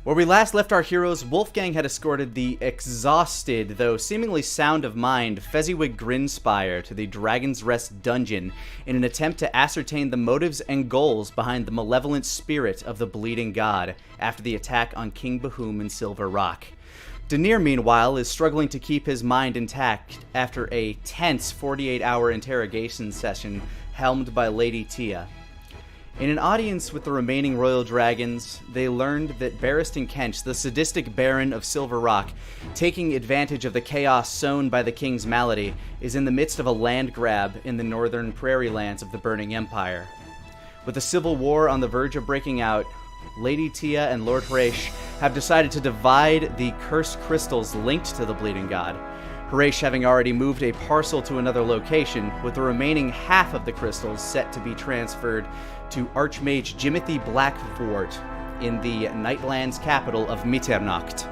Where we last left our heroes, Wolfgang had escorted the exhausted, though seemingly sound of mind, Fezziwig Grinspire to the Dragon's Rest dungeon in an attempt to ascertain the motives and goals behind the malevolent spirit of the Bleeding God after the attack on King Bohoom in Silver Rock. Daenerys, meanwhile, is struggling to keep his mind intact after a tense 48-hour interrogation session helmed by Lady Tia. In an audience with the remaining royal dragons, they learned that Barristan Kench, the sadistic baron of Silver Rock, taking advantage of the chaos sown by the king's malady, is in the midst of a land grab in the northern prairie lands of the Burning Empire. With the civil war on the verge of breaking out, Lady Tia and Lord Hraesh have decided to divide the cursed crystals linked to the Bleeding God, Hraesh having already moved a parcel to another location, with the remaining half of the crystals set to be transferred to Archmage Jimothy Blackfort in the Nightlands capital of Mitternacht.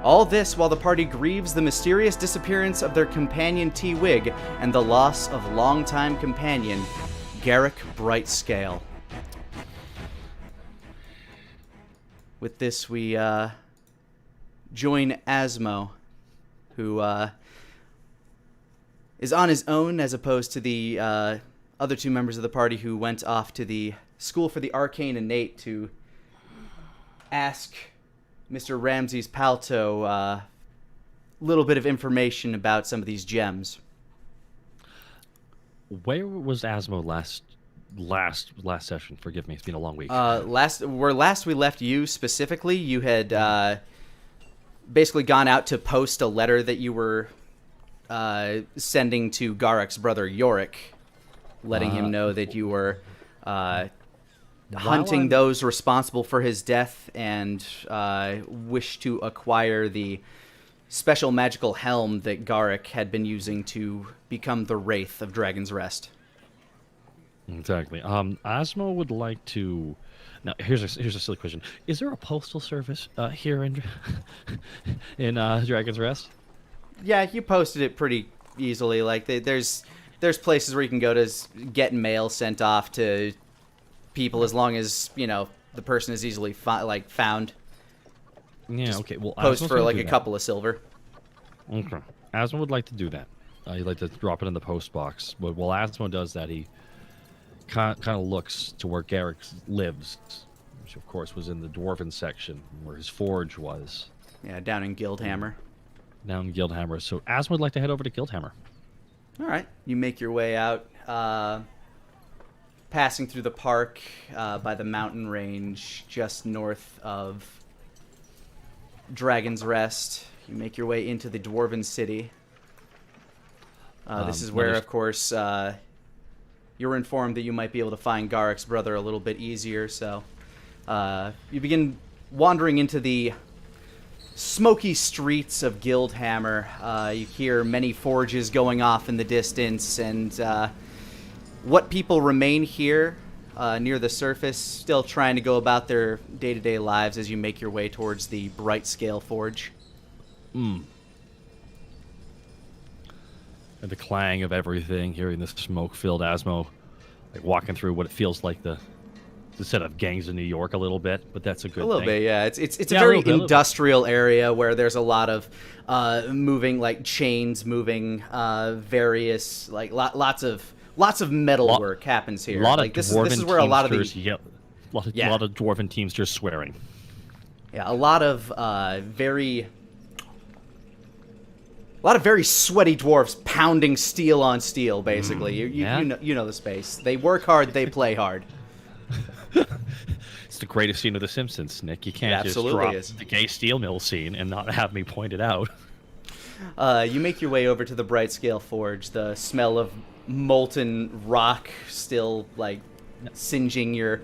All this while the party grieves the mysterious disappearance of their companion T-Wig and the loss of longtime companion Garrick Brightscale. With this, we join Asmo, who is on his own as opposed to the other two members of the party who went off to the School for the Arcane Innate to ask Mr. Ramses Palto a little bit of information about some of these gems. Where was Asmo last session? Forgive me, it's been a long week. Last we left you specifically, you had basically gone out to post a letter that you were sending to Garak's brother Yorick, letting him know that you were hunting those responsible for his death and wish to acquire the special magical helm that Garak had been using to become the Wraith of Dragon's Rest. Exactly. Asmo would like to. Now, here's a silly question: is there a postal service here in Dragon's Rest? Yeah, you posted it pretty easily. Like there's places where you can go to get mail sent off to people as long as the person is easily found. Yeah. Just okay. Well, post Asmo's for gonna do a that. couple of silver. Okay. Asmo would like to do that. He'd like to drop it in the post box. But while Asmo does that, he kind of looks to where Garrick lives, which of course was in the dwarven section where his forge was. Yeah, down in Guildhammer. Down in Guildhammer. So Asmo would like to head over to Guildhammer. All right, you make your way out, passing through the park by the mountain range just north of Dragon's Rest. You make your way into the Dwarven City. This is where, of course, you were informed that you might be able to find Garak's brother a little bit easier, so you begin wandering into the smoky streets of Guildhammer. You hear many forges going off in the distance, and what people remain here near the surface, still trying to go about their day-to-day lives as you make your way towards the Brightscale Forge. And the clang of everything, hearing this smoke-filled Asmo, like walking through what it feels like the set of gangs in New York a little bit, but that's a good thing. A little bit, yeah. It's a very industrial area where there's a lot of moving, like chains moving, various lots of metal work happens here. A lot like of this is where a lot of the a lot of dwarven teamsters swearing. Yeah, a lot of very sweaty dwarves pounding steel on steel. Basically, you know the space. They work hard, they play hard. It's the greatest scene of The Simpsons, Nick. You can't just absolutely drop is. the gay steel mill scene and not have me point it out. You make your way over to the Brightscale Forge. The smell of molten rock still singeing your.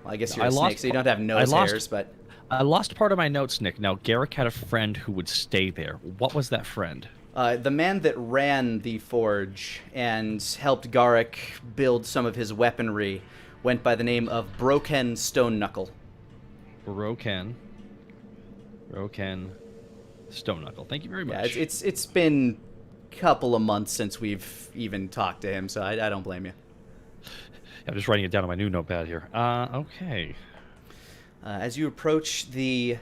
Well, I guess you're a snake, so you don't have nose hairs, but. I lost part of my notes, Nick. Now, Garrick had a friend who would stay there. What was that friend? The man that ran the forge and helped Garak build some of his weaponry went by the name of Broken Stone Knuckle. Broken Stone Knuckle. Thank you very much. Yeah, it's been a couple of months since we've even talked to him, so I don't blame you. I'm just writing it down on my new notepad here. Okay. As you approach the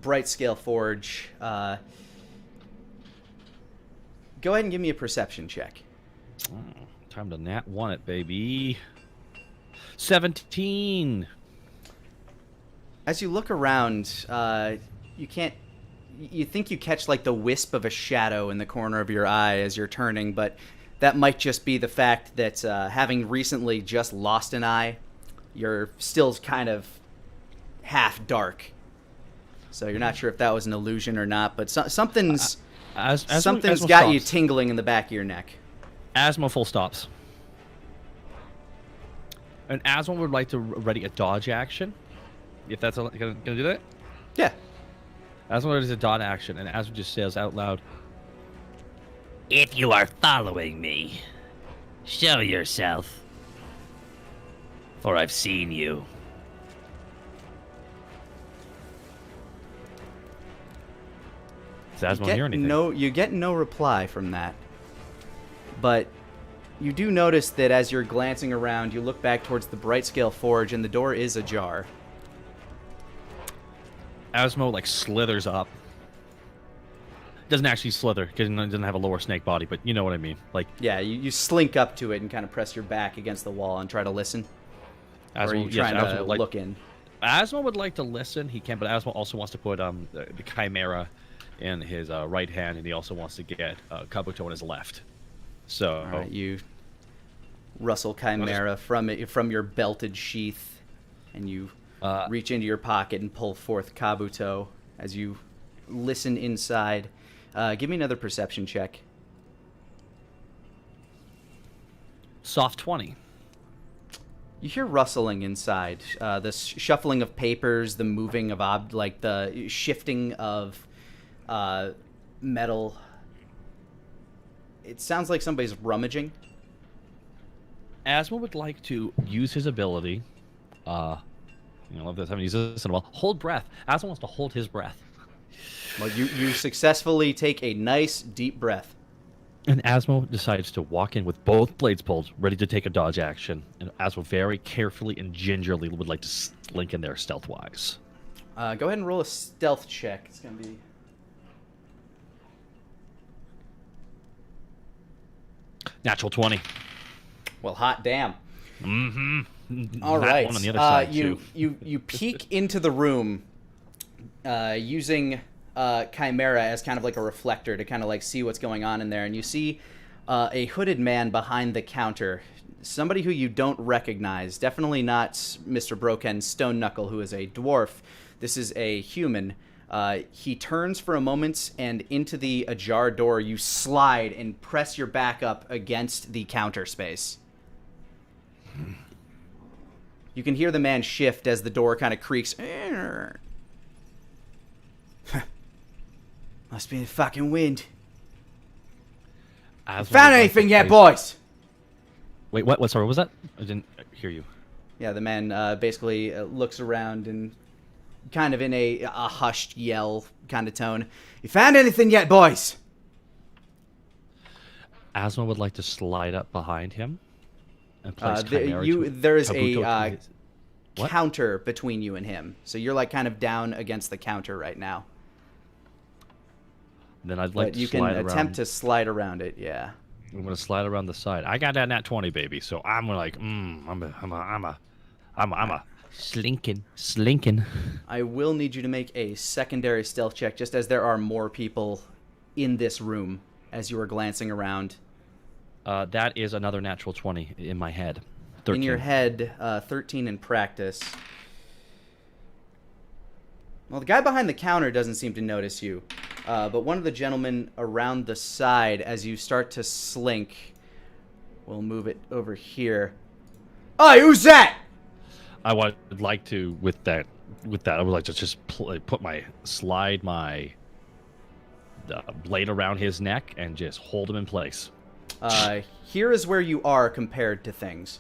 Bright Scale Forge. Go ahead and give me a perception check. Time to nat 1 it, baby. 17. As you look around, you can't. You think you catch like the wisp of a shadow in the corner of your eye as you're turning, but that might just be the fact that having recently just lost an eye, you're still kind of half dark. So you're not sure if that was an illusion or not, but something's got you tingling in the back of your neck. Asmo full stops. And Asmo would like to ready a dodge action. If that's gonna do that? Yeah. Asmo ready a dodge action, and Asmo just says out loud, If you are following me, show yourself. For I've seen you. Does Asmo hear anything? You get no reply from that. But you do notice that as you're glancing around, you look back towards the Bright Scale Forge, and the door is ajar. Asmo like slithers up. Doesn't actually slither because it doesn't have a lower snake body, but you know what I mean. Like, yeah, you slink up to it and kind of press your back against the wall and try to listen. Asmo, or are you trying to look in? Asmo would like to listen. He can, but Asmo also wants to put the Chimera in his right hand, and he also wants to get Kabuto in his left. So all right, you rustle Chimera from your belted sheath, and you reach into your pocket and pull forth Kabuto as you listen inside. Give me another perception check. Soft 20. You hear rustling inside, the shuffling of papers, the moving of the shifting of metal. It sounds like somebody's rummaging. Asmo would like to use his ability. I love this. I haven't used this in a while. Hold breath. Asmo wants to hold his breath. Well, you successfully take a nice deep breath. And Asmo decides to walk in with both blades pulled, ready to take a dodge action. And Asmo very carefully and gingerly would like to slink in there stealth-wise. Go ahead and roll a stealth check. It's going to be... Natural 20. Well, hot damn. Mm-hmm. All right. One on the other side, too. You peek into the room using Chimera as kind of like a reflector to kind of like see what's going on in there. And you see a hooded man behind the counter. Somebody who you don't recognize. Definitely not Mr. Broken's Stone Knuckle, who is a dwarf. This is a human. He turns for a moment, and into the ajar door you slide and press your back up against the counter space. You can hear the man shift as the door kind of creaks. Must be the fucking wind. Found anything yet, boys? Wait, what? Sorry, what was that? I didn't hear you. Yeah, the man basically looks around and kind of in a hushed yell kind of tone. You found anything yet, boys? Asmo would like to slide up behind him and place there is Kabuto a counter between you and him. So you're like kind of down against the counter right now. Then I'd like but to you slide can attempt to slide around it, yeah. I'm gonna slide around the side. I got that nat 20, baby. So I'm like, I'm a slinking. I will need you to make a secondary stealth check, just as there are more people in this room as you are glancing around. That is another natural 20 in my head. 13. In your head, 13 in practice. Well, the guy behind the counter doesn't seem to notice you. But one of the gentlemen around the side, as you start to slink, we'll move it over here. Hey, who's that? I would like to, with that, I would like to just slide my blade around his neck and just hold him in place. Here is where you are compared to things.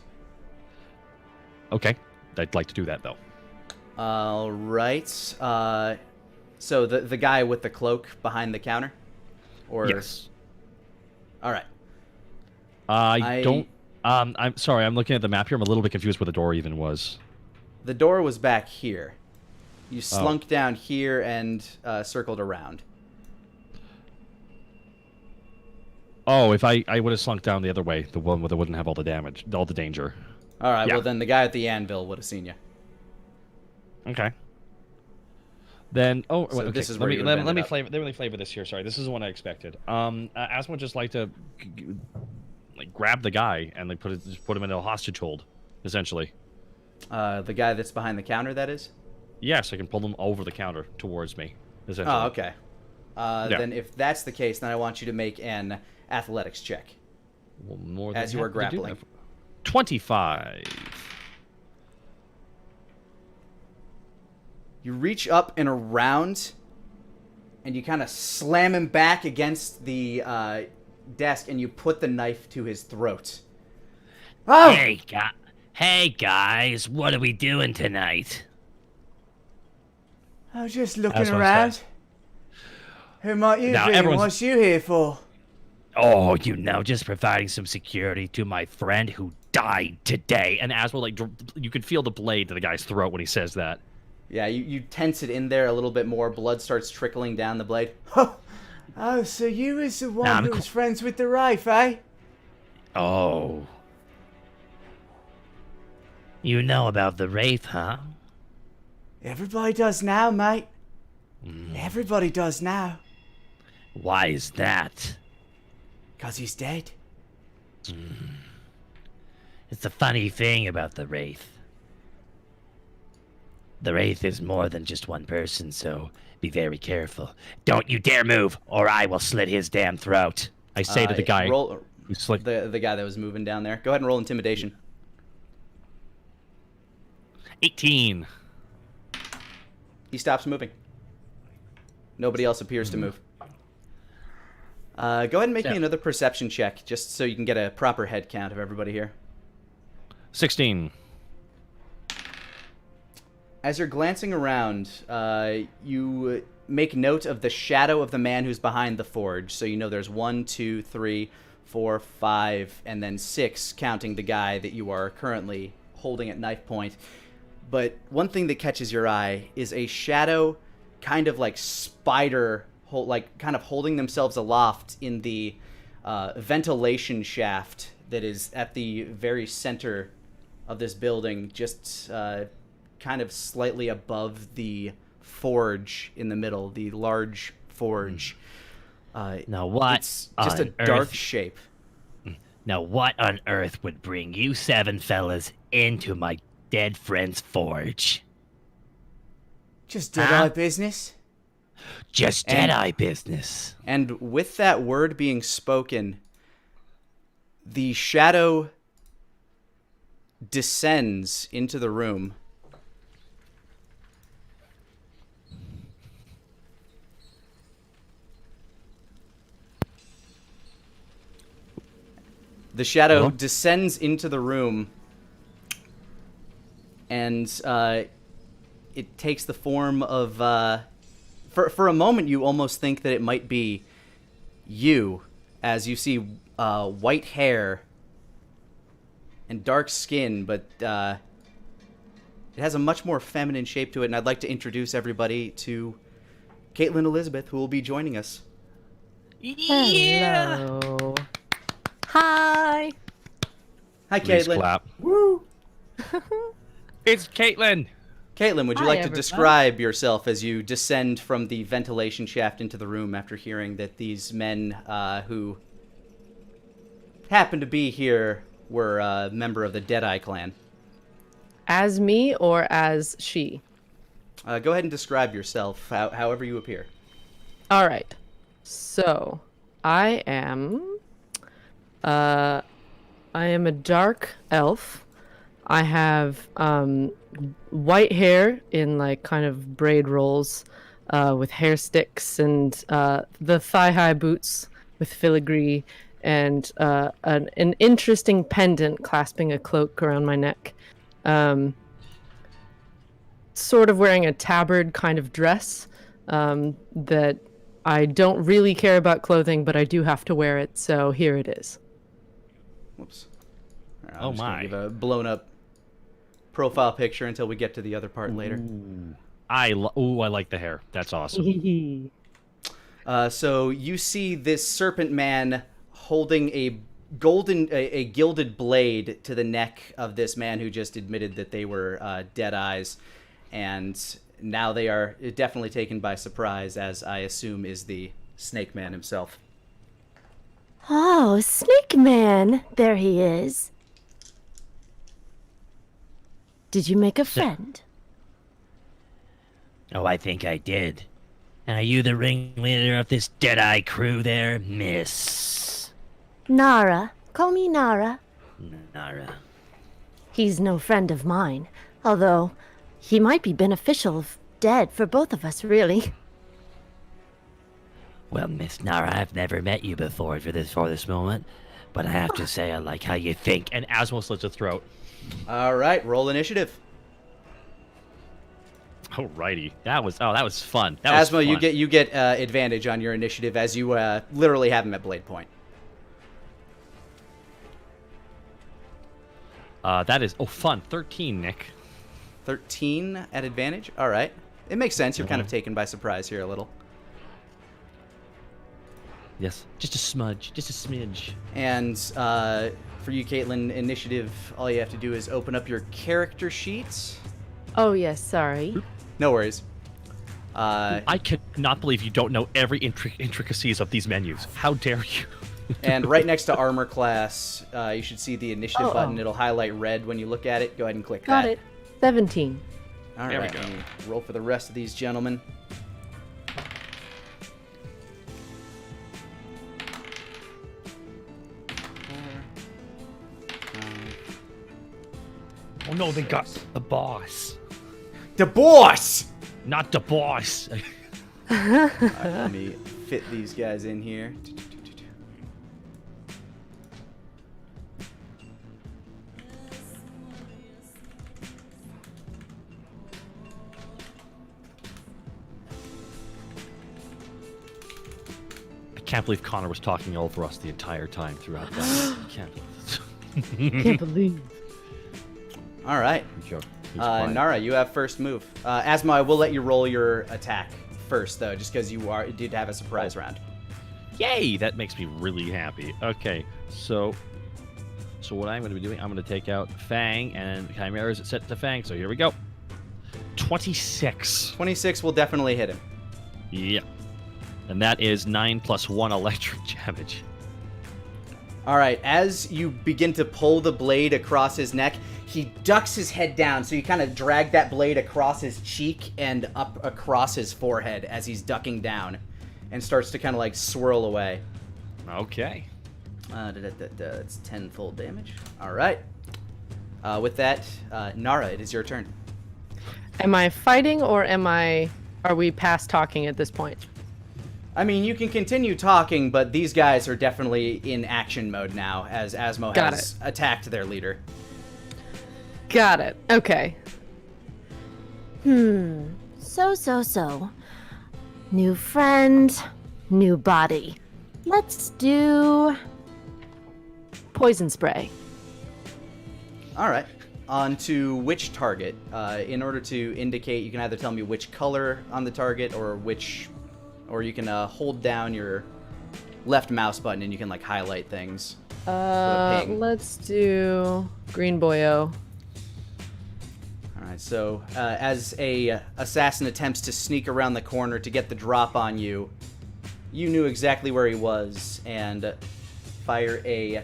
Okay, I'd like to do that though. All right. So the guy with the cloak behind the counter, or yes. All right. I don't. I'm sorry. I'm looking at the map here. I'm a little bit confused where the door even was. The door was back here. You slunk down here and circled around. Oh, if I would have slunk down the other way, the one that wouldn't have all the damage, all the danger. All right, Yeah. well then the guy at the anvil would have seen you. Okay. Then, So okay. this is where you let me ended up. flavor this here. Sorry, this is the one I expected. Asma would just like to like grab the guy and like just put him in a hostage hold, essentially. The guy that's behind the counter, that is? Yes, I can pull him over the counter towards me, essentially. Oh, okay. Yeah. Then if that's the case, then I want you to make an athletics check. Well, more than As you are happy to do grappling. that. 25. You reach up and around, and you kind of slam him back against the desk, and you put the knife to his throat. Oh! Hey guys, what are we doing tonight? I was just looking As one around. says. Who might you Now, be? everyone's- What's you here for? Oh, just providing some security to my friend who died today. And Asma, like, you could feel the blade to the guy's throat when he says that. Yeah, you tense it in there a little bit more. Blood starts trickling down the blade. Oh, so you was the one I'm who was friends with the Wraith, eh? Oh. You know about the Wraith, huh? Everybody does now, mate. Everybody does now. Why is that? 'Cause he's dead. It's the funny thing about the Wraith. The Wraith is more than just one person, so be very careful. Don't you dare move, or I will slit his damn throat. I say to the guy Roll, who's like, the guy that was moving down there. Go ahead and roll intimidation. 18. He stops moving. Nobody else appears to move. Go ahead and make me another perception check, just so you can get a proper head count of everybody here. 16. As you're glancing around, you make note of the shadow of the man who's behind the forge. So you know there's 1, 2, 3, 4, 5, and then 6, counting the guy that you are currently holding at knife point. But one thing that catches your eye is a shadow, kind of like spider, kind of holding themselves aloft in the ventilation shaft that is at the very center of this building, just kind of slightly above the forge in the middle, the large forge. Now what It's just a on dark earth- shape. Now what on earth would bring you 7 fellas into my dead friend's forge? Just Deadeye business. Just And- Jedi business. And with that word being spoken, the shadow descends into the room. The shadow Hello? descends into the room, and it takes the form of... For a moment, you almost think that it might be you, as you see white hair and dark skin, but it has a much more feminine shape to it, and I'd like to introduce everybody to Caitlin Elizabeth, who will be joining us. Yeah. Hello. Hi. Hi, Please Caitlin. clap. Woo! It's Caitlin. Caitlin, would you Hi, like to everybody. describe yourself as you descend from the ventilation shaft into the room after hearing that these men who happen to be here were a member of the Deadeye clan? As me or as she? Go ahead and describe yourself however you appear. All right. So, I am a dark elf. I have white hair in like kind of braid rolls with hair sticks and the thigh-high boots with filigree and an interesting pendant clasping a cloak around my neck. Sort of wearing a tabard kind of dress that I don't really care about clothing, but I do have to wear it, so here it is. Whoops. I'm Oh just gonna my. give a blown up profile picture until we get to the other part later. I like the hair. That's awesome. So you see this serpent man holding a gilded blade to the neck of this man who just admitted that they were dead eyes, and now they are definitely taken by surprise, as I assume is the Snake Man himself. Oh, Snake Man! There he is. Did you make a friend? Oh, I think I did. And are you the ringleader of this Deadeye crew there, miss? Nara. Call me Nara. Nara. He's no friend of mine, although he might be beneficial if dead for both of us, really. Well, Miss Nara, I've never met you before for this moment, but I have to say I like how you think. And Asmo slits a throat. All right, roll initiative. Alrighty, that was fun. That was Asmo, fun. you get advantage on your initiative as you literally have him at blade point. That is fun. 13, Nick. 13 at advantage. All right, it makes sense. You're kind of taken by surprise here a little. Yes, just a smudge, just a smidge. And for you, Caitlin, initiative. All you have to do is open up your character sheets. Oh, yes, sorry. No worries. I cannot believe you don't know every intricacies of these menus. How dare you? And right next to armor class, you should see the initiative Oh, button. oh. It'll highlight red when you look at it. Go ahead and click Got that. it. 17. All There we right, go. let me roll for the rest of these gentlemen. Oh no, they got the boss. The boss! Not the boss. All right, let me fit these guys in here. I can't believe Connor was talking over us the entire time throughout that. I can't. Can't believe. All right. Joke. He was quiet. Nara, you have first move. Asma, I will let you roll your attack first, though, just because you did have a surprise round. Yay! That makes me really happy. Okay, so what I'm going to be doing, I'm going to take out Fang, and Chimera is set to Fang, so here we go. 26. 26 will definitely hit him. Yeah. And that is 9 plus 1 electric damage. All right, as you begin to pull the blade across his neck, he ducks his head down, so you kind of drag that blade across his cheek and up across his forehead as he's ducking down, and starts to kind of like swirl away. Okay. It's 10 full damage. All right. With that, Nara, it is your turn. Am I fighting or are we past talking at this point? I mean, you can continue talking, but these guys are definitely in action mode now, as Asmo Got has attacked their leader. Got it. Okay. So. New friend, new body. Let's do poison spray. All right. On to which target. In order to indicate, you can either tell me which color on the target or you can hold down your left mouse button and you can like highlight things. Ping. Let's do green boyo. All right. So as a assassin attempts to sneak around the corner to get the drop on you, you knew exactly where he was and fire a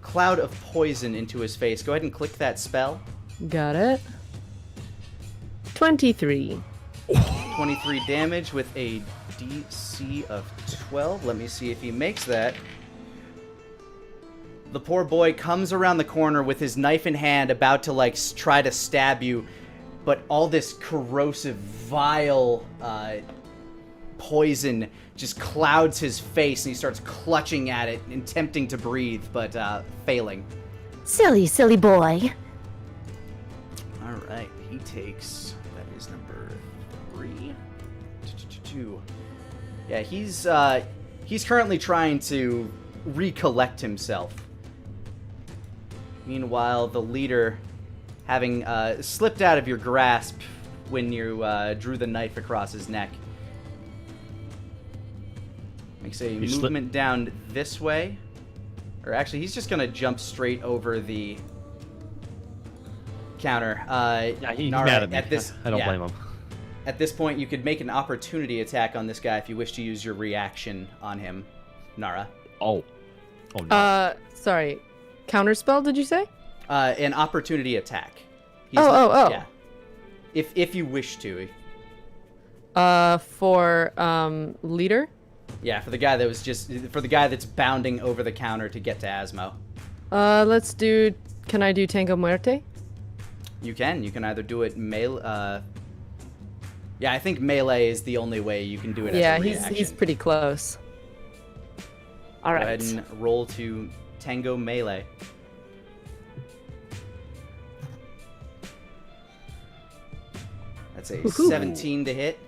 cloud of poison into his face. Go ahead and click that spell. Got it. 23. 23 damage with a DC of 12. Let me see if he makes that. The poor boy comes around the corner with his knife in hand, about to like try to stab you, but all this corrosive, vile poison just clouds his face, and he starts clutching at it and attempting to breathe, but failing. Silly boy. All right, he takes. That is number 3. 2. Yeah, he's currently trying to recollect himself. Meanwhile, the leader, having slipped out of your grasp, when you drew the knife across his neck. Makes a movement down this way. Or actually, he's just going to jump straight over the counter. Yeah, he's Nara, mad at me. at this, I don't blame him. At this point, you could make an opportunity attack on this guy if you wish to use your reaction on him, Nara. Oh no. Sorry. Counterspell, did you say? An opportunity attack. Oh. Yeah. If you wish to. For leader? Yeah, for the guy that's bounding over the counter to get to Asmo. Let's do. Can I do Tango Muerte? You can either do it melee. Yeah, I think melee is the only way you can do it. Yeah, as a reaction. he's pretty close. All right. Go ahead and roll to Tango melee. That's a Woohoo. 17 to hit.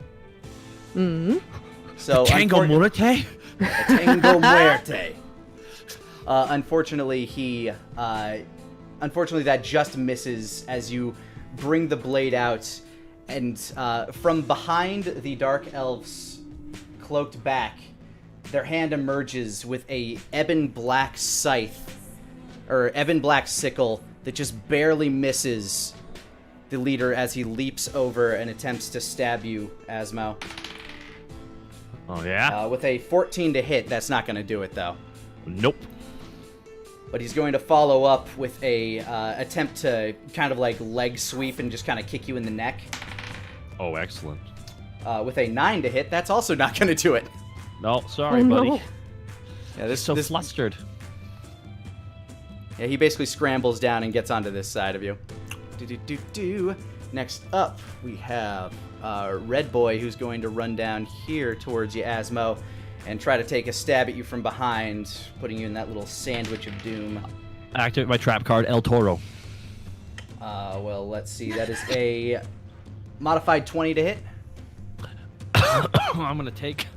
Mm-hmm. So Tango Muerte? Tango Muerte. Unfortunately, that just misses as you bring the blade out, and from behind the Dark Elf's cloaked back, their hand emerges with a ebon black scythe, or ebon black sickle that just barely misses the leader as he leaps over and attempts to stab you, Asmo. Oh yeah. With a 14 to hit, that's not going to do it though. Nope. But he's going to follow up with a attempt to kind of like leg sweep and just kind of kick you in the neck. Oh, excellent. With a 9 to hit, that's also not going to do it. No, sorry, no. buddy. Yeah, this So flustered. Yeah, he basically scrambles down and gets onto this side of you. Next up, we have Red Boy, who's going to run down here towards you, Asmo, and try to take a stab at you from behind, putting you in that little sandwich of doom. Activate my trap card, El Toro. Well, let's see. That is a modified 20 to hit. I'm gonna take.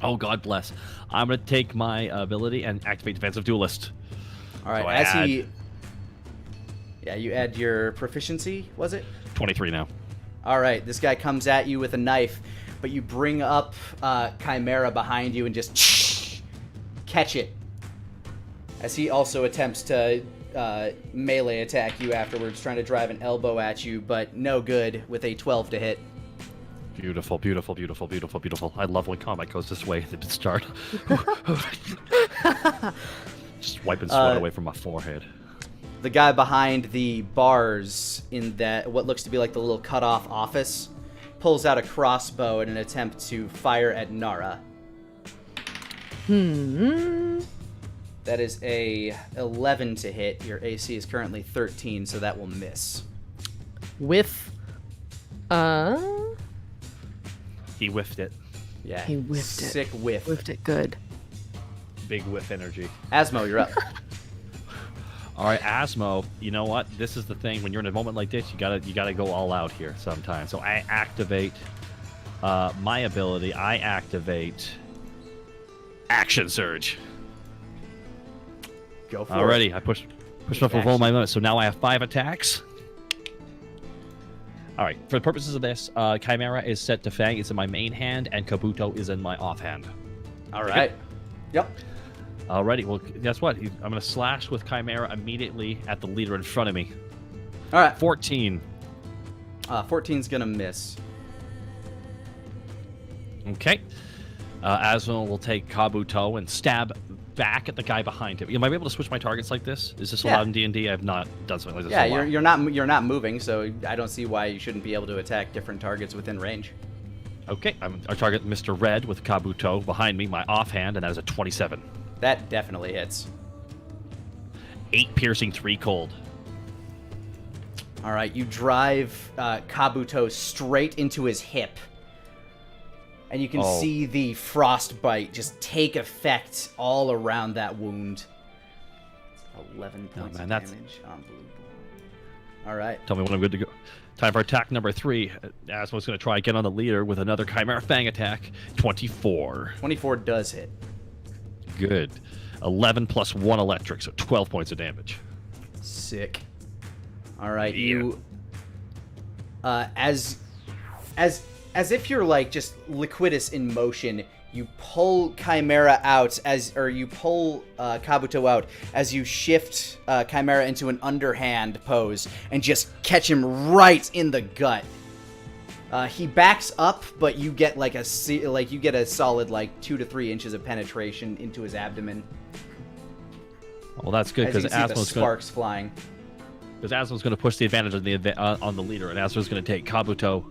Oh, God bless. I'm gonna take my ability and activate Defensive Duelist. All right, So I as add- he... Yeah, you add your proficiency, was it? 23 now. All right, this guy comes at you with a knife, but you bring up Chimera behind you and just catch it. As he also attempts to melee attack you afterwards, trying to drive an elbow at you, but no good with a 12 to hit. Beautiful, beautiful, beautiful, beautiful, beautiful. I love when combat goes this way at the start. Just wiping sweat away from my forehead. The guy behind the bars in that what looks to be like the little cut-off office pulls out a crossbow in an attempt to fire at Nara. That is a 11 to hit. Your AC is currently 13, so that will miss. With. He whiffed it. Yeah, He whiffed it. Sick whiff. Whiffed it good. Big whiff energy. Asmo, you're up. All right, Asmo. You know what? This is the thing. When you're in a moment like this, you gotta go all out here sometimes. So I activate my ability. I activate Action Surge. Go for it. Alrighty, I pushed up for all my limits. So now I have 5 attacks. All right. For the purposes of this, Chimera is set to Fang. It's in my main hand, and Kabuto is in my offhand. All right. Yep. Alrighty. Well, guess what? I'm going to slash with Chimera immediately at the leader in front of me. All right. 14. 14's gonna miss. Okay. Asmo will take Kabuto and stab back at the guy behind him. Am I able to switch my targets like this? Is this allowed in D&D? I have not done something like this. Yeah, in a while. you're not moving, so I don't see why you shouldn't be able to attack different targets within range. Okay. I target Mr. Red with Kabuto behind me, my offhand, and that is a 27. That definitely hits. 8 piercing, 3 cold. All right, you drive Kabuto straight into his hip. And you can see the frostbite just take effect all around that wound. 11 points of damage on Blue Ball. All right. Tell me when I'm good to go. Time for attack number 3. Asmo's going to try again on the leader with another Chimera Fang attack. 24. 24 does hit. Good. 11 plus 1 electric, so 12 points of damage. Sick. All right, Yeah. you... as as if you're like just liquidus in motion, you pull Chimera out you pull Kabuto out as you shift Chimera into an underhand pose and just catch him right in the gut. He backs up, but you get a solid 2 to 3 inches of penetration into his abdomen. Well, that's good because Asmo's sparks flying. Because Asmo's going to push the advantage on the leader, and Asmo's going to take Kabuto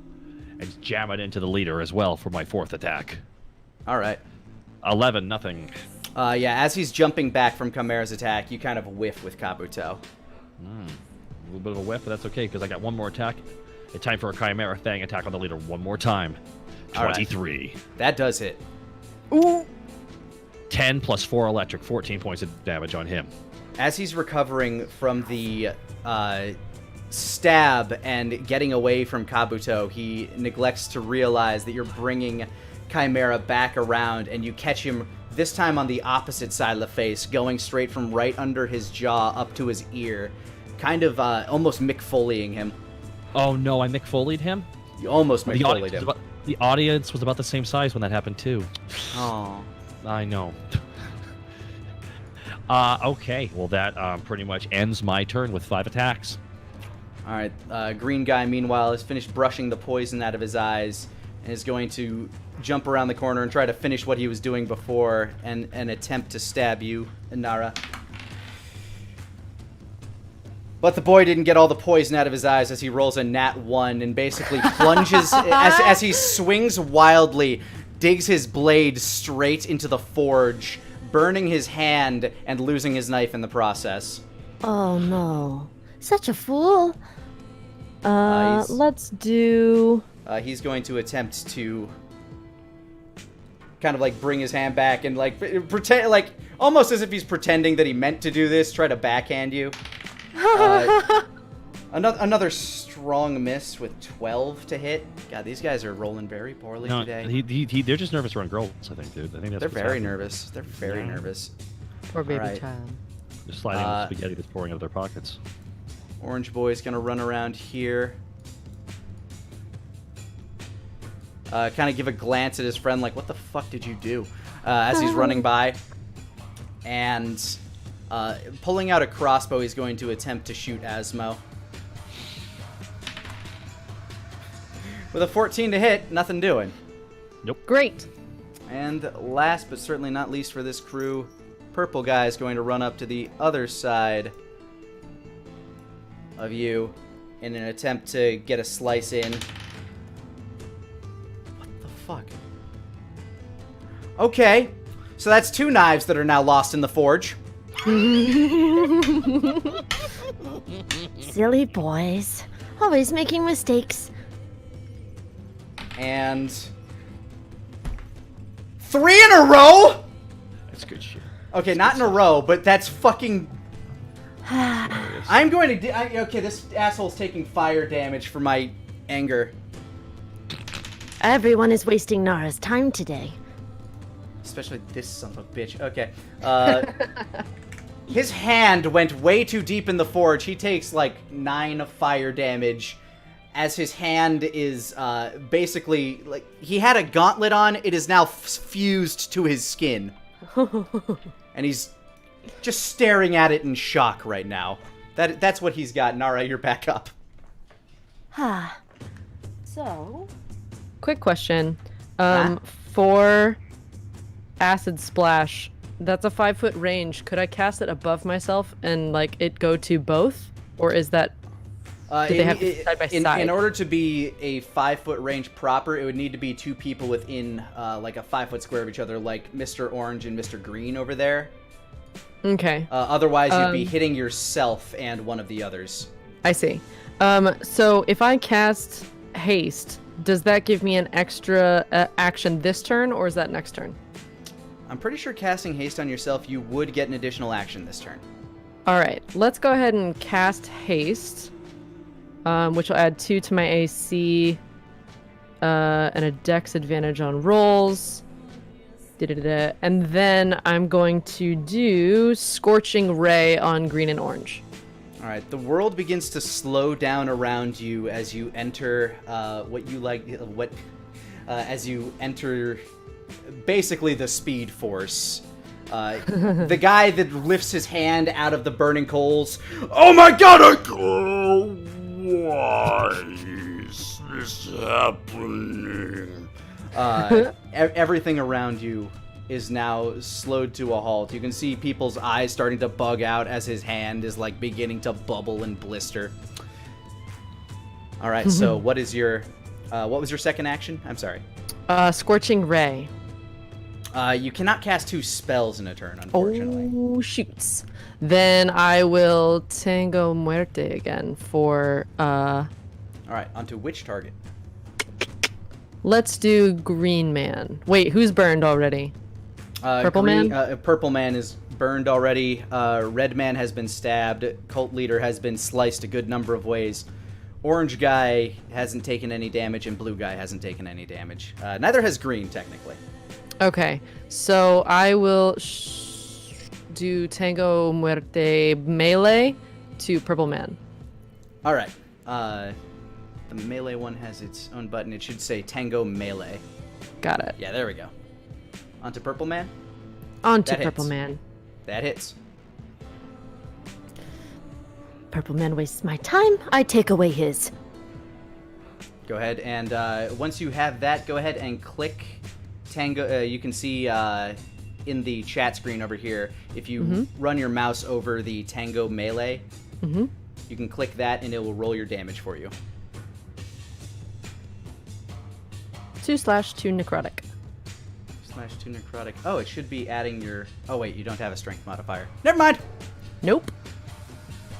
and jam it into the leader as well for my 4th attack. All right. 11, nothing. Yeah, as he's jumping back from Chimera's attack, you kind of whiff with Kabuto. A little bit of a whiff, but that's okay because I got one more attack. It's time for a Chimera Fang attack on the leader one more time. 23. Right. That does hit. Ooh. 10 plus 4 electric, 14 points of damage on him. As he's recovering from the stab and getting away from Kabuto, he neglects to realize that you're bringing Chimera back around, and you catch him this time on the opposite side of the face, going straight from right under his jaw up to his ear, kind of almost Mick Foleying him. Oh no, I Mick Foleyed him? You almost Mick Foleyed him. The audience was about the same size when that happened too. Oh. I know. Okay, well that pretty much ends my turn with 5 attacks. Alright, green guy meanwhile has finished brushing the poison out of his eyes and is going to jump around the corner and try to finish what he was doing before and attempt to stab you, Nara. But the boy didn't get all the poison out of his eyes as he rolls a nat 1 and basically plunges, as he swings wildly, digs his blade straight into the forge, burning his hand and losing his knife in the process. Oh no. Such a fool. Let's do... He's going to attempt to kind of bring his hand back and pretend, almost as if he's pretending that he meant to do this, try to backhand you. Another strong miss with 12 to hit. God, these guys are rolling very poorly today. They're just nervous around girls, I think, dude. I think they're very nervous. They're very nervous. Poor baby child. Just sliding the spaghetti that's pouring out of their pockets. Orange boy's gonna run around here. Kind of give a glance at his friend like, what the fuck did you do? As he's running by. And pulling out a crossbow, he's going to attempt to shoot Asmo. With a 14 to hit, nothing doing. Nope. Great. And last but certainly not least for this crew, purple guy is going to run up to the other side of you in an attempt to get a slice in. What the fuck? Okay, so that's 2 knives that are now lost in the forge. Silly boys. Always making mistakes. And 3 in a row? That's good shit. Okay, not in a row, but that's fucking... I'm going to... okay, this asshole's taking fire damage for my anger. Everyone is wasting Nara's time today. Especially this son of a bitch. Okay. His hand went way too deep in the forge. He takes 9 fire damage as his hand is basically... he had a gauntlet on. It is now fused to his skin. And he's just staring at it in shock right now. That's what he's got. Nara, you're back up. So... Quick question. For Acid Splash, that's a 5-foot range. Could I cast it above myself and it go to both? Or is that... do they have to be side by side? In order to be a 5-foot range proper, it would need to be 2 people within a 5-foot square of each other, like Mr. Orange and Mr. Green over there. Okay. Otherwise, you'd be hitting yourself and one of the others. I see. So if I cast Haste, does that give me an extra action this turn, or is that next turn? I'm pretty sure casting Haste on yourself, you would get an additional action this turn. All right. Let's go ahead and cast Haste, which will add 2 to my AC and a Dex advantage on rolls. And then I'm going to do Scorching Ray on green and orange. All right, the world begins to slow down around you as you enter as you enter basically the Speed Force. The guy that lifts his hand out of the burning coals. Oh my god! Why is this happening? Everything around you is now slowed to a halt. You can see people's eyes starting to bug out as his hand is like beginning to bubble and blister. All right, so what was your second action? I'm sorry. Scorching Ray. You cannot cast 2 spells in a turn, unfortunately. Oh, shoots. Then I will Tango Muerte again for, All right, onto which target? Let's do Green Man. Wait, who's burned already? Purple Man? Purple Man is burned already. Red Man has been stabbed. Cult Leader has been sliced a good number of ways. Orange Guy hasn't taken any damage, and Blue Guy hasn't taken any damage. Neither has Green, technically. Okay, so I will do Tango Muerte melee to Purple Man. All right. The melee one has its own button. It should say Tango Melee. Got it. Yeah, there we go. Onto Purple Man. On to That Purple hits. Man. That hits. Purple Man wastes my time. I take away his. Go ahead and once you have that, go ahead and click Tango. You can see in the chat screen over here, if you run your mouse over the Tango Melee, you can click that and it will roll your damage for you. 2/2 necrotic. /2 necrotic. Oh, it should be adding your... Oh, wait, you don't have a strength modifier. Never mind! Nope.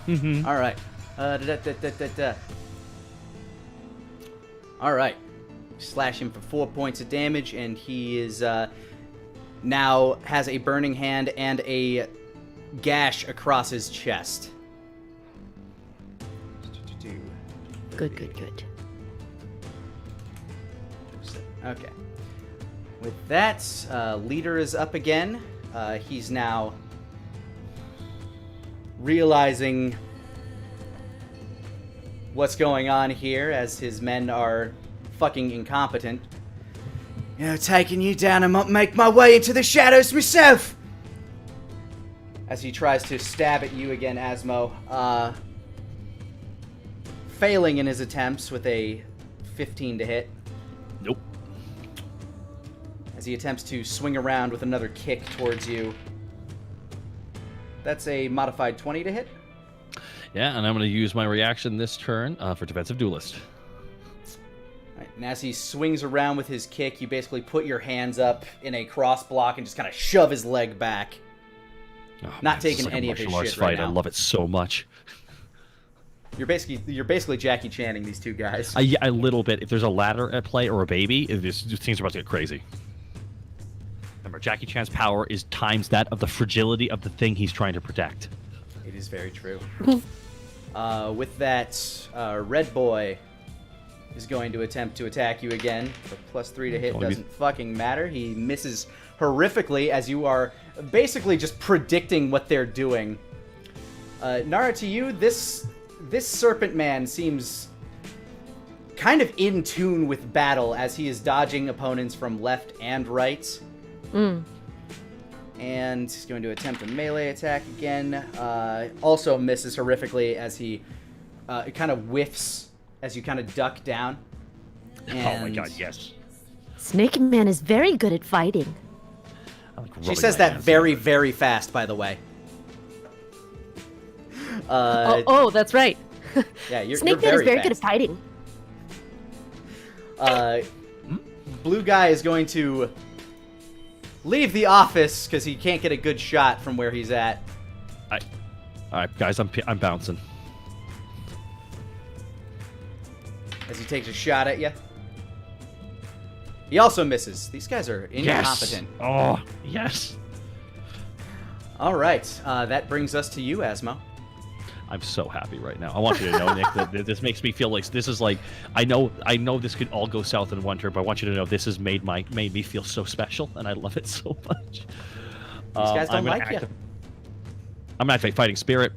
All right. All right. Slash him for 4 points of damage, and he is now has a burning hand and a gash across his chest. Good, good, good. Okay. With that, Leader is up again. He's now realizing what's going on here as his men are fucking incompetent. You know, taking you down and make my way into the shadows myself! As he tries to stab at you again, Asmo. Failing in his attempts with a 15 to hit. Nope. As he attempts to swing around with another kick towards you. That's a modified 20 to hit. Yeah, and I'm going to use my reaction this turn for Defensive Duelist. Right, and as he swings around with his kick, you basically put your hands up in a cross block and just kind of shove his leg back. Oh, Not man, this is taking like a any of his martial arts shit right fight. now. I love it so much. You're basically Jackie Channing these two guys. A little bit. If there's a ladder at play or a baby, things are about to get crazy. Remember, Jackie Chan's power is times that of the fragility of the thing he's trying to protect. It is very true. With that, Red Boy is going to attempt to attack you again. The +3 to hit doesn't fucking matter. He misses horrifically as you are basically just predicting what they're doing. Nara, to you, this Serpent Man seems kind of in tune with battle as he is dodging opponents from left and right. And he's going to attempt a melee attack again. Also misses horrifically as he kind of whiffs as you kind of duck down. Oh my god, yes. Snake Man is very good at fighting. She says that very, very fast, by the way. That's right. Yeah, you're Snake Man is very fast. good at fighting. Blue Guy is going to leave the office because he can't get a good shot from where he's at. All right, guys, I'm bouncing. As he takes a shot at you. He also misses. These guys are incompetent. Yes. Oh, yes. All right, that brings us to you, Asmo. I'm so happy right now. I want you to know, Nick, that this makes me feel like this is like I know this could all go south in one turn, but I want you to know this has made me feel so special, and I love it so much. These guys don't like you. I'm gonna activate Fighting Spirit.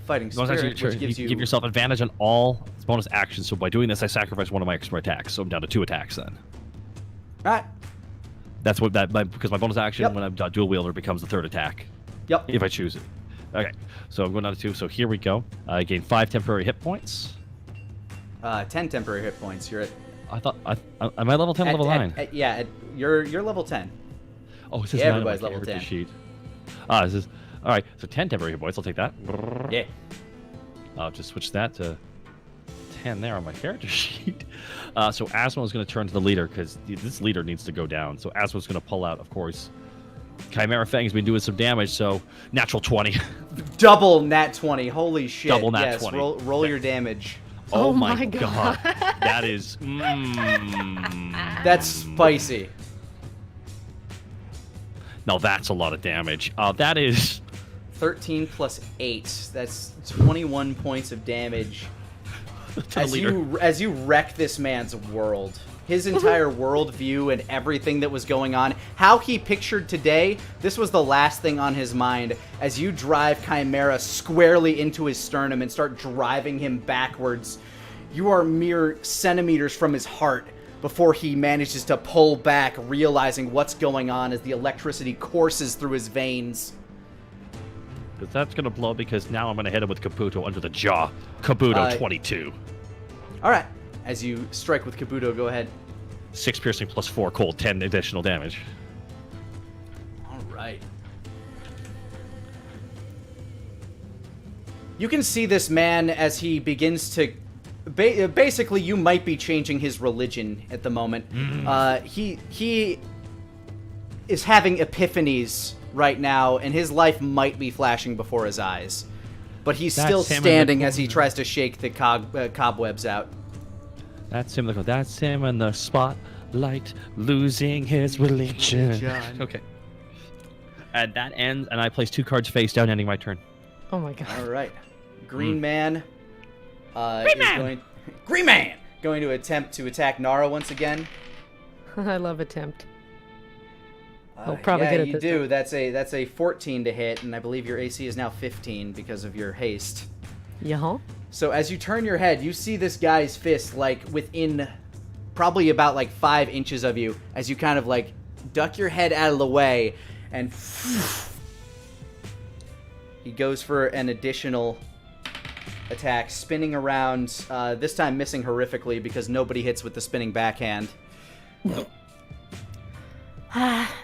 Fighting Bonus Spirit, action, which gives you... give yourself advantage on all bonus actions. So by doing this, I sacrifice one of my extra attacks. So I'm down to 2 attacks then. Alright. That's what because my bonus action Yep. when I'm dual wielder becomes the 3rd attack. Yep. If I choose it. Okay. So I'm going down to 2. So here we go. I gain 5 temporary hit points. 10 temporary hit points. You're at... I thought am I level 10 or level 9? You're level 10. Oh, it says Yeah, 9 on my everybody's level character 10. sheet. This is all right. So 10 temporary hit points. I'll take that. Yeah. I'll just switch that to 10 there on my character sheet. So Asmo is going to turn to the leader because this leader needs to go down. So Asmo's going to pull out, of course. Chimera Fang's been doing some damage, so natural 20. Double nat 20. Holy shit. Double nat yes, 20. Roll your damage. Oh, Oh my my god. That is. That's spicy. No, that's a lot of damage. That is. 13 plus 8. That's 21 points of damage. To the leader. As you wreck this man's world. His entire worldview and everything that was going on. How he pictured today, this was the last thing on his mind. As you drive Chimera squarely into his sternum and start driving him backwards, you are mere centimeters from his heart before he manages to pull back, realizing what's going on as the electricity courses through his veins. Because that's going to blow because now I'm going to hit him with Kabuto under the jaw. Kabuto 22. Alright, as you strike with Kabuto, go ahead. 6 piercing plus 4 cold, 10 additional damage. Alright. You can see this man as he begins to... basically, you might be changing his religion at the moment. He is having epiphanies right now, and his life might be flashing before his eyes. But he's That's still him in the standing as he corner. tries to shake the cobwebs out. That's him. That's him in the spotlight, losing his religion. Okay. And that ends, and I place 2 cards face down, ending my turn. Oh my god. Alright. Green Man... Green Man! Going to attempt to attack Nara once again. I love attempt. I'll probably get it you this do. time. That's a 14 to hit, and I believe your AC is now 15 because of your haste. Yeah. So as you turn your head, you see this guy's fist like within probably about like 5 inches of you as you kind of like duck your head out of the way, and he goes for an additional attack, spinning around, this time missing horrifically because nobody hits with the spinning backhand.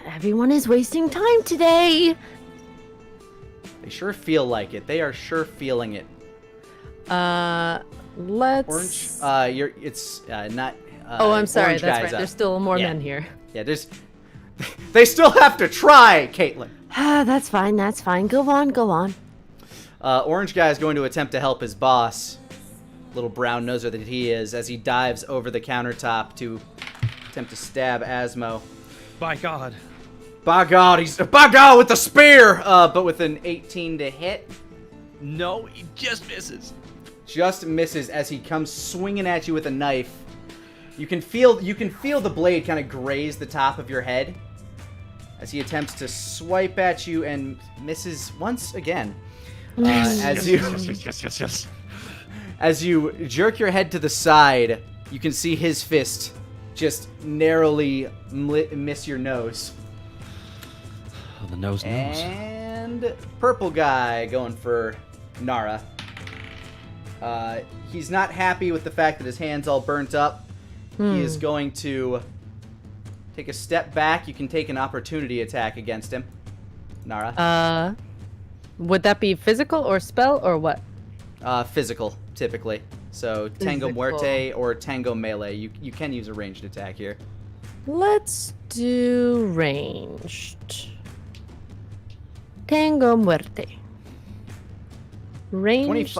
Everyone is wasting time today. They sure feel like it. They are sure feeling it. Let's... Orange, it's not... oh, I'm sorry. Orange That's guy's right. up. There's still more Yeah. men here. Yeah, there's... They still have to try, Caitlin! That's fine, that's fine. Go on, go on. Orange guy is going to attempt to help his boss, little brown noser that he is, as he dives over the countertop to attempt to stab Asmo. By God. By God, with the spear! But with an 18 to hit, No, he just misses. just misses as he comes swinging at you with a knife. You can feel the blade kind of graze the top of your head as he attempts to swipe at you and misses once again. As you jerk your head to the side, you can see his fist just narrowly miss your nose. Oh, the nose knows. And purple guy going for Nara. He's not happy with the fact that his hand's all burnt up. He is going to take a step back. You can take an opportunity attack against him, Nara. Would that be physical or spell or what? Physical, typically. So Tango Physical. Muerte or Tango Melee. You can use a ranged attack here. Let's do ranged. Tango Muerte. Ranged.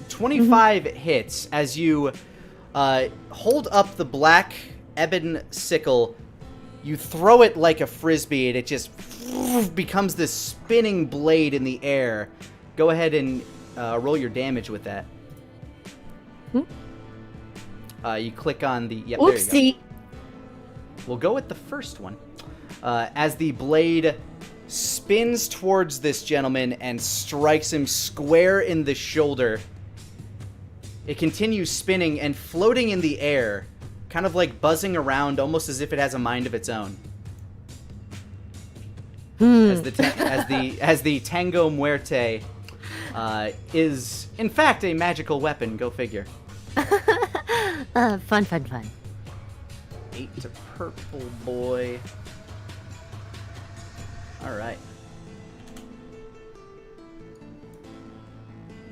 25 hits as you hold up the black ebon sickle. You throw it like a frisbee, and it just becomes this spinning blade in the air. Go ahead and roll your damage with that. You click on the... Yep, there you Oopsie. go. We'll go with the first one. As the blade spins towards this gentleman and strikes him square in the shoulder. It continues spinning and floating in the air, kind of like buzzing around, almost as if it has a mind of its own. As the Tango Muerte is, in fact, a magical weapon. Go figure. Fun. 8 to purple boy. All right.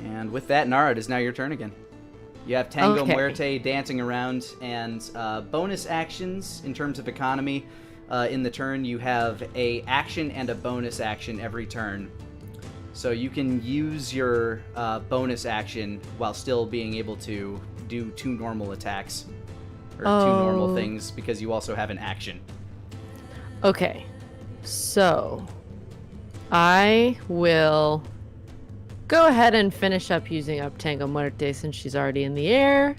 And with that, Nara, it is now your turn again. You have Tango Muerte dancing around, and bonus actions in terms of economy. In the turn, you have a action and a bonus action every turn. So you can use your bonus action while still being able to do 2 normal attacks. Or 2 normal things, because you also have an action. Okay. So, I will go ahead and finish up using up Tango Muerte since she's already in the air.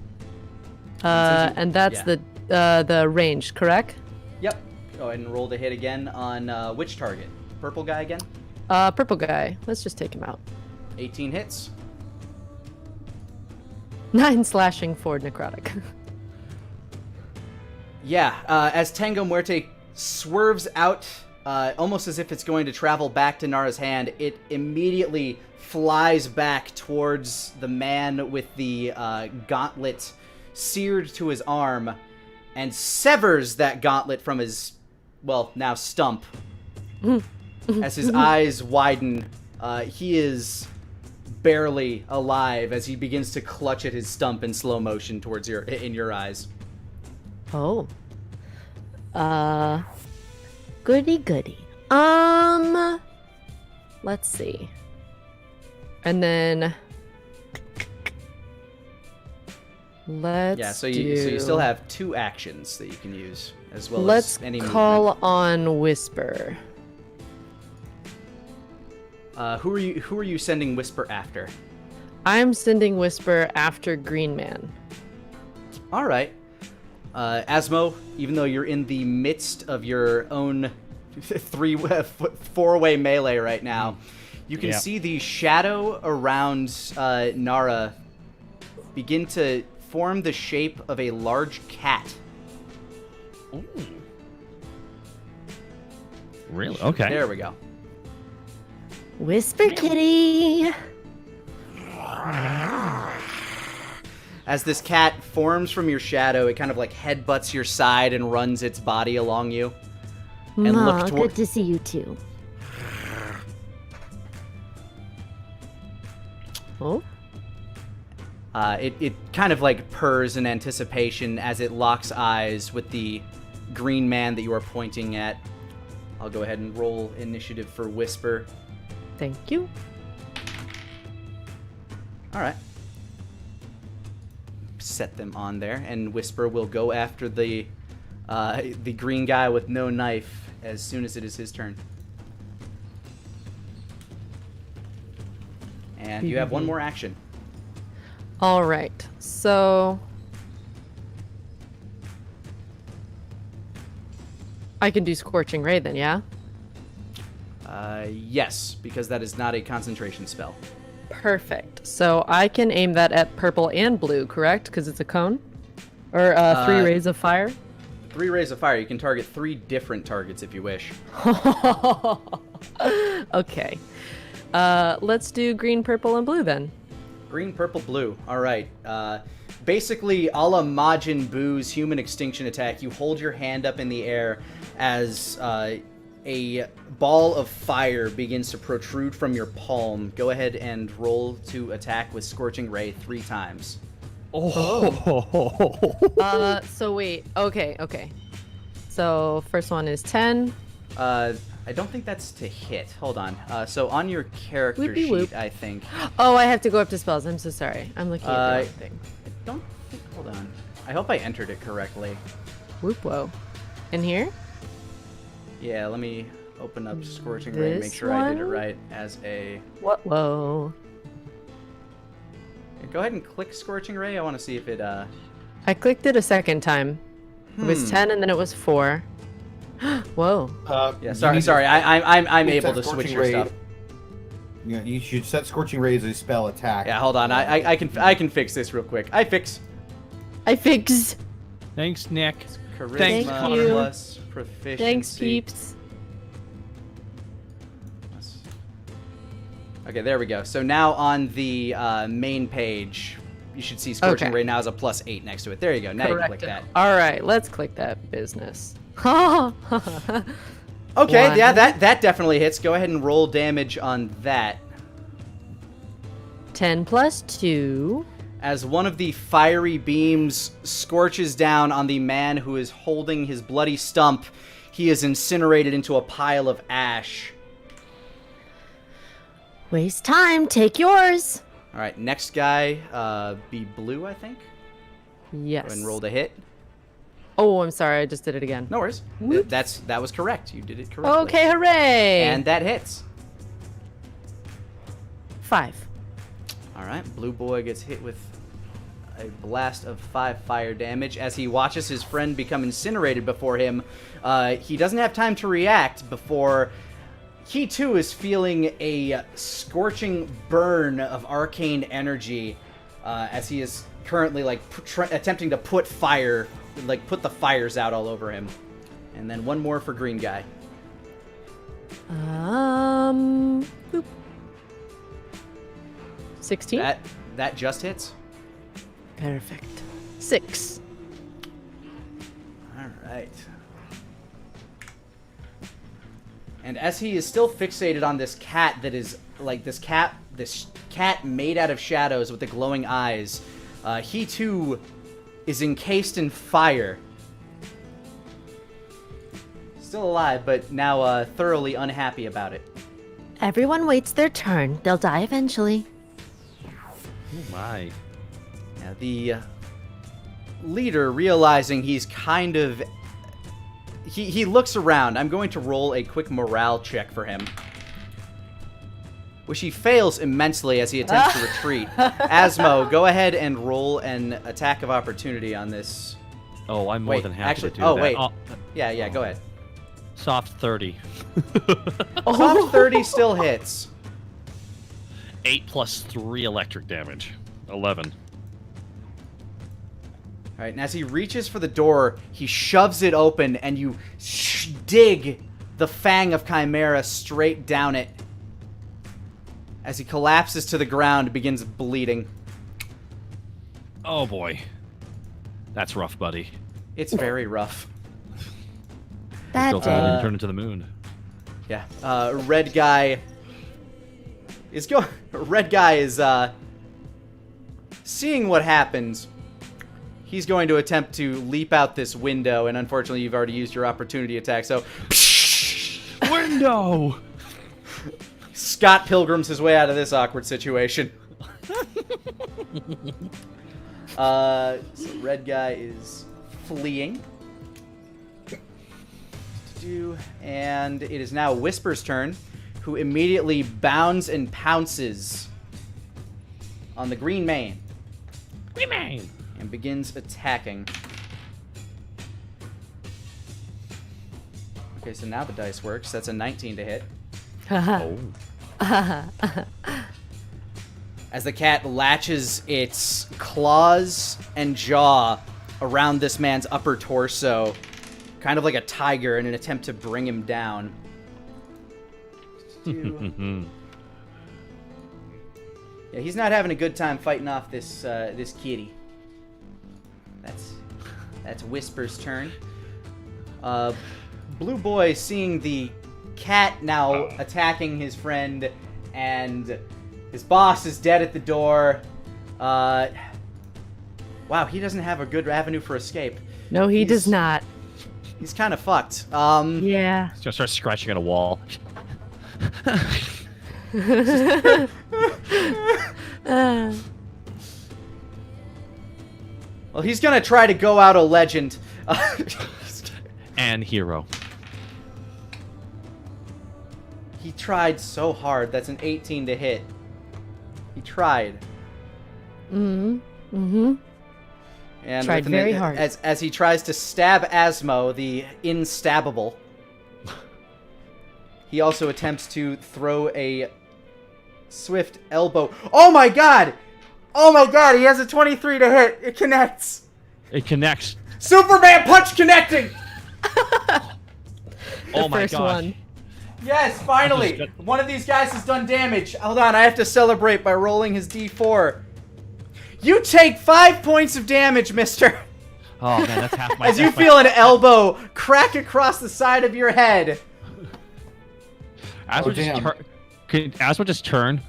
And that's the range, correct? Yep. Go ahead and roll the hit again on which target? Purple guy again? Purple guy. Let's just take him out. 18 hits. 9 slashing, 4 necrotic. Yeah, as Tango Muerte swerves out, almost as if it's going to travel back to Nara's hand, it immediately flies back towards the man with the gauntlet seared to his arm and severs that gauntlet from his, well, now stump. As his eyes widen, he is barely alive as he begins to clutch at his stump in slow motion towards in your eyes. Oh. Goody. Let's see. And then so you still have 2 actions that you can use as well let's as any call movement. on Whisper. Who are you sending Whisper after? I'm sending Whisper after Green Man. All right. Asmo, even though you're in the midst of your own 4-way melee right now, you can see the shadow around Nara begin to form the shape of a large cat. Ooh. Really? Okay. There we go. Whisper kitty. As this cat forms from your shadow, it kind of like headbutts your side and runs its body along you. And Aw, good to see you too. Oh? It kind of like purrs in anticipation as it locks eyes with the green man that you are pointing at. I'll go ahead and roll initiative for Whisper. Thank you. All right. Set them on there, and Whisper will go after the green guy with no knife as soon as it is his turn. And you have 1 more action. All right. So I can do Scorching Ray then, yeah? Yes, because that is not a concentration spell. Perfect. So I can aim that at purple and blue, correct? Because it's a cone? Or 3 rays of fire? 3 rays of fire. You can target 3 different targets if you wish. Okay. Let's do green, purple, and blue then. Green, purple, blue. All right. Basically, a la Majin Buu's human extinction attack, you hold your hand up in the air as a ball of fire begins to protrude from your palm. Go ahead and roll to attack with Scorching Ray 3 times. So wait. Okay. So first one is 10. I don't think that's to hit. Hold on. So on your character Whoopie sheet, whoop. I think. Oh, I have to go up to spells. I'm so sorry. I'm looking at the wrong thing. I don't think. Hold on. I hope I entered it correctly. Whoop whoa. In here? Yeah, let me open up Scorching Ray and make sure I did it right as a... What? Whoa. Go ahead and click Scorching Ray. I want to see if it... I clicked it a second time. It was 10 and then it was 4. Whoa. Yeah, You sorry, need sorry. to- I'm you able set to switch Scorching your Ray- stuff. Yeah, you should set Scorching Ray as a spell attack. Yeah, hold on. I can fix this real quick. I fix I fix. Thanks, Nick. charisma Thanks, Connor. plus proficiency. Thanks, peeps. Okay, there we go. So now on the main page, you should see Scorching Okay. Ray now has a +8 next to it. There you go. Now you can click that. All right, let's click that business. Okay, One. yeah, that definitely hits. Go ahead and roll damage on that. 10 plus 2. As one of the fiery beams scorches down on the man who is holding his bloody stump, he is incinerated into a pile of ash. Waste time. Take yours. All right, next guy, be blue, I think. Yes. And roll to hit. Oh, I'm sorry. I just did it again. No worries. That was correct. You did it correctly. Okay, hooray! And that hits. 5. All right, blue boy gets hit with a blast of 5 fire damage as he watches his friend become incinerated before him. He doesn't have time to react before he too is feeling a scorching burn of arcane energy as he is currently like attempting to put the fires out all over him. And then one more for green guy. Boop. 16. That just hits. Perfect. 6. All right. And as he is still fixated on this cat that is like this cat made out of shadows with the glowing eyes, he too is encased in fire. Still alive, but now thoroughly unhappy about it. Everyone waits their turn. They'll die eventually. Oh my. Now, the leader, realizing he's kind of... He looks around. I'm going to roll a quick morale check for him, which he fails immensely as he attempts to retreat. Asmo, go ahead and roll an attack of opportunity on this. Oh, I'm more Wait, than happy actually, to do oh, that. wait. Yeah, go ahead. Soft 30. Soft 30 still hits. 8 plus 3 electric damage. 11. All right, and as he reaches for the door, he shoves it open, and you dig the fang of Chimera straight down it. As he collapses to the ground and begins bleeding. Oh boy. That's rough, buddy. It's very rough. That Built day. turn into the moon. Yeah, red guy is seeing what happens. He's going to attempt to leap out this window, and unfortunately you've already used your opportunity attack, so Window! Scott Pilgrim's his way out of this awkward situation. So red guy is fleeing. And it is now Whisper's turn, who immediately bounds and pounces on the green mane. Green man! And begins attacking. Okay, so now the dice works. That's a 19 to hit. Oh. As the cat latches its claws and jaw around this man's upper torso, kind of like a tiger in an attempt to bring him down. Yeah, he's not having a good time fighting off this this kitty. That's Whisper's turn. Blue Boy, seeing the cat now attacking his friend, and his boss is dead at the door. Wow, he doesn't have a good avenue for escape. No, he does not. He's kind of fucked. Yeah. He's gonna start scratching at a wall. Well, he's gonna try to go out a legend. And hero. He tried so hard. That's an 18 to hit. He tried. And Tried with very hard. As he tries to stab Asmo, the instabbable, He also attempts to throw a swift elbow. Oh my god! Oh my god, he has a 23 to hit. It connects. It connects. Superman punch connecting! Oh my first god. one. Yes, finally! One of these guys has done damage. Hold on, I have to celebrate by rolling his d4. You take 5 points of damage, mister! Oh man, that's half my. As you feel an elbow crack across the side of your head. Asmo damn. Asmo just turn,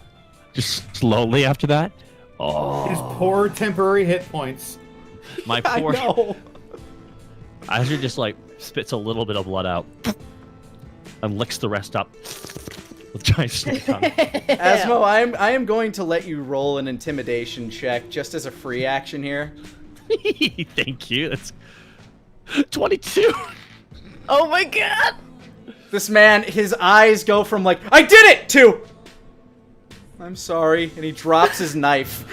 just slowly after that. Oh, His poor temporary hit points. my I poor. know. Asmo just like spits a little bit of blood out and licks the rest up with giant snake tongue. Asmo, I am going to let you roll an intimidation check just as a free action here. Thank you. That's 22. Oh my god! This man, his eyes go from like, I did it, to, I'm sorry, and he drops his knife.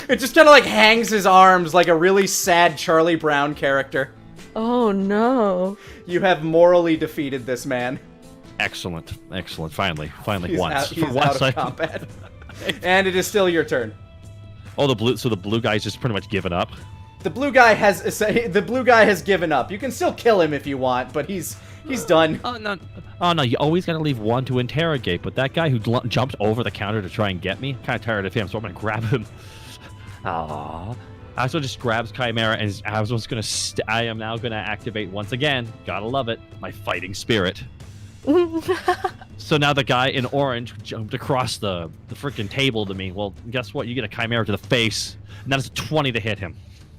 It just kind of like hangs his arms like a really sad Charlie Brown character. Oh no. You have morally defeated this man. Excellent, excellent. Finally, He's once. out, he's For once, out of combat. And it is still your turn. Oh, the blue guy's just pretty much given up. The blue guy has given up. You can still kill him if you want, but he's done. Oh no! You always gotta leave one to interrogate. But that guy who jumped over the counter to try and get me, kind of tired of him, so I'm gonna grab him. Aww. Asmo just grabs Chimera, and Asmo's gonna. I am now gonna activate once again. Gotta love it, my fighting spirit. So now the guy in orange jumped across the freaking table to me. Well, guess what? You get a Chimera to the face, and that is a 20 to hit him.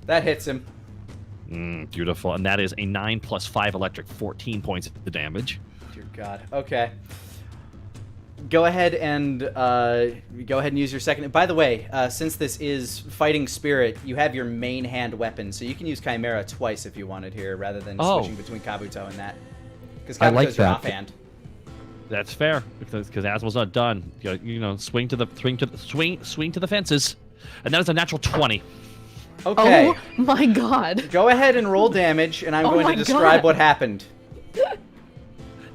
That hits him. Beautiful, and that is a 9 plus 5 electric, 14 points of damage. Dear God. Okay. Go ahead and use your second. By the way, since this is fighting spirit, you have your main hand weapon, so you can use Chimera twice if you wanted here, rather than switching between Kabuto and that. Because I like Kabuto's your that. offhand. That's fair because Asmo's not done. You know, swing to the fences, and that is a natural 20. Okay. Oh my god. Go ahead and roll damage, and I'm Oh going my to describe God. what happened.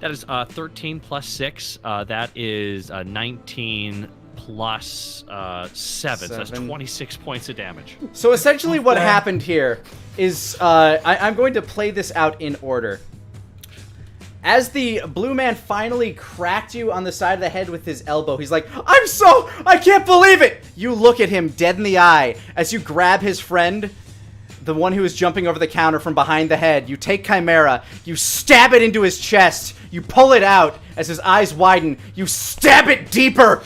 That is 13 plus 6. That is 19 plus 7. So that's 26 points of damage. So essentially what happened here is, I'm going to play this out in order. As the blue man finally cracked you on the side of the head with his elbow, he's like, I can't believe it! You look at him dead in the eye as you grab his friend, the one who is jumping over the counter from behind the head. You take Chimera, you stab it into his chest, you pull it out as his eyes widen, you stab it deeper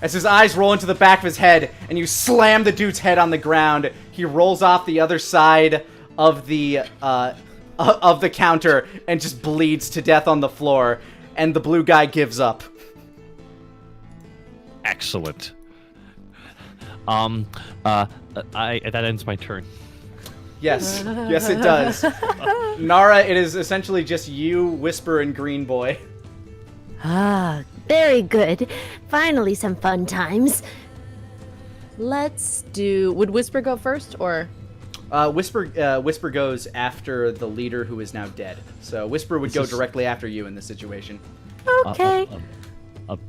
as his eyes roll into the back of his head, and you slam the dude's head on the ground. He rolls off the other side of the counter and just bleeds to death on the floor, and the blue guy gives up. Excellent. That ends my turn. Yes, yes it does. Nara, it is essentially just you, Whisper, and Green Boy. Ah, very good. Finally some fun times. Let's do. Would Whisper go first or? Whisper goes after the leader who is now dead. So Whisper would go directly after you in this situation. Okay.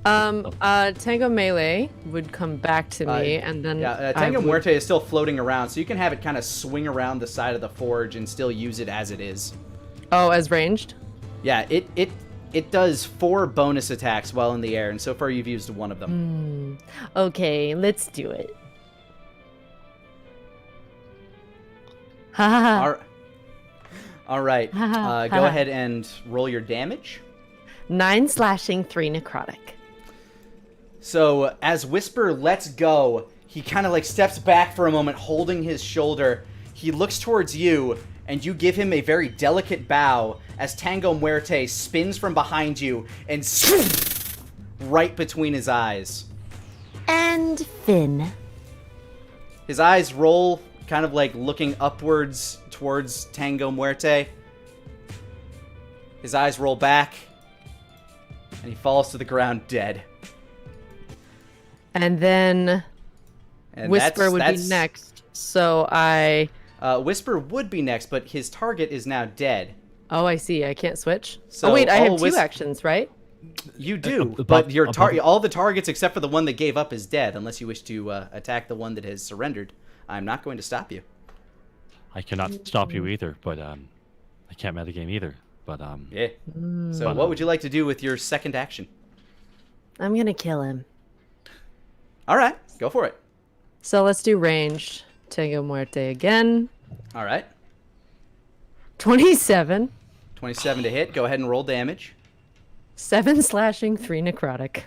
Tango Melee would come back to me, and then Tango Muerte is still floating around, so you can have it kind of swing around the side of the forge and still use it as it is. Oh, as ranged? Yeah, it does 4 bonus attacks while in the air, and so far you've used 1 of them. Okay, let's do it. Ha ha ha. All right. Go ahead and roll your damage. 9 slashing, 3 necrotic. So as Whisper lets go, he kind of like steps back for a moment, holding his shoulder. He looks towards you, and you give him a very delicate bow as Tango Muerte spins from behind you and right between his eyes. And Finn. His eyes roll, kind of like looking upwards towards Tango Muerte. His eyes roll back, and he falls to the ground dead. And then And Whisper would be next. So I. Whisper would be next, but his target is now dead. Oh, I see. I can't switch. So oh wait, I all have two actions, right? You do, above- but your above- all the targets except for the one that gave up is dead, unless you wish to attack the one that has surrendered. I'm not going to stop you. I cannot stop you either, but I can't metagame either. But Yeah. So what would you like to do with your second action? I'm gonna kill him. All right, go for it. So let's do ranged. Tango Muerte again. All right, 27. 27 to hit. Go ahead and roll damage. 7 slashing, 3 necrotic.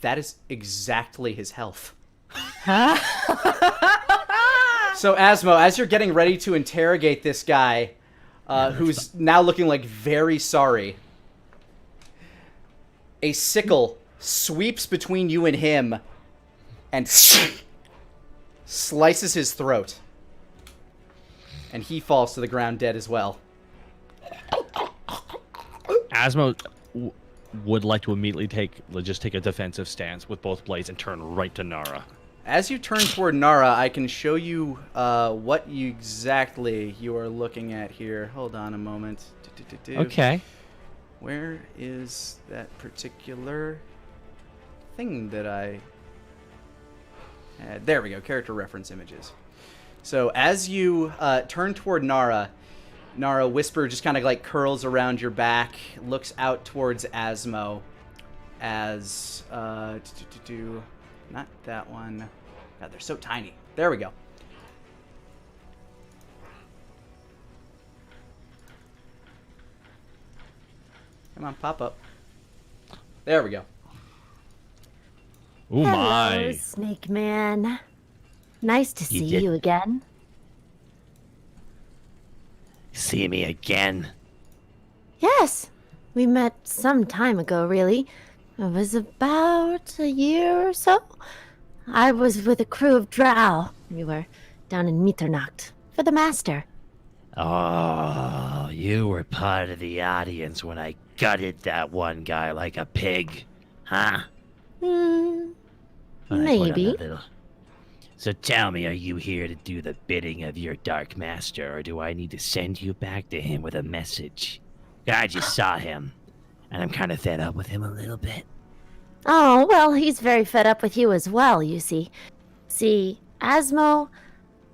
That is exactly his health. Huh? So, Asmo, as you're getting ready to interrogate this guy, who's now looking like very sorry, a sickle sweeps between you and him and slices his throat. And he falls to the ground dead as well. Asmo would like to immediately take a defensive stance with both blades and turn right to Nara. As you turn toward Nara, I can show you what exactly you are looking at here. Hold on a moment. Okay. Where is that particular thing that I had? There we go, character reference images. So as you turn toward Nara, Nara Whisper just kind of like curls around your back, looks out towards Asmo as, not that one. God, they're so tiny. There we go. Come on, pop up. There we go. Oh Hello, my. Snake Man. Nice to see did- you again. See me again? Yes, we met some time ago, really. It was about a year or so. I was with a crew of drow. We were down in Mitternacht for the Master. Oh, you were part of the audience when I gutted that one guy like a pig, huh? When I put on Maybe. that little- So tell me, are you here to do the bidding of your Dark Master, or do I need to send you back to him with a message? I just saw him, and I'm kind of fed up with him a little bit. Oh, well, he's very fed up with you as well, you see. See, Asmo,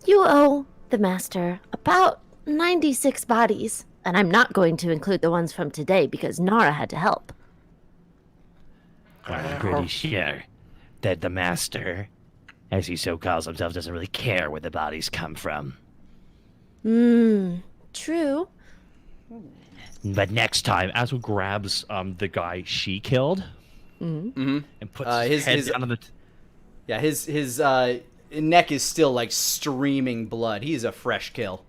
you owe the Master about 96 bodies. And I'm not going to include the ones from today because Nara had to help. I'm pretty sure that the Master, as he so calls himself, doesn't really care where the bodies come from. True. But next time, Asmo grabs the guy she killed and puts his head down on the. Yeah, his neck is still like streaming blood. He's a fresh kill.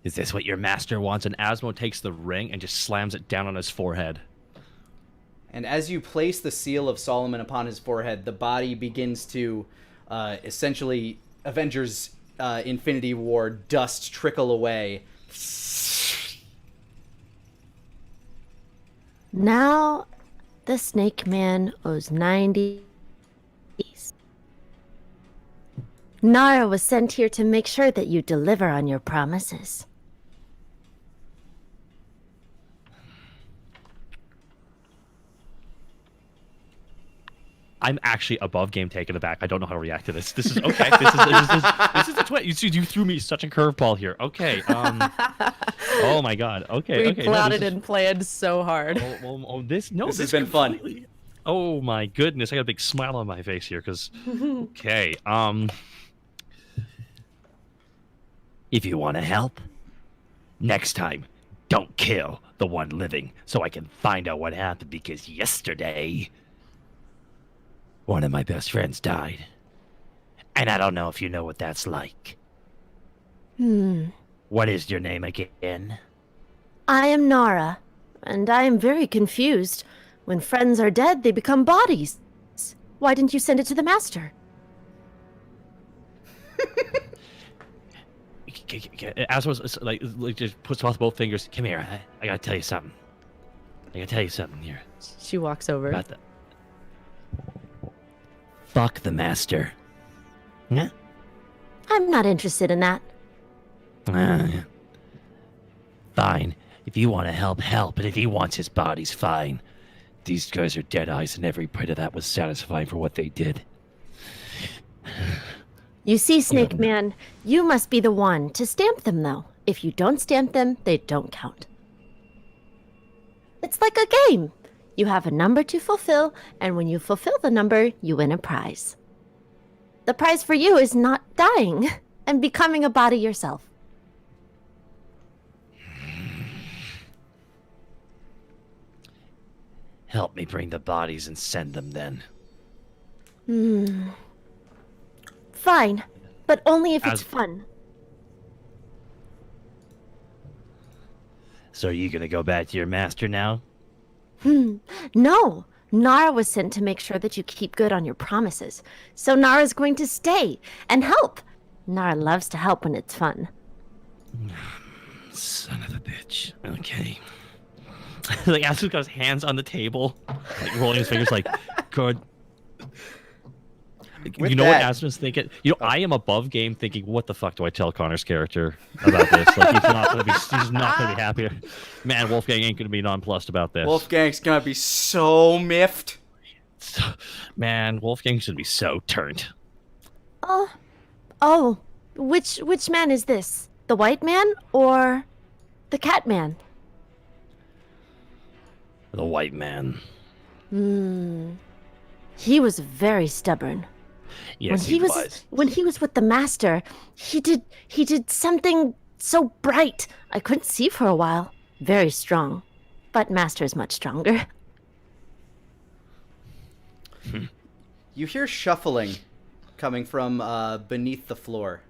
is this what your Master wants, and Asmo takes the ring and just slams it down on his forehead. And as you place the seal of Solomon upon his forehead, the body begins to essentially Avengers Infinity War dust trickle away. Now, the Snake Man owes 90. Nara was sent here to make sure that you deliver on your promises. I'm actually above game taken aback. I don't know how to react to this. This is okay. This is the twist. You threw me such a curveball here. Okay. Oh my god. Okay. We okay. plotted this is- and planned so hard. This has been fun. completely- Oh my goodness! I got a big smile on my face here because. Okay. If you want to help, next time, don't kill the one living so I can find out what happened, because yesterday, one of my best friends died. And I don't know if you know what that's like. What is your name again? I am Nara, and I am very confused. When friends are dead, they become bodies. Why didn't you send it to the Master? As was like just puts off both fingers. Come here. I gotta tell you something. I gotta tell you something here She walks over. about the. Fuck the Master. Huh? I'm not interested in that. Fine. If you want to help, help. And if he wants his bodies, fine. These guys are dead eyes, and every bit of that was satisfying for what they did. You see, Snake Man, you must be the one to stamp them, though. If you don't stamp them, they don't count. It's like a game. You have a number to fulfill, and when you fulfill the number, you win a prize. The prize for you is not dying and becoming a body yourself. Help me bring the bodies and send them then. Fine, but only if it's fun. So are you gonna go back to your master now? No, Nara was sent to make sure that you keep good on your promises. So Nara's going to stay and help. Nara loves to help when it's fun. Son of a bitch. Okay. Like, Asu's got his hands on the table, like rolling his fingers, like, good. With you know that- what Asmon's thinking? You know, I am above game thinking, what the fuck do I tell Connor's character about this? Like, he's not gonna be happy. Man, Wolfgang ain't gonna be nonplussed about this. Wolfgang's gonna be so miffed. Man, Wolfgang should be so turned. Oh, which man is this? The white man or the cat man? The white man. He was very stubborn. Yes, When he was with the master, he did something so bright. I couldn't see for a while. Very strong. But master is much stronger. You hear shuffling coming from beneath the floor.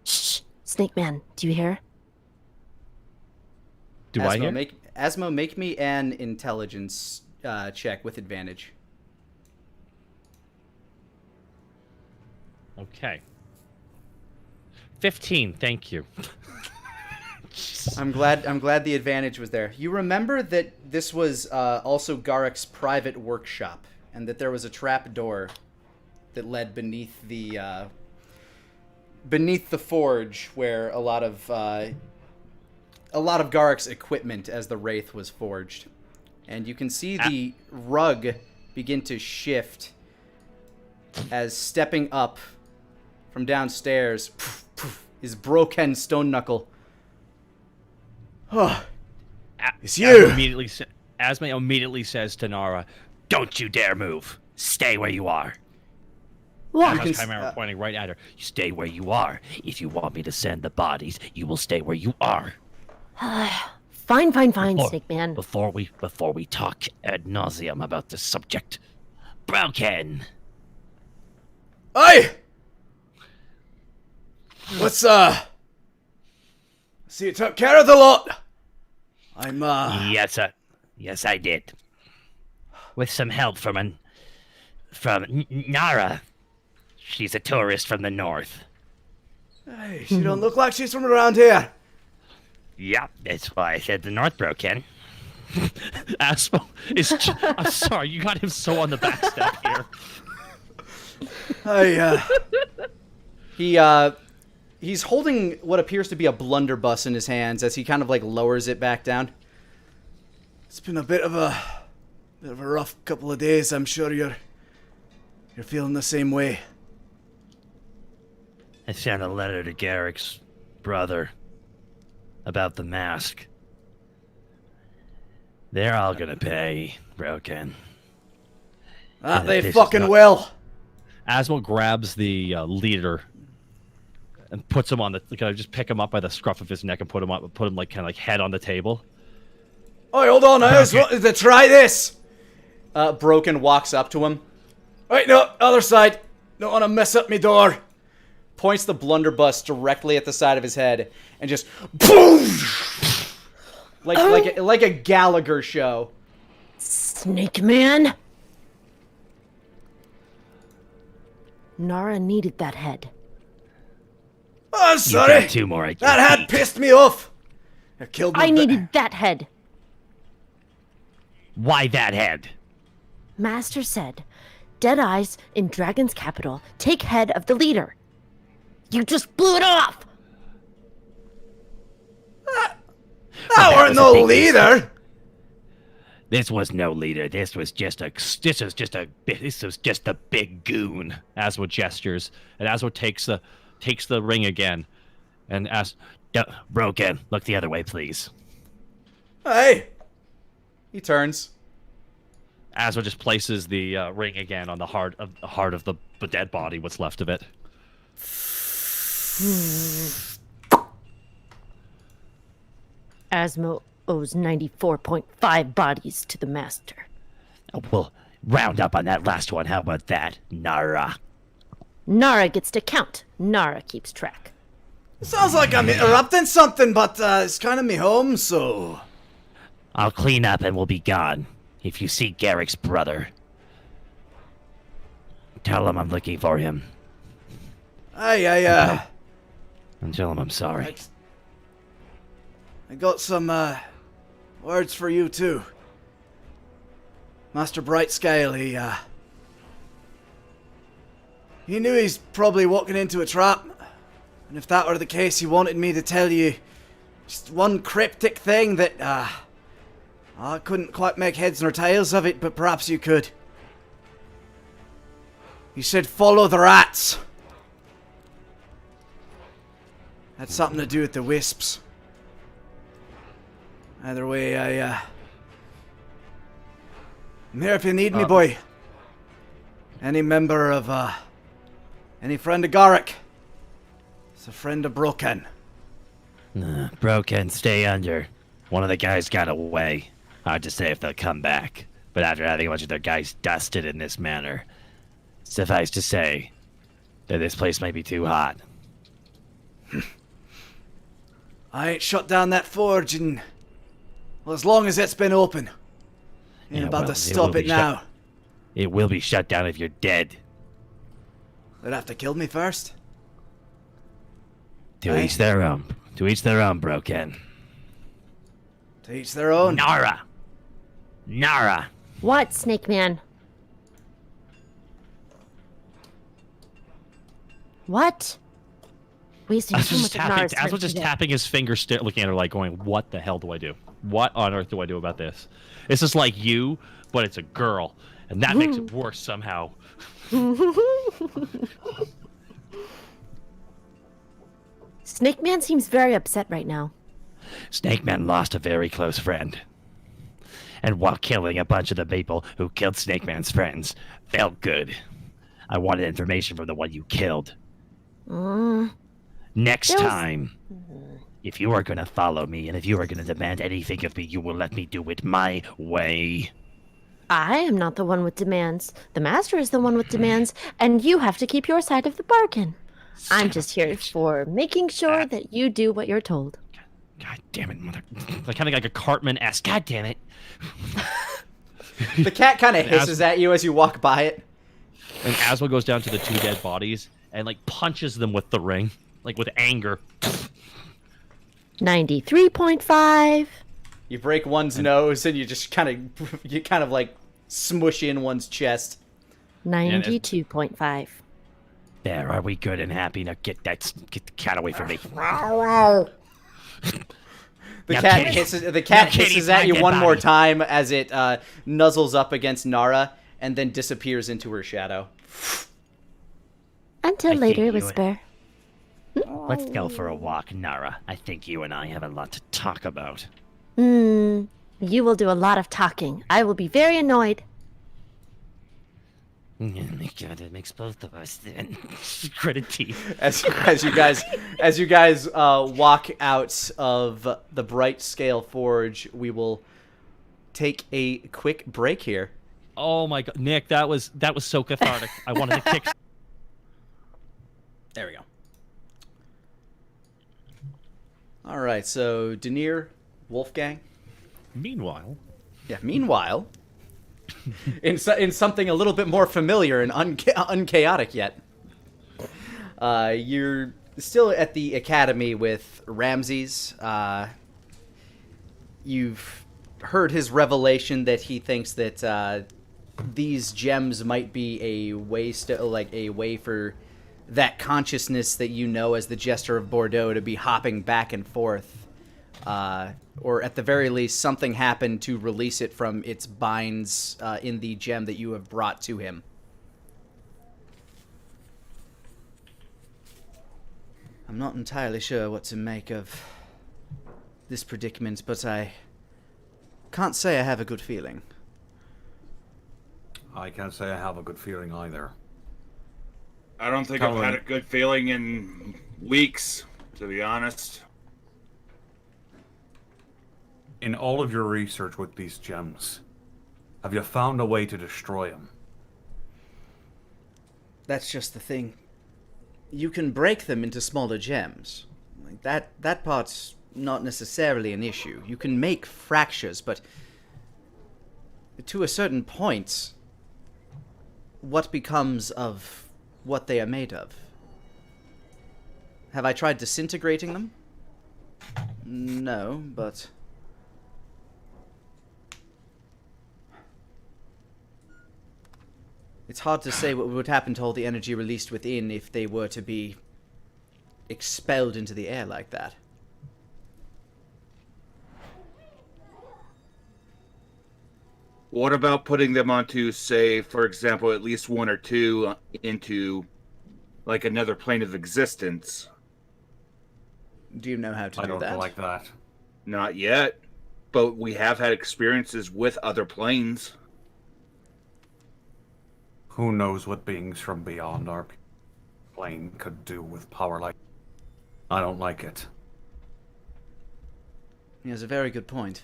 Shh! Snake Man, do you hear? Do I hear? Asmo, make me an intelligence check with advantage. Okay. 15, thank you. I'm glad the advantage was there. You remember that this was also Garak's private workshop, and that there was a trap door that led beneath the forge, where a lot of Garak's equipment as the Wraith was forged. And you can see the rug begin to shift as stepping up from downstairs is Broken Stone Knuckle. Oh, it's you! Asma immediately says to Nara, "Don't you dare move. Stay where you are." What? Asma's Chimera pointing right at her. You stay where you are. If you want me to send the bodies, you will stay where you are. Fine, Snake Man. Before we talk ad nauseum about this subject, Broken. Hey! Let's see you took care of the lot. I'm Yes, sir. Yes, I did. With some help from Nara. She's a tourist from the north. Hey, she don't look like she's from around here. Yep, that's why I said the north, Broken. Asmo is... I'm sorry, you got him so on the back step here. He's holding what appears to be a blunderbuss in his hands as he kind of like lowers it back down. It's been a bit of a rough couple of days. I'm sure you're feeling the same way. I sent a letter to Garrick's brother about the mask. They're all gonna pay, Broken. They fucking will. Asmo grabs the leader and puts him on the... Can I just pick him up by the scruff of his neck and put him like kind of like head on the table? Oh, hold on, I just wanted to try this. Broken walks up to him. Wait, no, other side. Don't want to mess up me door. Points the blunderbuss directly at the side of his head and just boom, like a Gallagher show. Snake Man. Nara needed that head. Oh, I'm You sorry. got two more. That hat pissed me off. It killed me. I needed that head. Why that head? Master said, "Dead eyes in Dragon's capital take head of the leader." You just blew it off. But that was a big mistake. leader! This was no leader. This was just a big goon. Asmo gestures, and Asmo takes the ring again, and asks, Broken. Look the other way, please. Hey! He turns. Asmo just places the ring again on the heart of the dead body, what's left of it. Asmo owes 94.5 bodies to the master. We'll round up on that last one. How about that, Nara? Nara gets to count. Nara keeps track. Sounds like I'm interrupting something, but it's kind of me home, so... I'll clean up and we'll be gone. If you see Garrick's brother, tell him I'm looking for him. I And tell him I'm sorry. got some, words for you, too. Master Brightscale, he knew he's probably walking into a trap. And if that were the case, he wanted me to tell you just one cryptic thing that, I couldn't quite make heads nor tails of it, but perhaps you could. He said, follow the rats. Had something to do with the wisps. Either way, I'm here if you need me, boy. Any member of, any friend of Garrick. It's a friend of Broken. Broken, stay under. One of the guys got away. Hard to say if they'll come back. But after having a bunch of their guys dusted in this manner, suffice to say that this place might be too hot. I ain't shut down that forge in... Well, as long as it's been open. Ain't Yeah, about well, to stop will it be now. It will be shut down if you're dead. They'd have to kill me first. To Aye. each their own. To each their own, Broken. To each their own. Nara! Nara! What, Snake Man? What? Wasting so much of Nara's Asmo time just today. tapping his finger, looking at her like going, what the hell do I do? What on earth do I do about this? It's just like you, but it's a girl. And that makes it worse somehow. Snake Man seems very upset right now. Snake Man lost a very close friend. And while killing a bunch of the people who killed Snake Man's friends felt good, I wanted information from the one you killed. Next There was- time, if you are going to follow me and if you are going to demand anything of me, you will let me do it my way. I am not the one with demands. The master is the one with demands, and you have to keep your side of the bargain. I'm just here for making sure that you do what you're told. God damn it, mother. Like kind of like a Cartman-esque. God damn it. The cat kind of hisses at you as you walk by it. And Asmo goes down to the two dead bodies and like punches them with the ring, like with anger. 93.5. You break one's nose and you just kind of like smush in one's chest. 92.5. There, are we good and happy? Now get the cat away from me. The Now, cat Kitty. hisses. The Now, cat Kitty, hisses at find you that one more body. time as it nuzzles up against Nara and then disappears into her shadow. Until I think later, you- Whisper. Let's go for a walk, Nara. I think you and I have a lot to talk about. You will do a lot of talking. I will be very annoyed. Oh my God, it makes both of us then. Gritted teeth. As you guys walk out of the Bright Scale Forge, we will take a quick break here. Oh my god, Nick, that was so cathartic. I wanted to kick. There we go. All right, so Denier, Wolfgang. Meanwhile, Yeah. Meanwhile, in something a little bit more familiar and unchaotic yet, you're still at the academy with Ramses. You've heard his revelation that he thinks that these gems might be a way for that consciousness that you know as the Jester of Bordeaux to be hopping back and forth Or at the very least, something happened to release it from its binds in the gem that you have brought to him. I'm not entirely sure what to make of this predicament, but I can't say I have a good feeling. I can't say I have a good feeling either. I don't think I've had a good feeling in weeks, to be honest. In all of your research with these gems, have you found a way to destroy them? That's just the thing. You can break them into smaller gems. Like that part's not necessarily an issue. You can make fractures, but to a certain point, what becomes of what they are made of? Have I tried disintegrating them? No, but it's hard to say what would happen to all the energy released within if they were to be expelled into the air like that. What about putting them onto, say, for example, at least one or two into, like, another plane of existence? Do you know how to I do don't that? like that. Not yet, but we have had experiences with other planes. Who knows what beings from beyond our plane could do with power like... I don't like it. He has a very good point.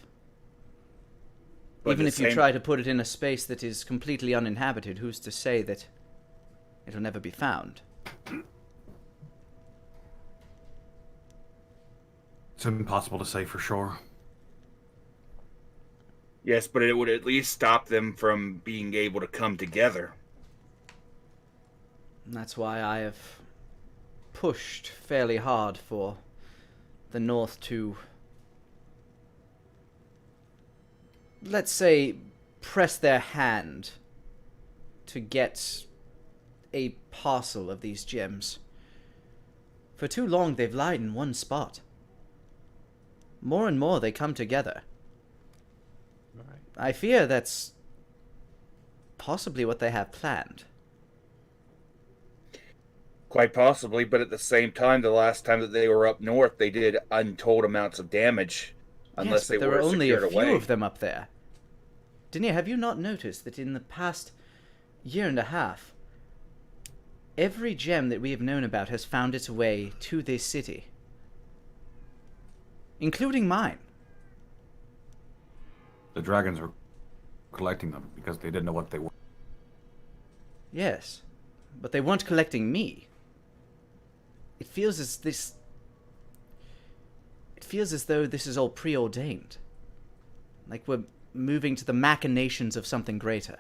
But Even the if you same- try to put it in a space that is completely uninhabited, who's to say that it'll never be found? It's impossible to say for sure. Yes, but it would at least stop them from being able to come together. And that's why I have pushed fairly hard for the North to, let's say, press their hand to get a parcel of these gems. For too long they've lied in one spot. More and more they come together. Right. I fear that's possibly what they have planned. Quite possibly, but at the same time, the last time that they were up north, they did untold amounts of damage. Unless Yes, they but there were were only a secured few away. of them up there. Denia, have you not noticed that in the past year and a half, every gem that we have known about has found its way to this city? Including mine. The dragons were collecting them because they didn't know what they were. Yes, but they weren't collecting me. It feels as though this is all preordained. Like we're moving to the machinations of something greater.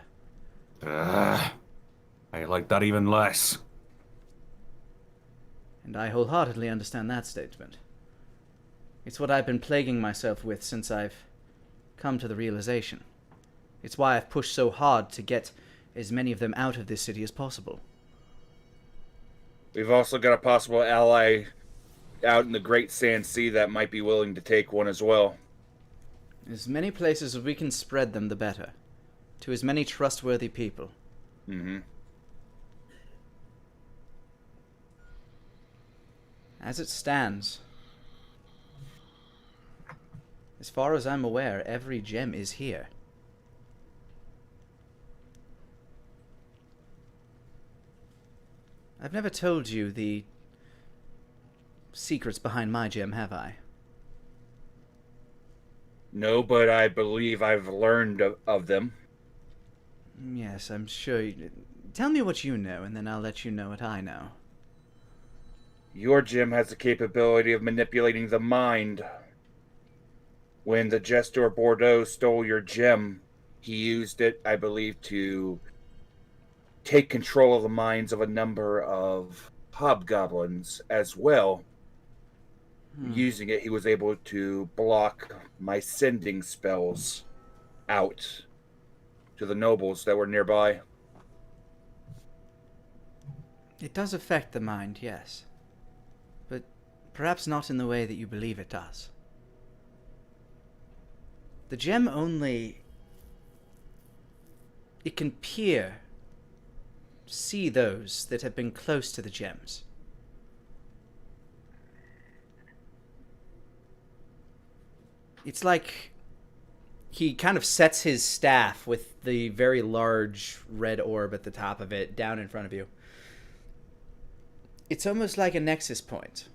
I like that even less. And I wholeheartedly understand that statement. It's what I've been plaguing myself with since I've come to the realization. It's why I've pushed so hard to get as many of them out of this city as possible. We've also got a possible ally out in the Great Sand Sea that might be willing to take one as well. As many places as we can spread them, the better. To as many trustworthy people. Mm-hmm. As it stands, as far as I'm aware, every gem is here. I've never told you the secrets behind my gem, have I? No, but I believe I've learned of them. Yes, I'm sure. Tell me what you know, and then I'll let you know what I know. Your gem has the capability of manipulating the mind. When the Jester Bordeaux stole your gem, he used it, I believe, to take control of the minds of a number of hobgoblins as well. Using it, he was able to block my sending spells out to the nobles that were nearby. It does affect the mind, yes. But perhaps not in the way that you believe it does. The gem only... It can see those that have been close to the gems. It's like he kind of sets his staff with the very large red orb at the top of it down in front of you. It's almost like a nexus point.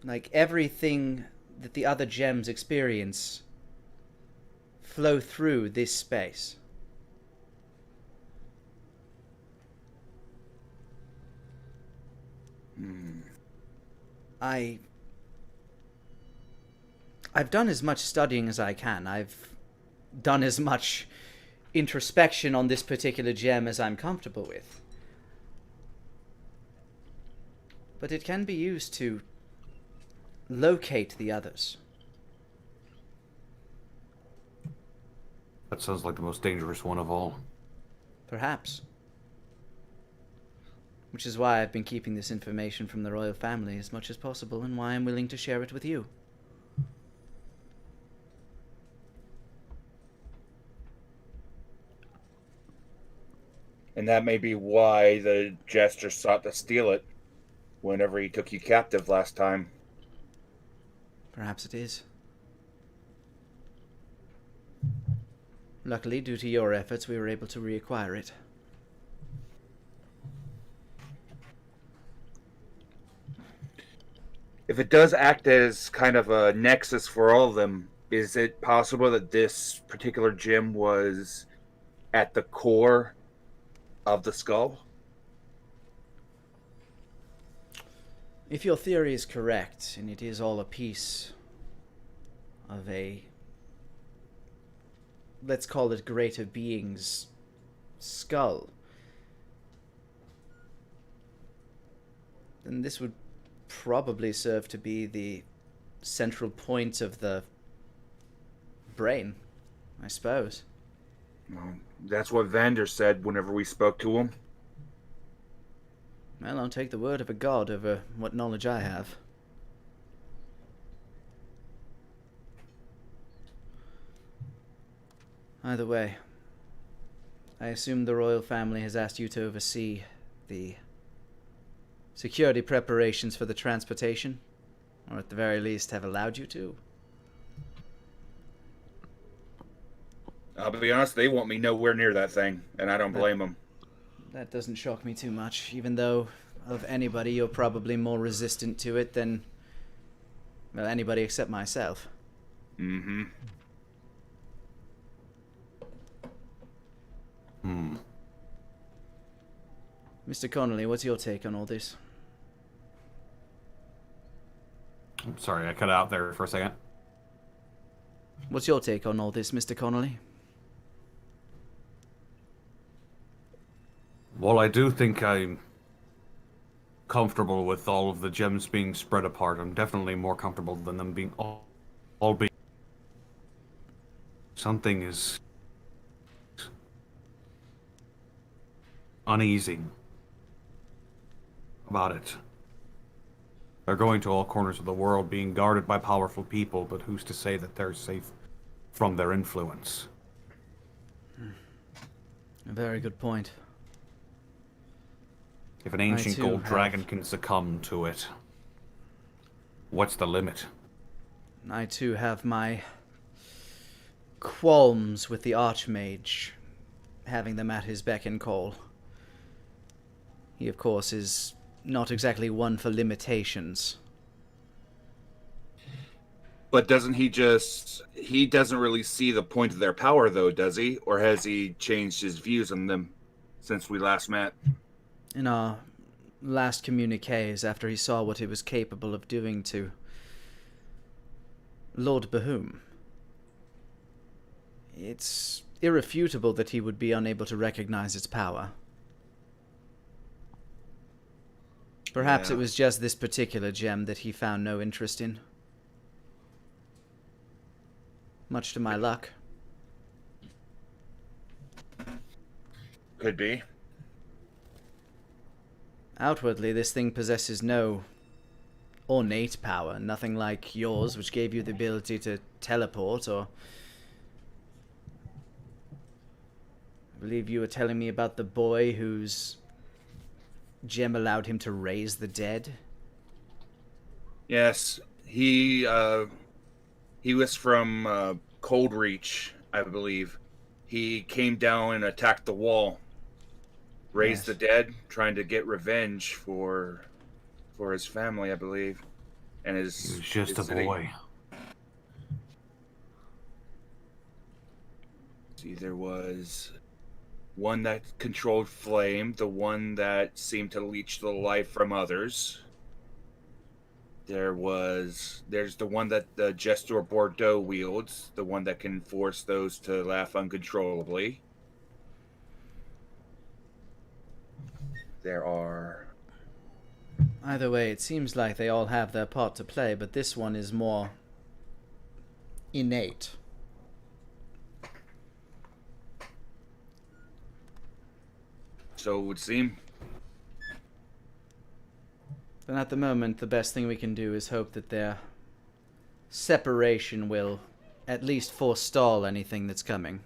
Like everything that the other gems experience flow through this space. I've done as much studying as I can. I've done as much introspection on this particular gem as I'm comfortable with. But it can be used to locate the others. That sounds like the most dangerous one of all. Perhaps. Which is why I've been keeping this information from the royal family as much as possible, and why I'm willing to share it with you. And that may be why the jester sought to steal it whenever he took you captive last time. Perhaps it is. Luckily, due to your efforts, we were able to reacquire it. If it does act as kind of a nexus for all of them, is it possible that this particular gem was at the core of the skull? If your theory is correct, and it is all a piece of a, let's call it, greater being's skull, then this would probably serve to be the central point of the brain, I suppose. Well, that's what Vander said whenever we spoke to him. Well, I'll take the word of a god over what knowledge I have. Either way, I assume the royal family has asked you to oversee the security preparations for the transportation, or at the very least have allowed you to. I'll be honest, they want me nowhere near that thing, and I don't blame them. That doesn't shock me too much, even though of anybody you're probably more resistant to it than, well, anybody except myself. Mm-hmm. Mr. Connolly, what's your take on all this? I'm sorry, I cut out there for a second. What's your take on all this, Mr. Connolly? Well, I do think I'm comfortable with all of the gems being spread apart. I'm definitely more comfortable than them being all being... Something is uneasy about it. They're going to all corners of the world, being guarded by powerful people, but who's to say that they're safe from their influence? A very good point. If an ancient too gold have- dragon can succumb to it, what's the limit? I too have my qualms with the Archmage having them at his beck and call. He, of course, is not exactly one for limitations. But doesn't he doesn't really see the point of their power, though, does he? Or has he changed his views on them since we last met? In our last communiques, after he saw what he was capable of doing to Lord Bahum, it's irrefutable that he would be unable to recognize its power. Perhaps Yeah. it was just this particular gem that he found no interest in. Much to my luck. Could be. Outwardly, this thing possesses no ornate power, nothing like yours, which gave you the ability to teleport, or... I believe you were telling me about the boy whose gem allowed him to raise the dead. Yes, he was from Cold Reach, I believe. He came down and attacked the wall, raised the dead, trying to get revenge for his family, I believe, and He was just a boy. See, there was one that controlled flame, the one that seemed to leech the life from others. There's the one that the Jester Bordeaux wields, the one that can force those to laugh uncontrollably. There are... Either way, it seems like they all have their part to play, but this one is more innate. So it would seem. But at the moment, the best thing we can do is hope that their separation will at least forestall anything that's coming.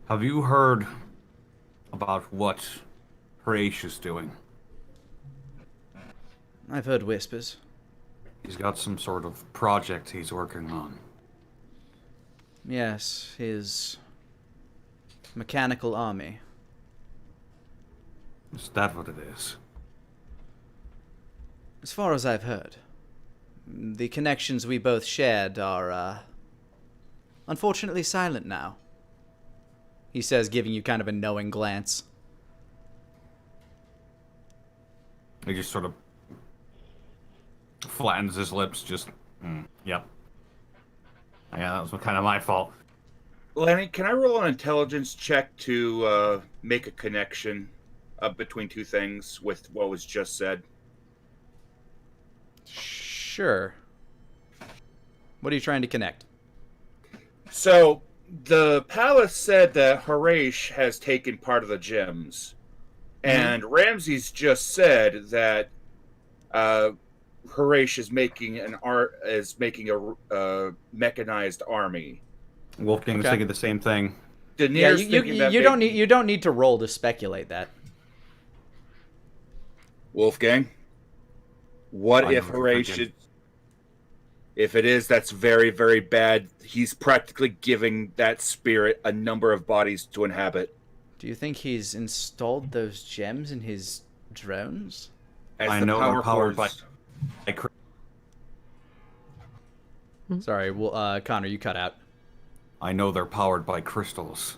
Have you heard about what Harash is doing? I've heard whispers. He's got some sort of project he's working on. Yes, his mechanical army. Is that what it is? As far as I've heard, the connections we both shared are, unfortunately silent now. He says, giving you kind of a knowing glance. He just sort of flattens his lips, just, yep. Yeah, that was kind of my fault. Lani, can I roll an intelligence check to make a connection between two things with what was just said? Sure. What are you trying to connect? So, the palace said that Harash has taken part of the gems. And Ramses just said that Harash is making a mechanized army. Wolfgang's thinking the same thing. Daenerys you don't need to roll to speculate that. Wolfgang, what if Harash is... If it is, that's very, very bad. He's practically giving that spirit a number of bodies to inhabit. Do you think he's installed those gems in his drones? As I the know they're powered by... Sorry, well, Connor, you cut out. I know they're powered by crystals.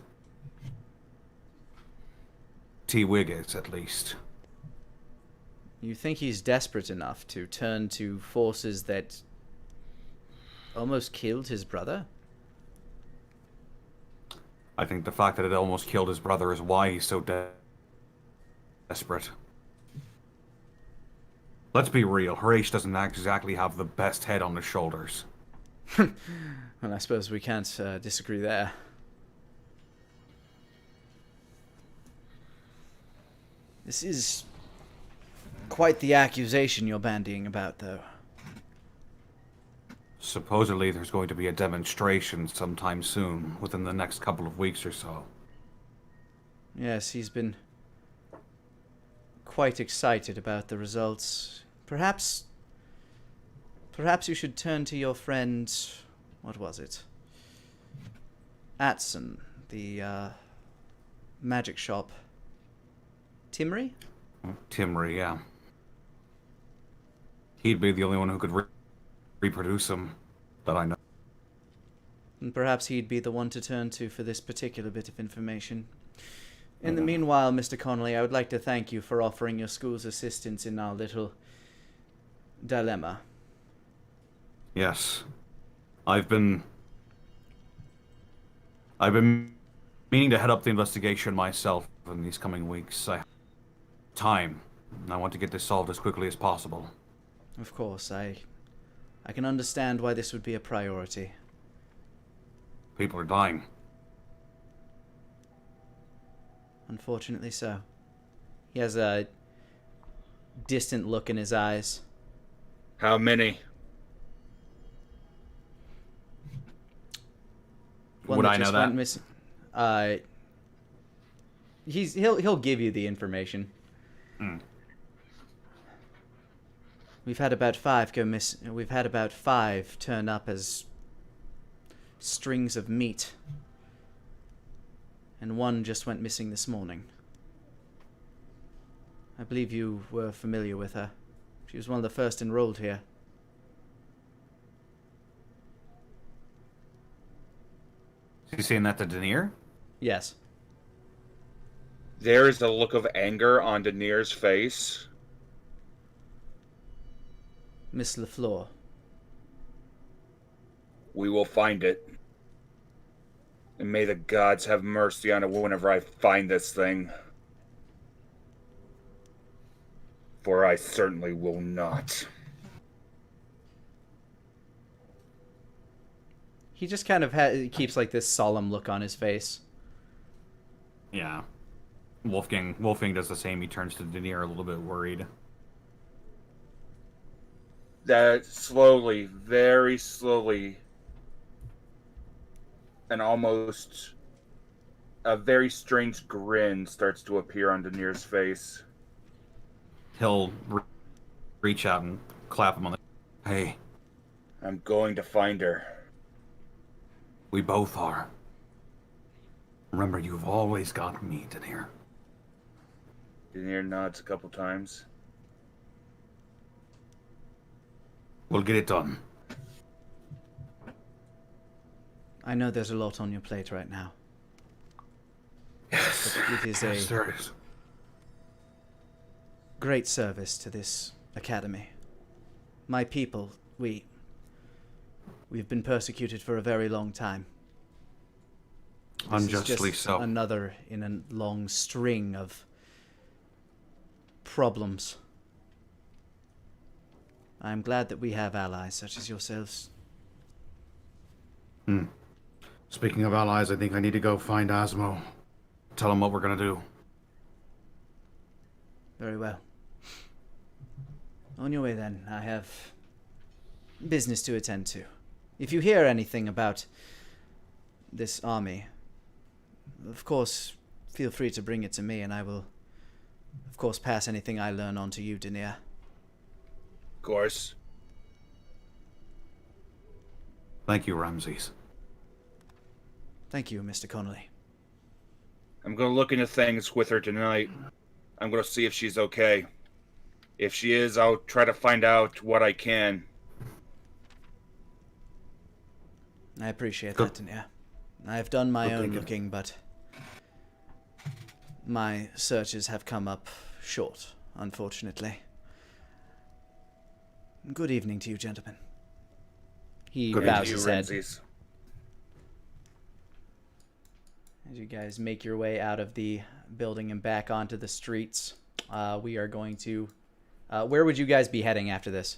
T-Wig is, at least. You think he's desperate enough to turn to forces that almost killed his brother? I think the fact that it almost killed his brother is why he's so desperate. Let's be real, Harash doesn't exactly have the best head on his shoulders. Well, I suppose we can't disagree there. This is quite the accusation you're bandying about, though. Supposedly there's going to be a demonstration sometime soon, within the next couple of weeks or so. Yes, he's been quite excited about the results. Perhaps you should turn to your friend, what was it? Atson, the magic shop. Timry? Timry, yeah. He'd be the only one who could reproduce them that I know. And perhaps he'd be the one to turn to for this particular bit of information. In the meanwhile, Mr. Connolly, I would like to thank you for offering your school's assistance in our little dilemma. Yes. I've been meaning to head up the investigation myself in these coming weeks. I have time. I want to get this solved as quickly as possible. Of course, I can understand why this would be a priority. People are dying. Unfortunately so. He has a distant look in his eyes. How many? One Would that I know just that? went missing. He'll give you the information. We've had about 5 go miss. We've had about 5 turn up as strings of meat, and 1 just went missing this morning. I believe you were familiar with her. She was one of the first enrolled here. Is he saying that to Denier? Yes. There is a look of anger on Danier's face. Miss LaFleur. We will find it. And may the gods have mercy on it whenever I find this thing. For I certainly will not. He just kind of keeps like this solemn look on his face. Yeah. Wolfgang does the same. He turns to Denier a little bit worried. That slowly, very slowly, and almost a very strange grin starts to appear on Danier's face. He'll reach out and clap him on the... Hey, I'm going to find her. we both are. Remember, you've always got me, Denier. Denier nods a couple times. We'll get it done. I know there's a lot on your plate right now. Yes. It is Yes, a there is. great service to this academy. My people, we've been persecuted for a very long time. This is Unjustly just so. another in a long string of problems. I'm glad that we have allies such as yourselves. Speaking of allies, I think I need to go find Osmo. Tell him what we're gonna do. Very well. On your way then. I have business to attend to. If you hear anything about this army, of course, feel free to bring it to me, and I will, of course, pass anything I learn on to you, Denier. Of course. Thank you, Ramses. Thank you, Mr. Connolly. I'm going to look into things with her tonight. I'm going to see if she's okay. If she is, I'll try to find out what I can. I appreciate Good. that, Denier. I have done my Good own thinking. looking, but my searches have come up short, unfortunately. Good evening to you, gentlemen. He Good bows You, his head. Ramses. As you guys make your way out of the building and back onto the streets, we are going to... where would you guys be heading after this?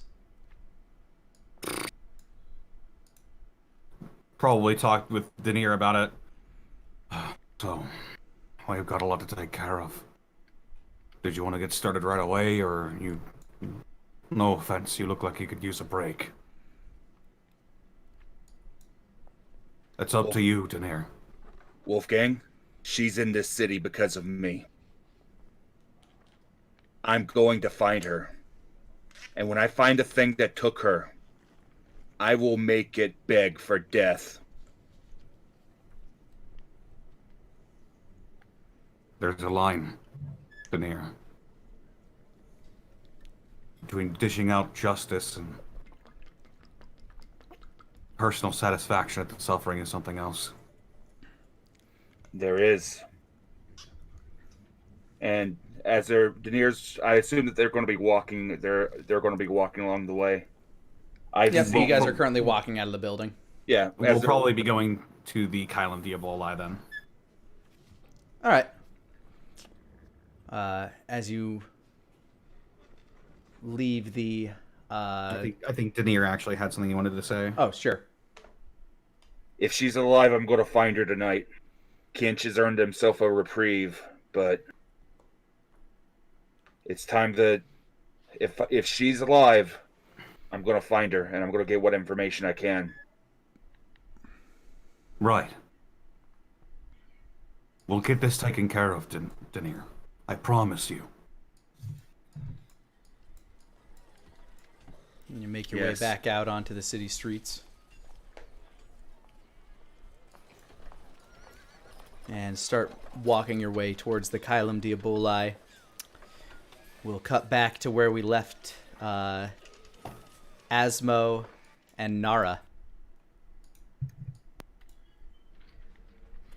Probably talk with Denier about it. So, well, you've got a lot to take care of. Did you want to get started right away, or you... No offense, you look like you could use a break. It's up to you, Denier. Wolfgang, she's in this city because of me. I'm going to find her. And when I find the thing that took her, I will make it beg for death. There's a line, Denier, between dishing out justice and personal satisfaction at the suffering is something else. There is. And as they're Danier's, I assume that they're going to be walking. They're going to be walking along the way. Yep, you guys are currently walking out of the building. Yeah, We'll probably be going to the Kylan Diaboli then. All right. As you leave the... I think Denier actually had something he wanted to say. Oh, sure. If she's alive, I'm going to find her tonight. Kinch has earned himself a reprieve, but it's time that If she's alive, I'm gonna find her and I'm gonna get what information I can. Right. We'll get this taken care of, Denier. I promise you. And you make your way back out onto the city streets. And start walking your way towards the Kylum Diaboli. We'll cut back to where we left Asmo and Nara.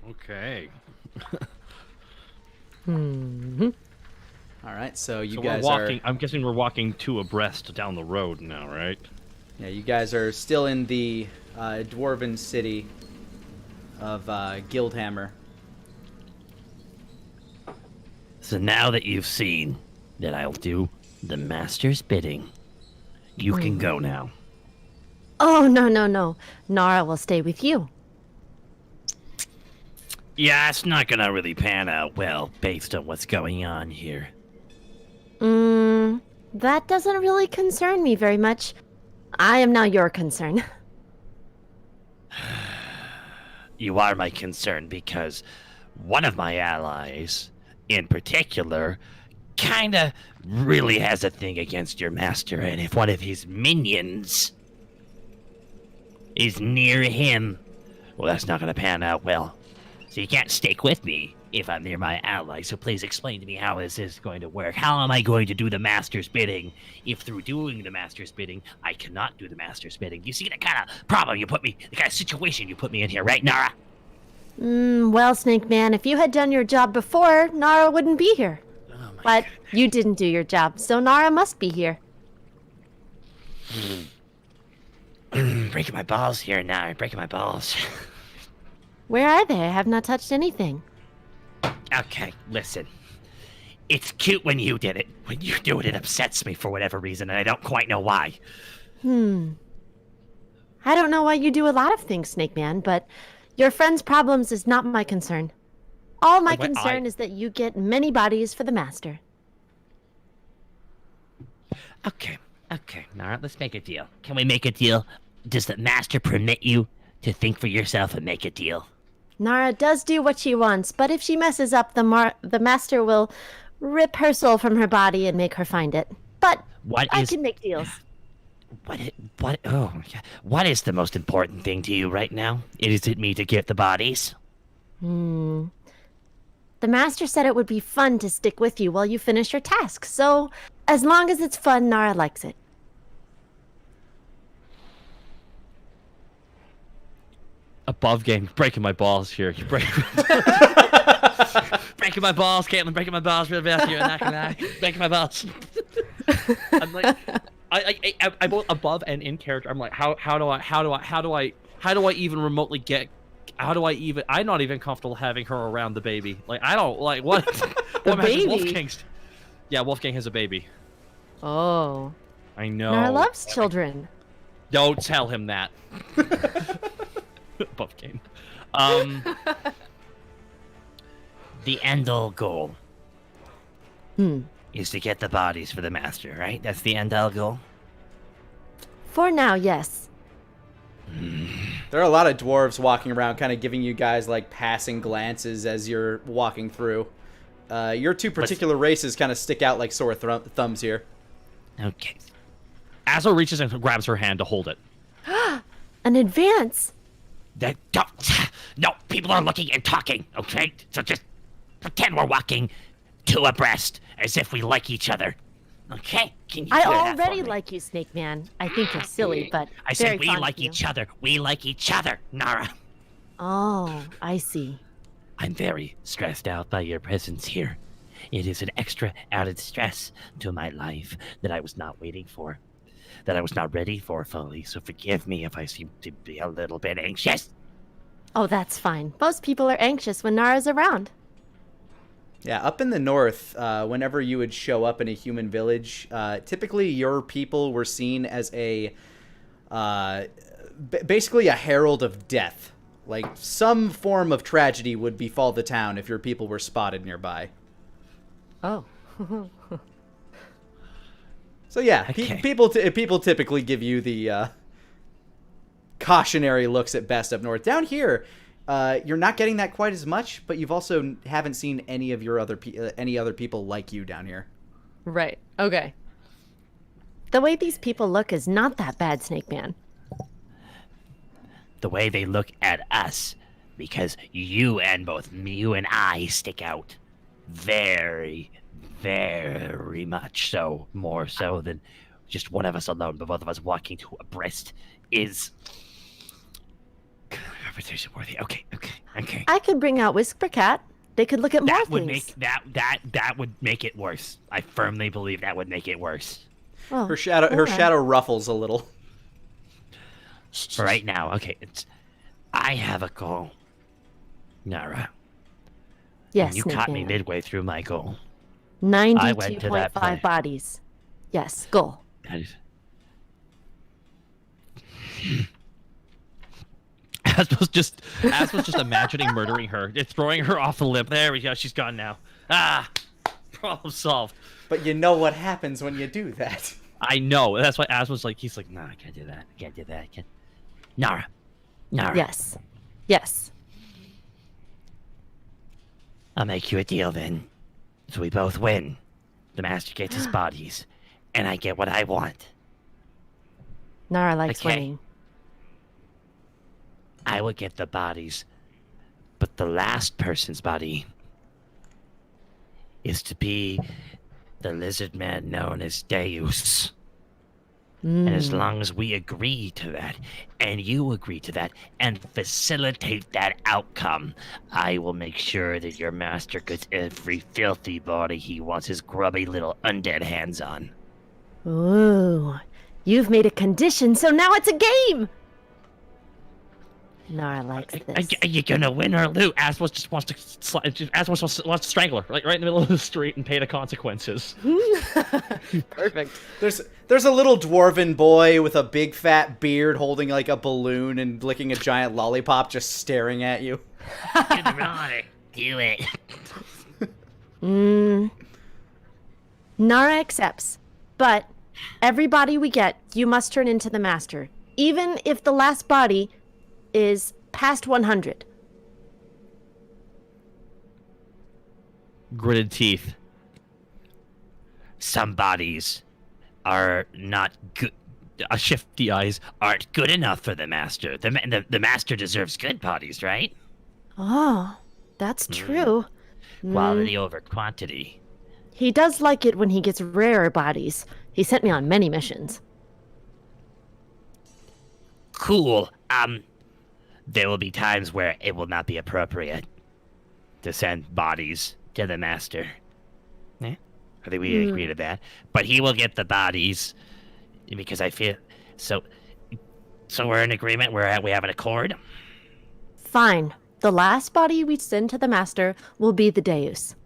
Okay. All right, so you So guys we're walking. are... I'm guessing we're walking two abreast down the road now, right? Yeah, you guys are still in the dwarven city of Guildhammer. So now that you've seen that I'll do the master's bidding, you can go now. Oh, no, no, no. Nara will stay with you. Yeah, it's not gonna really pan out well based on what's going on here. That doesn't really concern me very much. I am now your concern. You are my concern because one of my allies, in particular, kinda really has a thing against your master, and if one of his minions is near him, well, that's not gonna pan out well. So you can't stick with me if I'm near my ally, so please explain to me how this is going to work. How am I going to do the master's bidding if through doing the master's bidding, I cannot do the master's bidding? You see the kind of problem you put me, the kind of situation you put me in here, right, Nara? Well, Snake Man, if you had done your job before, Nara wouldn't be here. Oh my But you didn't do your job, so Nara must be here. Breaking my balls here, Nara, breaking my balls. Where are they? I have not touched anything. Okay, listen. It's cute when you did it. When you do it, it upsets me for whatever reason, and I don't quite know why. I don't know why you do a lot of things, Snake Man, but your friend's problems is not my concern. All my concern is that you get many bodies for the master. Okay, Nara, let's make a deal. Can we make a deal? Does the master permit you to think for yourself and make a deal? Nara does do what she wants, but if she messes up, the master will rip her soul from her body and make her find it. But I can make deals. What is the most important thing to you right now? Is it me to get the bodies? The master said it would be fun to stick with you while you finish your task, so as long as it's fun, Nara likes it. Above game, breaking my balls here. You're breaking my balls, Caitlin. Breaking my balls real bad here. Not gonna lie. Breaking my balls. I'm like, I both above and in character. I'm like, how do I even remotely get? I'm not even comfortable having her around the baby. Like, I don't like what. The baby. Wolfgang's. Yeah, Wolfgang has a baby. Oh. I know. Nara loves children. Don't tell him that. Above game. The end-all goal is to get the bodies for the master, right? That's the end-all goal? For now, yes. There are a lot of dwarves walking around, kind of giving you guys like passing glances as you're walking through. Your two particular races kind of stick out like sore thumbs here. Okay. Azo reaches and grabs her hand to hold it. An advance. No, people are looking and talking, okay? So just pretend we're walking two abreast as if we like each other. Okay? Can you I do that for already me? like you, Snake Man. I think you're silly, but I very said we fond like of you. each other. We like each other, Nara. Oh, I see. I'm very stressed out by your presence here. It is an extra added stress to my life that I was not waiting for, that I was not ready for fully, so forgive me if I seem to be a little bit anxious. Oh, that's fine. Most people are anxious when Nara's around. Yeah, up in the north, whenever you would show up in a human village, typically your people were seen as a basically a herald of death. Like, some form of tragedy would befall the town if your people were spotted nearby. Oh. So yeah, Okay. people typically give you the cautionary looks at best up north. Down here, you're not getting that quite as much, but you've also haven't seen any of your any other people like you down here. Right. Okay. The way these people look is not that bad, Snake Man. The way they look at us, because you and I stick out very, very much so, more so than just one of us alone, but both of us walking to abreast is conversation worthy. Okay. I could bring out Whisper Cat. They could look at more That would things. make that would make it worse. I firmly believe that would make it worse. Oh, Her shadow ruffles a little. For right now, okay. I have a goal, Nara. yes, And you Snake caught me Man. midway through my goal. I went to that 92.5 play. bodies. Yes, goal. That is. Asma's just imagining murdering her. It's throwing her off the lip. There we go. She's gone now. Problem solved. But you know what happens when you do that. I know. That's why Asma's like, he's like, no, I can't do that. I can't do that. I can't. Nara. Yes. Yes. I'll make you a deal then. So we both win. The master gets his bodies, and I get what I want. Nara likes Okay. winning. I will get the bodies, but the last person's body is to be the lizard man known as Deus. And as long as we agree to that, and you agree to that, and facilitate that outcome, I will make sure that your master gets every filthy body he wants his grubby little undead hands on. Ooh. You've made a condition, so now it's a game! Nara likes this. Are you gonna win or lose? Asmos just wants to wants to strangle her right in the middle of the street and pay the consequences. Perfect. There's a little dwarven boy with a big fat beard holding like a balloon and licking a giant lollipop just staring at you. Do it. Nara accepts, but every body we get, you must turn into the master, even if the last body is past 100. Gritted teeth. Some bodies are not good. Shifty eyes aren't good enough for the master. The master deserves good bodies, right? Oh, that's true. Quality over quantity. He does like it when he gets rarer bodies. He sent me on many missions. Cool. There will be times where it will not be appropriate to send bodies to the master. Yeah, I think we agree to that. But he will get the bodies because I feel so. So we're in agreement. We have an accord. Fine. The last body we send to the master will be the Deus.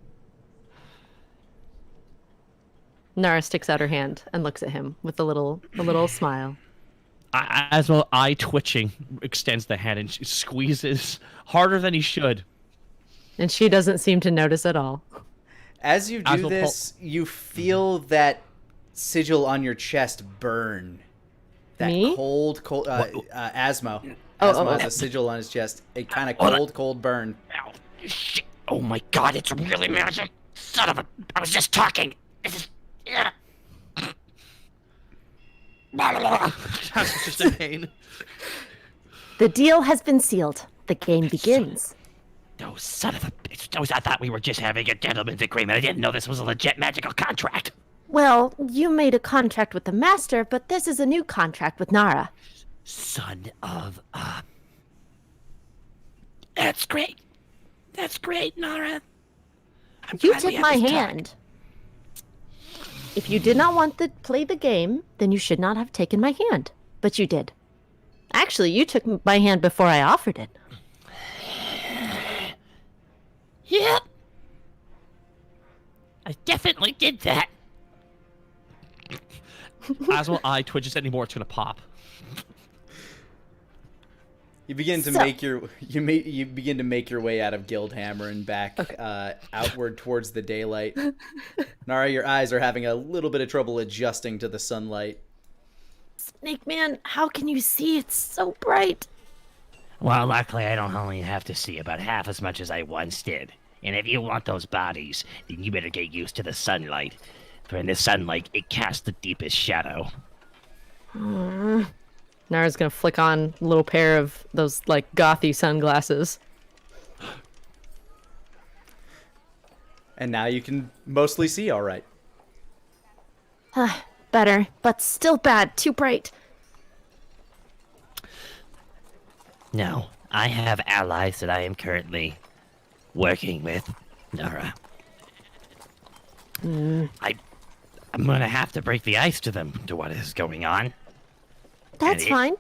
Nara sticks out her hand and looks at him with a little smile. As well, eye twitching, extends the hand and squeezes harder than he should. And she doesn't seem to notice at all. As you do Asmo this, you feel that sigil on your chest burn. That Me? cold. Asmo. Oh, Asmo has a sigil on his chest. A kind of cold burn. Ow, shit. Oh my god, it's really magic. Son of a... I was just talking. This is... Yeah. That's just a pain. The deal has been sealed. The game begins. Oh, son of a bitch. I thought we were just having a gentleman's agreement. I didn't know this was a legit magical contract. Well, you made a contract with the master, but this is a new contract with Nara. Son of a... That's great. That's great, Nara. I'm You glad we took had my this talk. hand. If you did not want to play the game, then you should not have taken my hand. But you did. Actually, you took my hand before I offered it. Yep. I definitely did that. As well, eye twitches anymore, it's gonna pop. You begin to make your way out of Guildhammer and back outward towards the daylight. Nara, your eyes are having a little bit of trouble adjusting to the sunlight. Snake Man, how can you see? It's so bright. Well, luckily I don't only have to see about half as much as I once did. And if you want those bodies, then you better get used to the sunlight. For in the sunlight, it casts the deepest shadow. Nara's gonna flick on a little pair of those, like, gothy sunglasses. And now you can mostly see all right. Better, but still bad. Too bright. No, I have allies that I am currently working with, Nara. I'm gonna have to break the ice to them to what is going on. That's fine.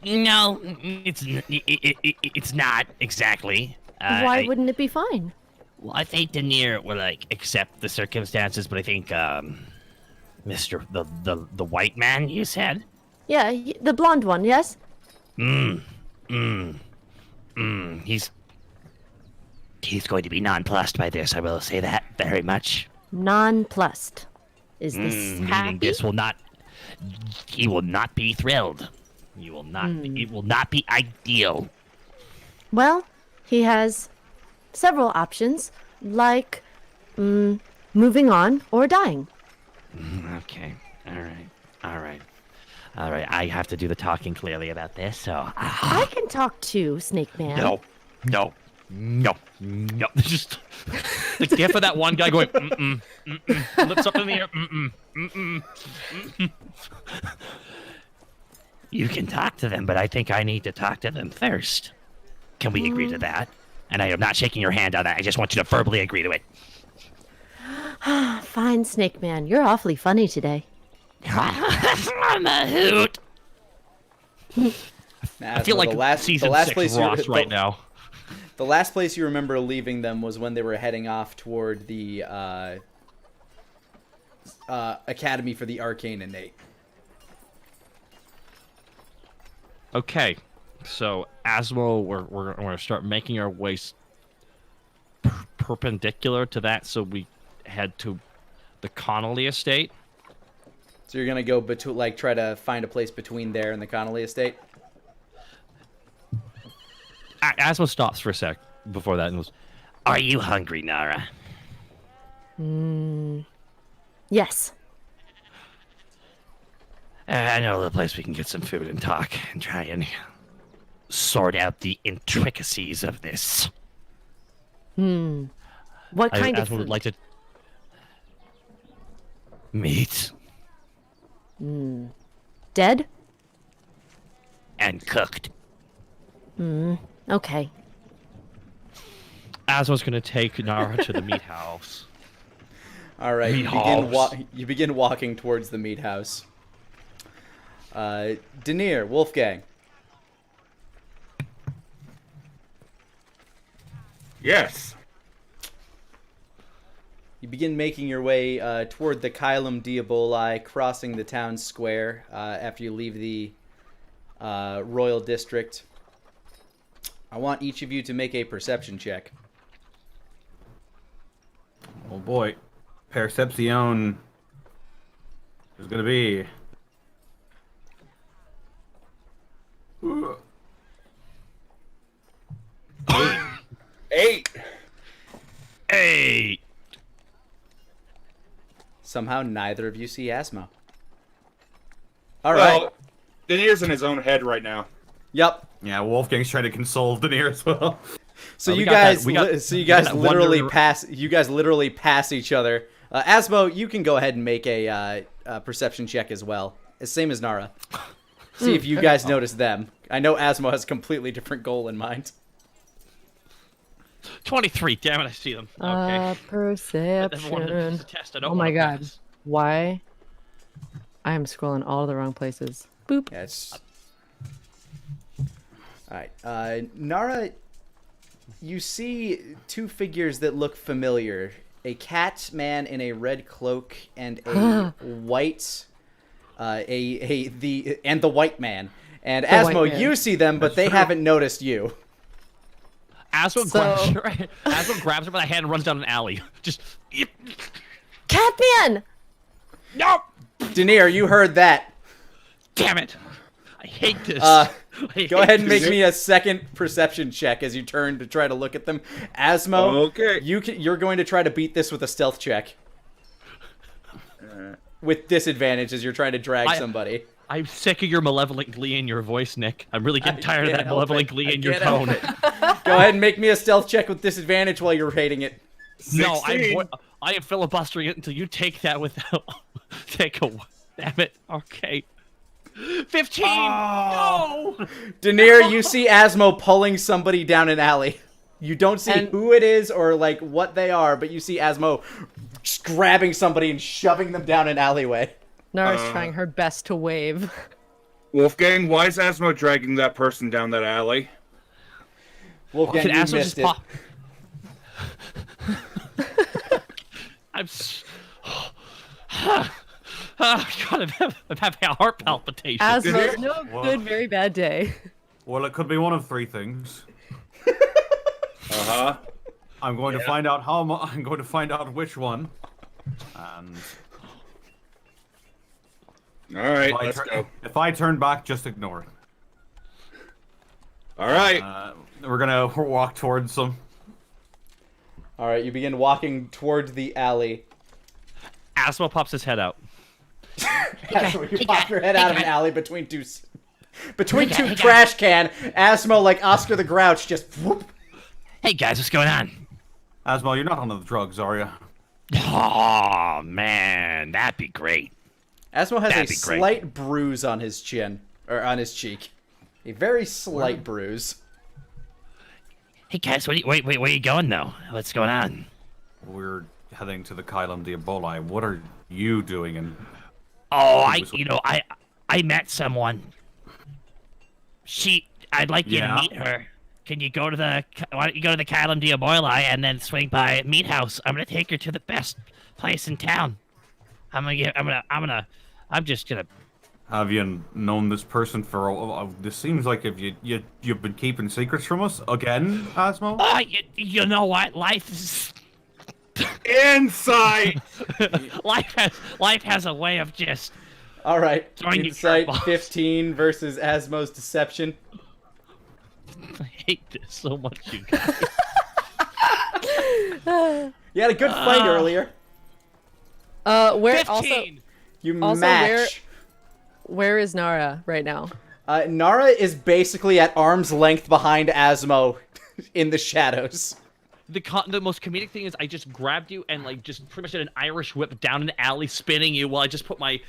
No, it's not exactly. Why wouldn't it be fine? Well, I think Denier will accept the circumstances, but I think Mr. the white man you said. Yeah, the blonde one. Yes. He's going to be nonplussed by this. I will say that very much. Nonplussed. Is this happy? This will not. He will not be thrilled. He will not. It will not be ideal. Well, he has several options, like moving on or dying. Okay. All right. I have to do the talking clearly about this, so. I can talk too, Snake Man. No. Just the gif of that one guy going, lips up in the air, You can talk to them, but I think I need to talk to them first. Can we agree to that? And I am not shaking your hand on that. I just want you to verbally agree to it. Fine, Snake Man. You're awfully funny today. I'm a hoot. I feel like season 6 Ross right now. The last place you remember leaving them was when they were heading off toward the Academy for the Arcane innate. Okay, so Asmo, we're going to start making our way perpendicular to that, so we head to the Connolly estate. So you're gonna go try to find a place between there and the Connolly estate. Asmo stops for a sec before that and goes, "Are you hungry, Nara?" Yes. I know the place we can get some food and talk and try and sort out the intricacies of this. What kind of Asmo would food? like to Meat Dead? and cooked. Okay. Asmo's going to take Nara to the meat house. All right, Meat you begin walking towards the meat house. Denier, Wolfgang. Yes. You begin making your way toward the Kylum Diaboli, crossing the town square after you leave the Royal District. I want each of you to make a perception check. Oh boy. Perception is going to be... Eight. Hey! Somehow neither of you see Asmo. All right. Well, Denier's in his own head right now. Yep. Yeah, Wolfgang's trying to console Denier as well. So we you got guys, that- we got- so you we got guys that literally wonder- pass. You guys literally pass each other. Asmo, you can go ahead and make a perception check as well, same as Nara. See if you guys notice them. I know Asmo has a completely different goal in mind. 23, damn it, I see them. Okay. Perception. It's a test. I don't Oh my wanna god. pass. Why? I am scrolling all the wrong places. Boop. Yeah, it's... All right, Nara. You see two figures that look familiar: a cat man in a red cloak and a white, the white man And The white Asmo, man. you see them, but they haven't noticed you. Asmo So- grabs her. Asmo grabs her by the hand and runs down an alley. Just. Catman! No! Daenerys, you heard that. Damn it! I hate this. Go ahead and make me a second perception check as you turn to try to look at them. Asmo, Okay. you're going to try to beat this with a stealth check. With disadvantage as you're trying to drag somebody. I'm sick of your malevolent glee in your voice, Nick. I'm really getting tired of can't that help malevolent it. glee I in your can't help tone. Go ahead and make me a stealth check with disadvantage while you're hating it. No, 16. I am filibustering it until you take that without. Take a. Damn it. Okay. 15! No! Daenerys, you see Asmo pulling somebody down an alley. You don't see And- who it is or like what they are, but you see Asmo just grabbing somebody and shoving them down an alleyway. Nara's trying her best to wave. Wolfgang, why is Asmo dragging that person down that alley? Wolfgang, Can you Asmo missed just it. pop? I'm. God, I'm having a heart palpitation. Asmo's no good, very bad day. Well, it could be one of three things. Uh-huh. I'm going to find out I'm going to find out which one. And Alright, let's go. if I turn back, just ignore it. Alright. We're gonna walk towards them. All right, you begin walking towards the alley. Asmo pops his head out. Asmo, you pop your head out of an alley between two trash can. Asmo, like Oscar the Grouch, just whoop. Hey guys, what's going on? Asmo, you're not on the drugs, are you? Oh man, that'd be great. Asmo has That'd a be great. slight bruise on his chin, or on his cheek. A very slight bruise. Hey guys, where are you going though? What's going on? We're heading to the Kylum Diaboli. What are you doing in Oh, I met someone. I'd like you Yeah? to meet her. Can you go to why don't you go to the Kylum Diaboli and then swing by Meat House? I'm gonna take her to the best place in town. I'm just gonna. Have you known this person for this seems like if you've been keeping secrets from us again, Asmo? Oh, you know what? Life is. Insight! Life has a way of just. All right, Throwing you insight curveballs. 15 versus Asmo's deception. I hate this so much, you guys. You had a good fight earlier. Where 15. also You also, match. where is Nara right now? Nara is basically at arm's length behind Asmo in the shadows. The most comedic thing is I just grabbed you and like just pretty much did an Irish whip down an alley, spinning you while I just put my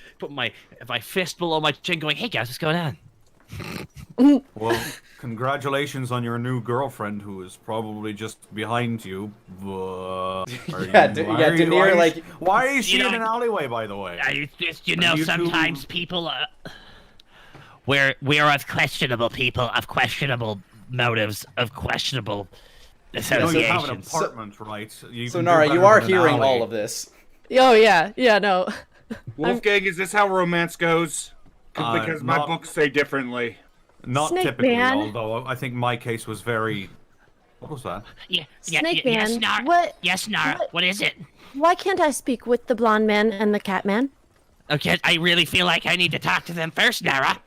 fist below my chin, going, "Hey guys, what's going on?" Well, congratulations on your new girlfriend, who is probably just behind you. Daenerys, why is she You in know, an alleyway, by the way? It's just, you Are know, you two- sometimes people, we're of questionable people, of questionable motives, of questionable You know you have an associations. apartment, right? You So can do Nara, better you are than an hearing alley. all of this. Oh yeah, no. Wolfgang, is this how romance goes? Because my not- books say differently. Not Snake typically, Man. although I think my case was very. What was that? Snake yes, Man, Nara. what- Yes, Nara. What is it? Why can't I speak with the blonde man and the cat man? Okay, I really feel like I need to talk to them first, Nara.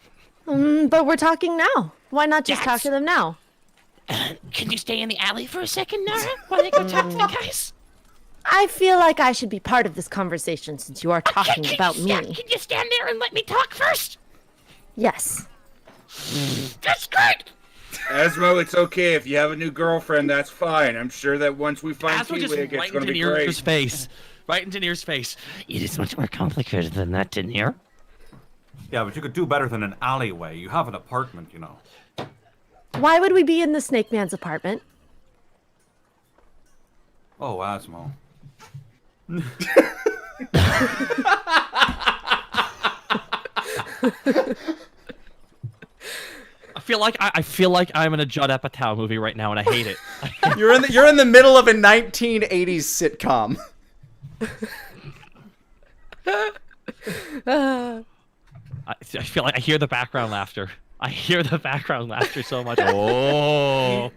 But we're talking now. Why not just talk That's- to them now? Can you stay in the alley for a second, Nara, while I go talk to the guys? I feel like I should be part of this conversation since you are talking Can about you me. Can you stand there and let me talk first? Yes. That's great. Asmo, it's okay. If you have a new girlfriend, that's fine. I'm sure that once we find Asmo just Keywig, it's right going into to be Daenerys' great. face. Right into Daenerys' face. It is much more complicated than that, Daenerys. Yeah, but you could do better than an alleyway. You have an apartment, you know. Why would we be in the Snake Man's apartment? Oh, Asmo. I feel like I'm in a Judd Apatow movie right now, and I hate it. You're in the middle of a 1980s sitcom. I feel like I hear the background laughter. I hear the background laughter so much. Oh.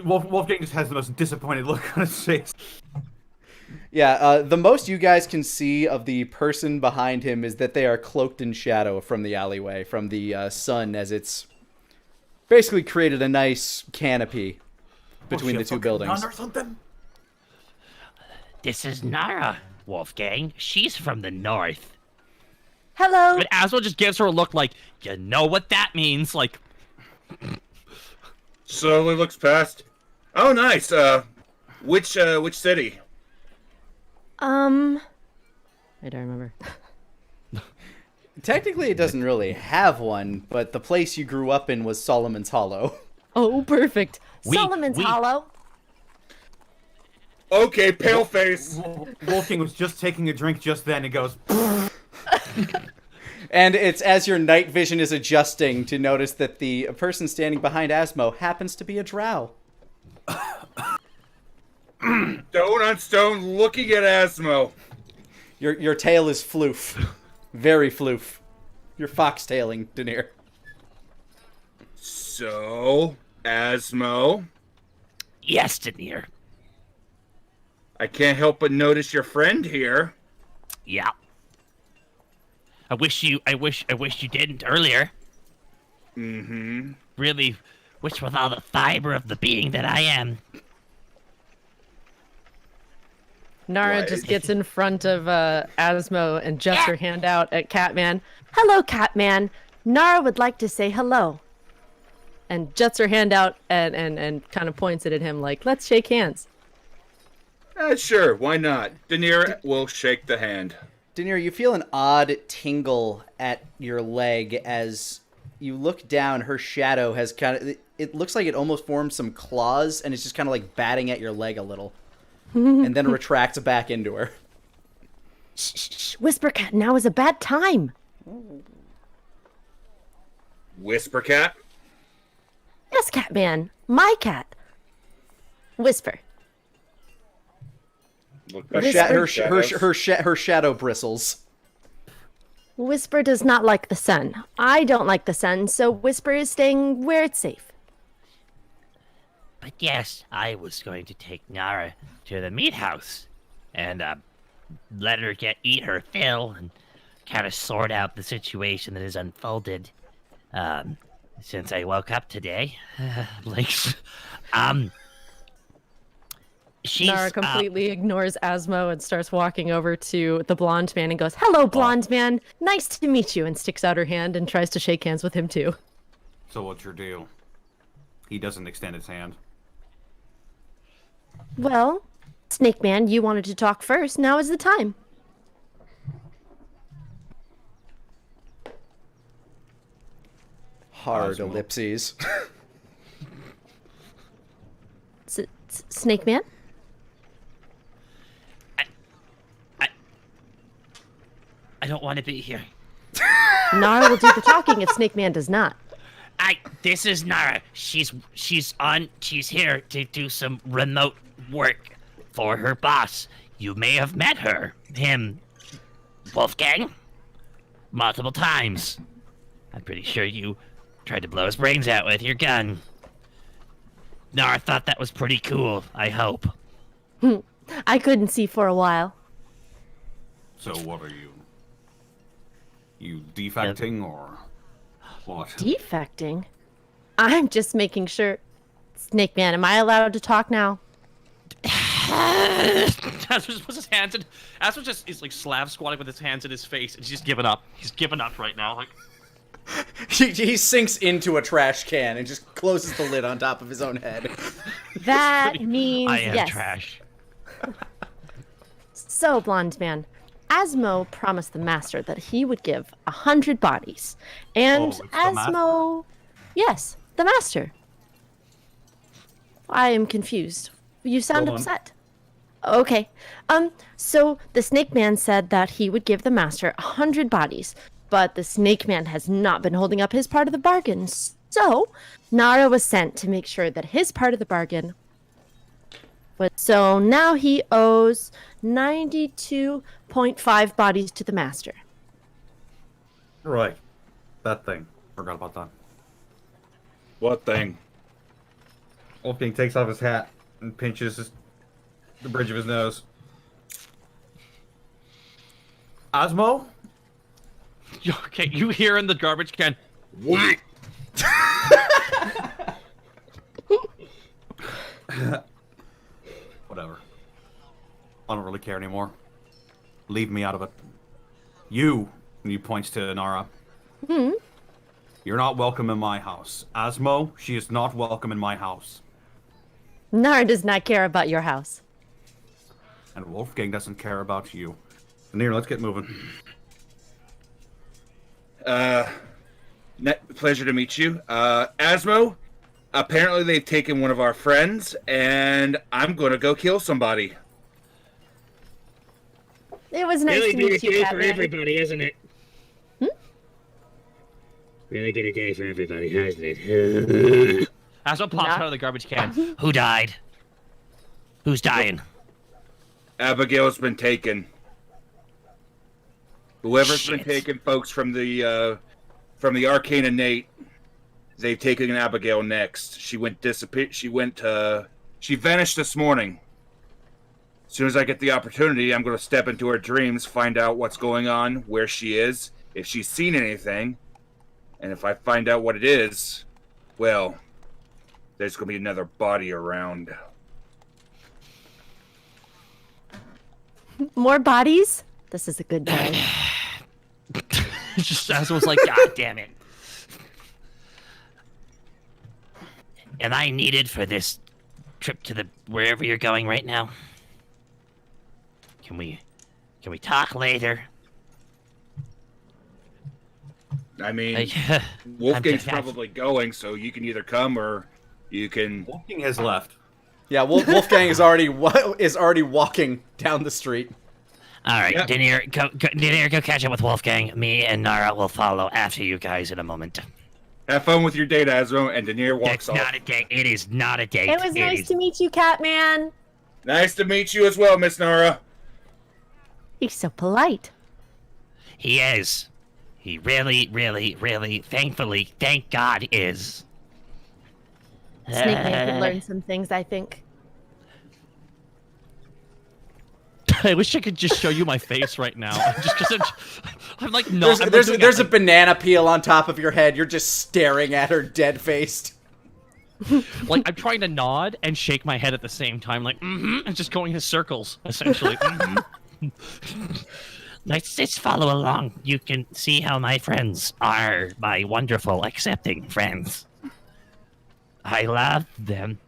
Wolfgang just has the most disappointed look on his face. Yeah, the most you guys can see of the person behind him is that they are cloaked in shadow from the alleyway, from the sun, as it's basically created a nice canopy between the two buildings. Or something? This is Nara, Wolfgang. She's from the north. Hello. But Aswell just gives her a look like, you know what that means? Like, Slowly looks past. Oh, nice. Which city? I don't remember. Technically, it doesn't really have one, but the place you grew up in was Solomon's Hollow. Oh, perfect. Solomon's Hollow. Okay, paleface. Wolfgang was just taking a drink just then. It goes. And it's as your night vision is adjusting to notice that the person standing behind Asmo happens to be a drow. Stone on stone, looking at Asmo. Your tail is floof. Very floof. You're foxtailing, Daenerys. So, Asmo, yes, Daenerys. I can't help but notice your friend here. Yeah. I wish you didn't earlier. Mm-hmm. Really wish with all the fiber of the being that I am. Nara Why? just gets in front of Asmo and juts her hand out at Catman Hello, Catman. Nara would like to say hello. and juts her hand out and kind of points it at him like, let's shake hands. Sure, why not? Daenerys will shake the hand. Daenerys, you feel an odd tingle at your leg as you look down. Her shadow has kind of... It looks like it almost formed some claws, and it's just kind of like batting at your leg a little. And then retracts back into her. Shh, shh, shh. Whisper Cat, now is a bad time. Whisper Cat? Yes, Catman. My cat. Whisper. Look Her, back sha- at her, the sh- her, sh- shadows. her, sh- her shadow bristles. Whisper does not like the sun. I don't like the sun, so Whisper is staying where it's safe. But yes, I was going to take Nara to the meat house and let her eat her fill and kind of sort out the situation that has unfolded since I woke up today. She's Nara completely ignores Asmo and starts walking over to the blonde man and goes, hello, blonde man. Nice to meet you, and sticks out her hand and tries to shake hands with him too. So what's your deal? He doesn't extend his hand. Well, Snake Man, you wanted to talk first. Now is the time. Hard Asmo. ellipses. Snake Man? I don't want to be here. Nara will do the talking if Snake Man does not. This is Nara. She's here to do some remote work for her boss. You may have met him, Wolfgang, multiple times. I'm pretty sure you tried to blow his brains out with your gun. Nara thought that was pretty cool, I hope. I couldn't see for a while. So what are you? You defecting or what? Defecting? I'm just making sure. Snake Man, am I allowed to talk now? Asper just puts his hands in. Asper just is like slab squatting with his hands in his face, and he's just giving up. He's giving up right now. Like, He sinks into a trash can and just closes the lid on top of his own head. That means I am yes. trash. So, Blonde Man, Asmo promised the Master that he would give 100 bodies. And it's the Master? Asmo... Yes, the Master. I am confused. You sound Hold on. upset. Okay. So the Snake Man said that he would give the Master 100 bodies, but the Snake Man has not been holding up his part of the bargain. So Nara was sent to make sure that his part of the bargain was... So now he owes 92.5 bodies to the Master. Right. That thing. Forgot about that. What thing? Wolfgang takes off his hat and pinches the bridge of his nose. Osmo? Okay, you hear in the garbage can. What? Whatever. I don't really care anymore. Leave me out of it. You, and he points to Nara. You're not welcome in my house. Osmo, she is not welcome in my house. Nara does not care about your house. And Wolfgang doesn't care about you. Nir, let's get moving. Pleasure to meet you. Asmo, apparently they've taken one of our friends, and I'm gonna go kill somebody. It was nice Really to been a meet you, day for Catman. everybody, isn't it? Really been a day for everybody, hasn't it? Asmo pops out of the garbage can. Who died? Who's dying? Abigail's been taken. Whoever's been Shit. taken, folks from the Arcane innate, they've taken Abigail next. She vanished this morning. As soon as I get the opportunity, I'm going to step into her dreams, find out what's going on, where she is, if she's seen anything, and if I find out what it is, well, there's going to be another body around. More bodies? This is a good day. Just Asmo's like, God damn it. Am I needed for this trip to the wherever you're going right now? Can we talk later? I mean, Like, Wolfgang's I'm- probably going, so you can either come or you can... Wolfgang has left. Yeah, Wolfgang is already walking down the street. All right, Yep. Denier, go catch up with Wolfgang. Me and Nara will follow after you guys in a moment. Have fun with your date, Asmo, and Denier walks That's off. not a date. It is not a date. It was nice is- to meet you, Catman. Nice to meet you as well, Miss Nara. He's so polite. He is. He really, really, really, thankfully, thank God, is. Snake Man could learn some things, I think. I wish I could just show you my face right now. Just because I'm like, no. There's a banana peel on top of your head. You're just staring at her dead-faced. like I'm trying to nod and shake my head at the same time, like, and just going in circles, essentially. Let's just follow along. You can see how my friends are, my wonderful, accepting friends. I love them.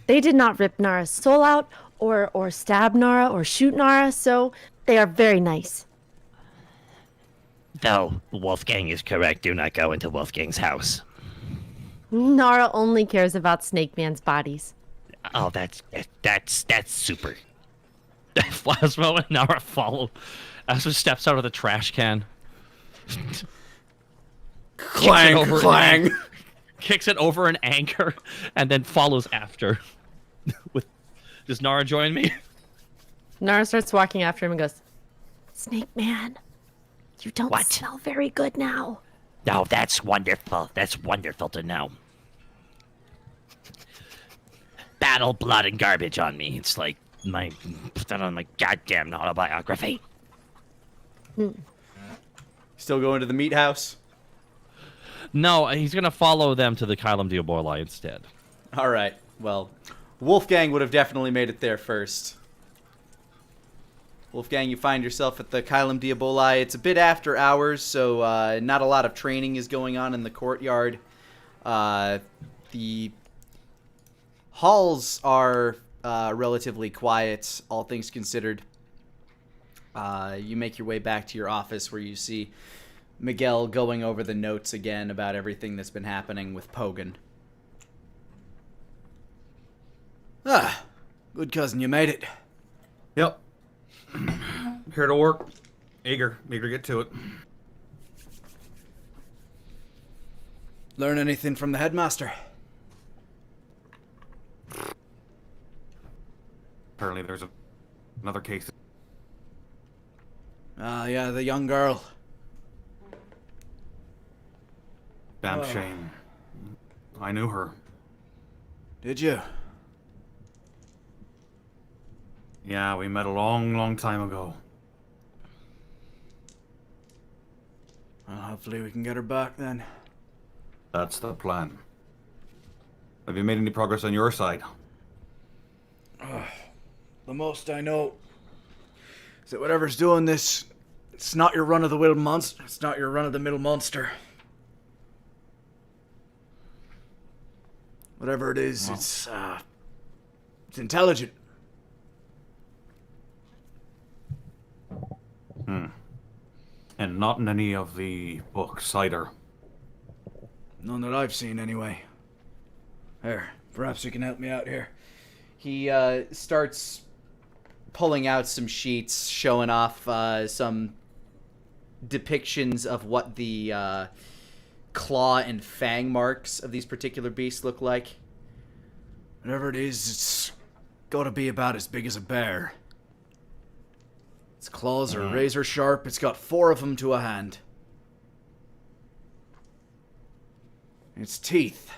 They did not rip Nara's soul out, or stab Nara, or shoot Nara, so they are very nice. Though Wolfgang is correct, do not go into Wolfgang's house. Nara only cares about Snake Man's bodies. Oh, that's super. Asmo and Nara follow. Asmo steps out of the trash can. Clang, over- clang. Kicks it over an anchor, and then follows after. Does Nara join me? Nara starts walking after him and goes, Snake Man, you don't What? smell very good now. Oh, that's wonderful. That's wonderful to know. Battle, blood, and garbage on me. It's like put that on my goddamn autobiography. Still going to the meat house? No, he's gonna follow them to the Kylum Diaborli instead. All right. Well, Wolfgang would have definitely made it there first. Wolfgang, you find yourself at the Kylum Diaboli. It's a bit after hours, so not a lot of training is going on in the courtyard. The halls are relatively quiet, all things considered. You make your way back to your office where you see Miguel going over the notes again about everything that's been happening with Pogan. Ah, good cousin, you made it. Yep. Here to work. Eager to get to it. Learn anything from the headmaster? Apparently there's another case. Ah, yeah, the young girl. Damn shame. I knew her. Did you? Yeah, we met a long, long time ago. Well, hopefully we can get her back then. That's the plan. Have you made any progress on your side? The most I know is that whatever's doing this, it's not your run-of-the-mill monster. It's not your run-of-the-mill monster. Whatever it is, it's intelligent. And not in any of the books either. None that I've seen, anyway. There, perhaps you can help me out here. He starts pulling out some sheets, showing off some depictions of what the claw and fang marks of these particular beasts look like. Whatever it is, it's gotta be about as big as a bear. Its claws are razor sharp. It's got 4 of them to a hand. Its teeth.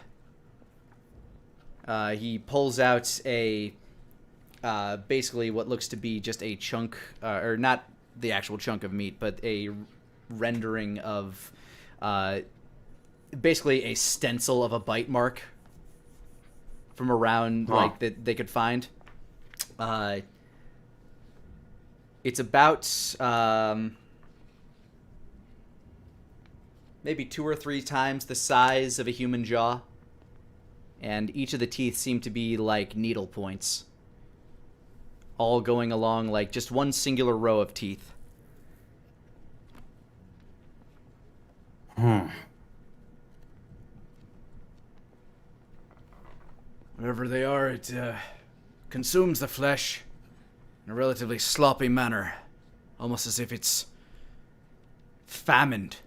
He pulls out a basically what looks to be just a chunk, or not the actual chunk of meat, but a rendering of basically a stencil of a bite mark from around like that they could find. It's about maybe 2 or 3 times the size of a human jaw, and each of the teeth seem to be like needle points, all going along like just one singular row of teeth. Whatever they are, it consumes the flesh in a relatively sloppy manner, almost as if it's famined.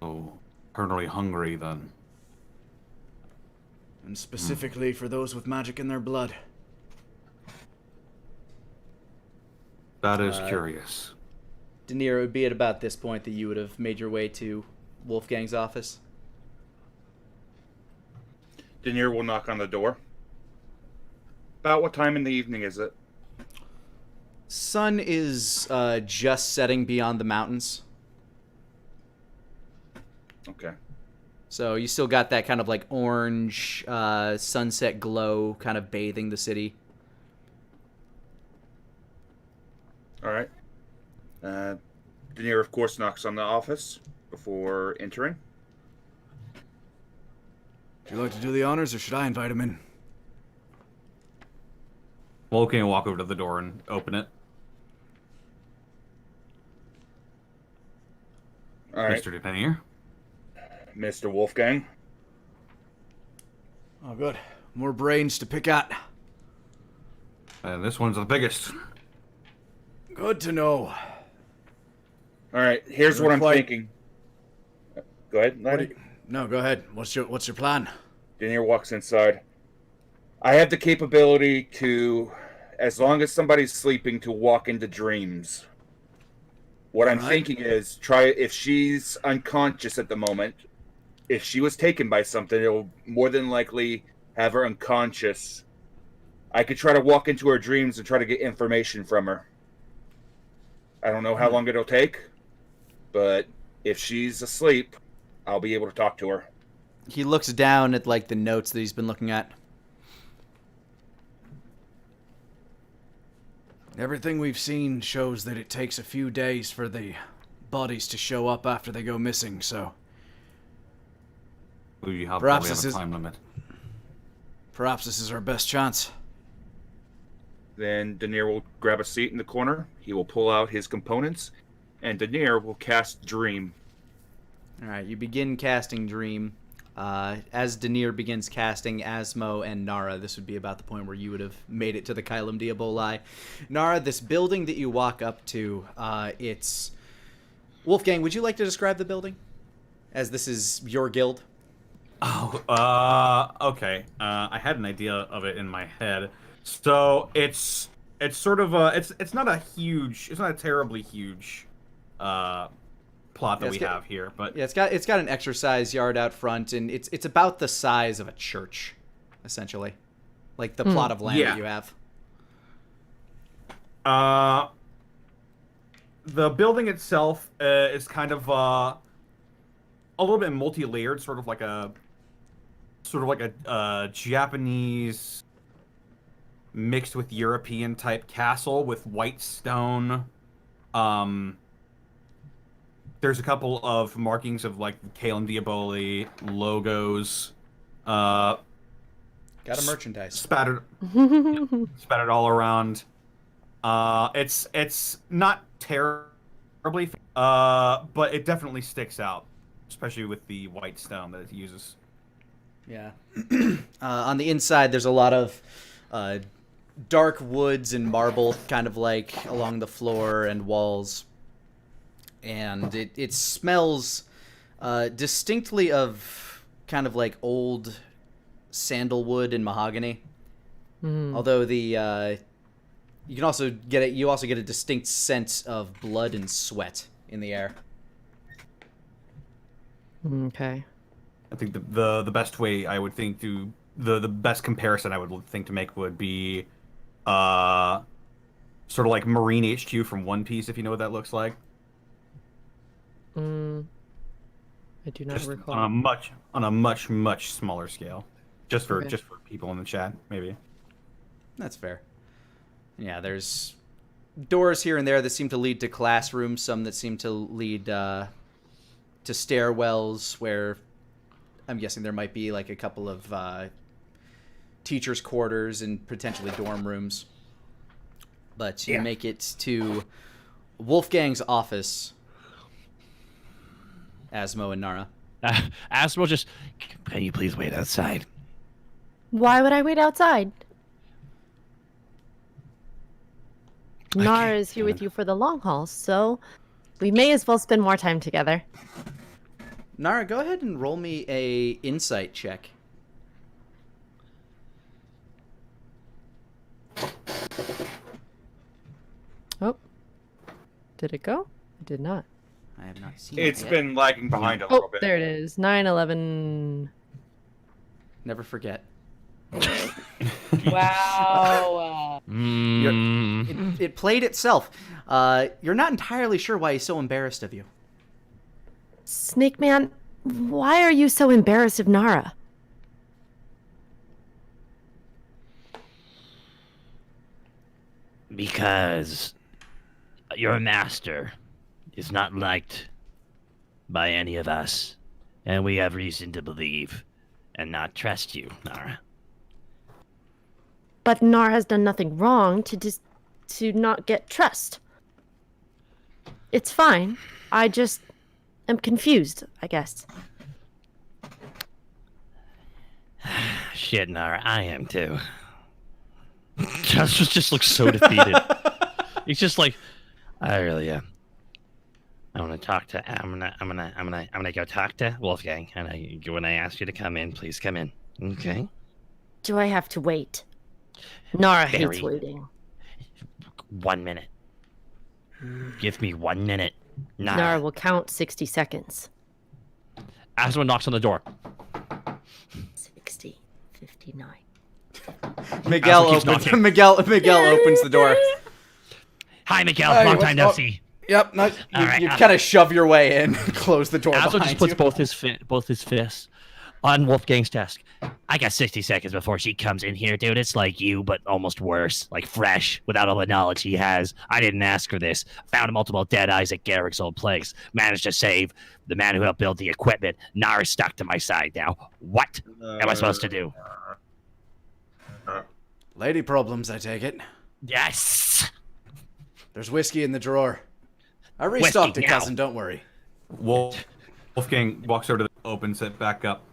So, eternally hungry then. And specifically for those with magic in their blood. That is curious. Denier, it would be at about this point that you would have made your way to Wolfgang's office. Denier will knock on the door. About what time in the evening is it? Sun is just setting beyond the mountains. Okay. So you still got that kind of like orange sunset glow kind of bathing the city. All right. Denier, of course, knocks on the office before entering. Would you like to do the honors, or should I invite him in? Wolfgang will walk over to the door and open it. All right. Mr. Denier? Mr. Wolfgang. Oh, good. More brains to pick at. And this one's the biggest. Good to know. All right. Here's what I'm thinking. Go ahead, Lani. No, go ahead. What's your plan? Denier walks inside. I have the capability to, as long as somebody's sleeping, to walk into dreams. What I'm thinking is, try if she's unconscious at the moment. If she was taken by something, it'll more than likely have her unconscious. I could try to walk into her dreams and try to get information from her. I don't know how long it'll take, but if she's asleep, I'll be able to talk to her. He looks down at like the notes that he's been looking at. Everything we've seen shows that it takes a few days for the bodies to show up after they go missing, so We have Perhaps probably have this a is- time limit. perhaps this is our best chance. Then Denier will grab a seat in the corner. He will pull out his components, and Denier will cast Dream. All right, you begin casting Dream. As Denier begins casting Moe and Nara, this would be about the point where you would have made it to the Kylum Diaboli. Nara, this building that you walk up to, it's... Wolfgang, would you like to describe the building? As this is your guild? Oh, okay. I had an idea of it in my head. So it's sort of it's not a terribly huge plot that we have here. But yeah, it's got an exercise yard out front, and it's about the size of a church, essentially, like the plot of land that you have. The building itself is kind of a little bit multi-layered, sort of like a Japanese mixed with European type castle with white stone. There's a couple of markings of like Kalen Diaboli logos. Got a merchandise spattered all around. It's not terribly, but it definitely sticks out, especially with the white stone that it uses. Yeah. On the inside, there's a lot of dark woods and marble, kind of like along the floor and walls, and it smells distinctly of kind of like old sandalwood and mahogany. Although the you can also get it. You also get a distinct sense of blood and sweat in the air. Okay. I think the best way I would think to the best comparison I would think to make would be sort of like Marine HQ from One Piece, if you know what that looks like. I do not recall. On a much smaller scale. Just for people in the chat, maybe. That's fair. Yeah, there's doors here and there that seem to lead to classrooms, some that seem to lead to stairwells where I'm guessing there might be like a couple of teachers' quarters and potentially dorm rooms. But you make it to Wolfgang's office, Asmo and Nara. Asmo just, can you please wait outside? Why would I wait outside? Nara is here with you for the long haul, so we may as well spend more time together. Nara, go ahead and roll me a insight check. Oh. Did it go? It did not. I have not seen It's it yet. been lagging behind a little bit. There it is. 9, 11. Never forget. Wow. It played itself. You're not entirely sure why he's so embarrassed of you. Snake Man, why are you so embarrassed of Nara? Because your master is not liked by any of us, and we have reason to believe and not trust you, Nara. But Nara has done nothing wrong to not get trust. It's fine. I just am confused, I guess. Shit, Nara, I am too. Josh just looks so defeated. He's just like, I really am. I want to talk to. I'm gonna go talk to Wolfgang, and when I ask you to come in, please come in. Okay. Do I have to wait? Nara hates Very. waiting. 1 minute. Give me 1 minute. Nara will count 60 seconds. As someone knocks on the door. 60, 59. Miguel opens the door. Hi, Miguel. Hey, Long what's time no up? see. Yep. You Alright, kind of shove your way in, close the door Asmo behind just puts you. both his fists on Wolfgang's desk. I got 60 seconds before she comes in here, dude. It's like you, but almost worse. Like fresh, without all the knowledge he has. I didn't ask for this. Found multiple dead eyes at Garrick's old place. Managed to save the man who helped build the equipment. Nara's stuck to my side now. What am I supposed to do? Lady problems, I take it. Yes! There's whiskey in the drawer. I restocked Whiskey it, now. cousin, don't worry. Wolfgang walks over to opens it back up.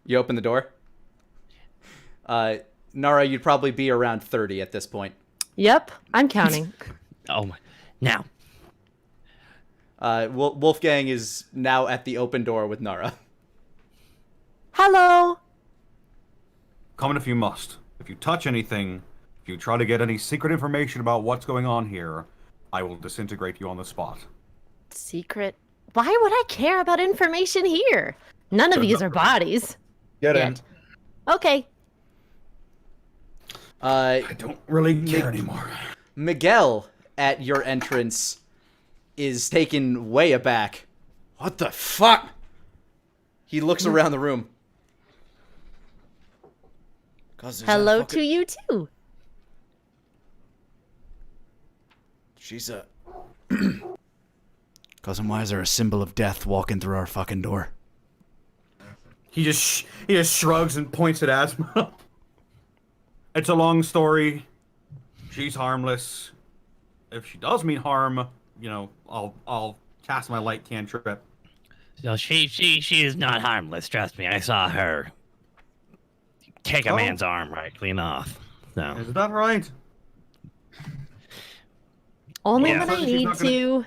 You open the door. Nara, you'd probably be around 30 at this point. Yep, I'm counting. Oh my. Now. Wolfgang is now at the open door with Nara. Hello. Comment if you must. If you touch anything, If you try to get any secret information about what's going on here, I will disintegrate you on the spot. Secret? Why would I care about information here? None of these are bodies. Get in. Yet. Okay. I don't really care anymore. Miguel, at your entrance, is taken way aback. What the fuck? He looks around the room. Hello to you too. She's a... Cousin, why is there a symbol of death walking through our fucking door? He just shrugs and points at Asmo. It's a long story. She's harmless. If she does mean harm, you know, I'll cast my light cantrip. No, she is not harmless. Trust me, I saw her take a man's arm right clean off. No. Is that right? Only Yeah. when I need to.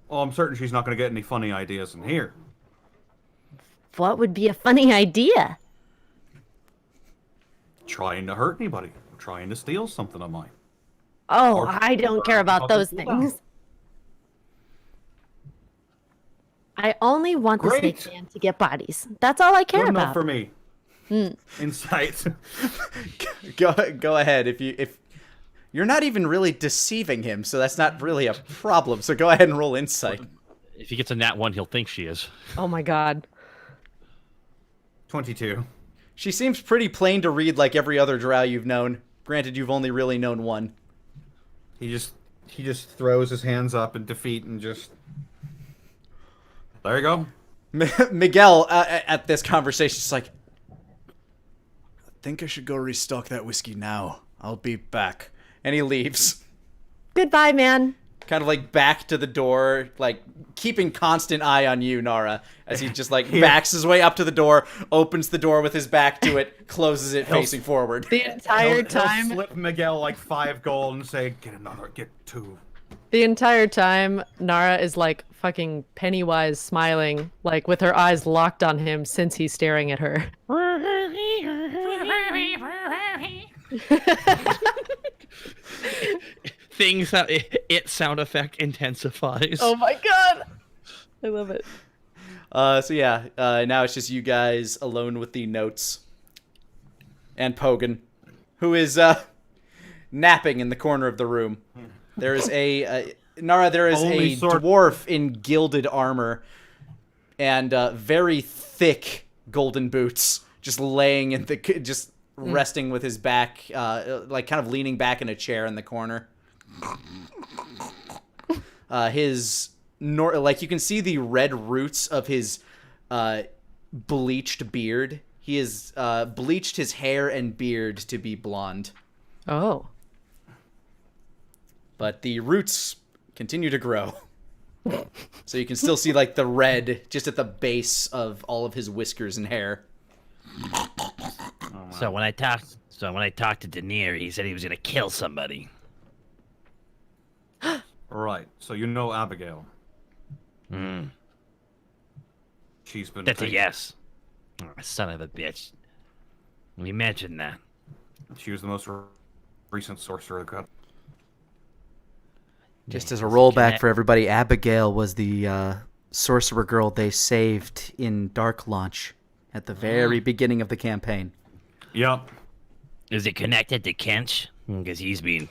Well, I'm certain she's not going to get any funny ideas in here. What would be a funny idea? Trying to hurt anybody. Trying to steal something of mine. Oh, Or- I don't care about those things. I only want the Great. snake man to get bodies. That's all I care Good about. enough for me. Insight. Go ahead. If you're not even really deceiving him, so that's not really a problem. So go ahead and roll insight. If he gets a nat 1, he'll think she is. Oh my god. 22. She seems pretty plain to read, like every other drow you've known. Granted, you've only really known one. He just throws his hands up in defeat and just... There you go. Miguel, at this conversation, is like, I think I should go restock that whiskey now. I'll be back. and he leaves. Goodbye, man. Kind of like back to the door, like keeping constant eye on you, Nara, as he just like backs his way up to the door, opens the door with his back to it, closes it facing forward. The entire He'll time, slip Miguel like 5 gold and say, get 2. the entire time, Nara is like fucking Pennywise smiling, like with her eyes locked on him since he's staring at her. Things that it sound effect intensifies. Oh my god! I love it. So yeah, now it's just you guys alone with the notes. And Pogan, who is napping in the corner of the room. There is Nara, there is Only a sword- dwarf in gilded armor and very thick golden boots, just laying in the, just resting with his back, like kind of leaning back in a chair in the corner. Like you can see the red roots of his bleached beard. He has bleached his hair and beard to be blonde, Oh. but the roots continue to grow. So you can still see like the red just at the base of all of his whiskers and hair. So when I talked to Denier, he said he was gonna kill somebody. Right. So you know Abigail. Hmm. She's been. That's a taken. yes. Oh, son of a bitch. Imagine that. She was the most recent sorcerer cut. Just as a Does it rollback connect? for everybody, Abigail was the sorcerer girl they saved in Dark Launch at the very beginning of the campaign. Yep. Is it connected to Kench? Because he's been,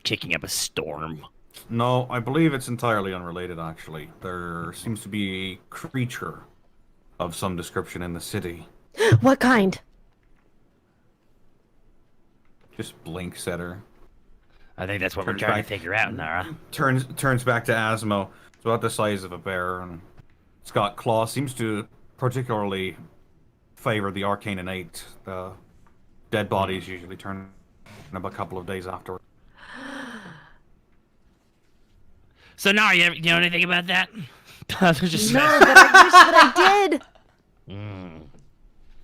kicking up a storm. No, I believe it's entirely unrelated. Actually, there seems to be a creature of some description in the city. What kind? Just blinks at her. I think that's what we're Turns trying back. to figure out, Nara. Turns back to Asmo. It's about the size of a bear, and it's got claws. Seems to particularly favor the arcane innate. The dead bodies usually turn in about a couple of days afterward. So Nara, you know anything about that? Just No, but I wish that I did.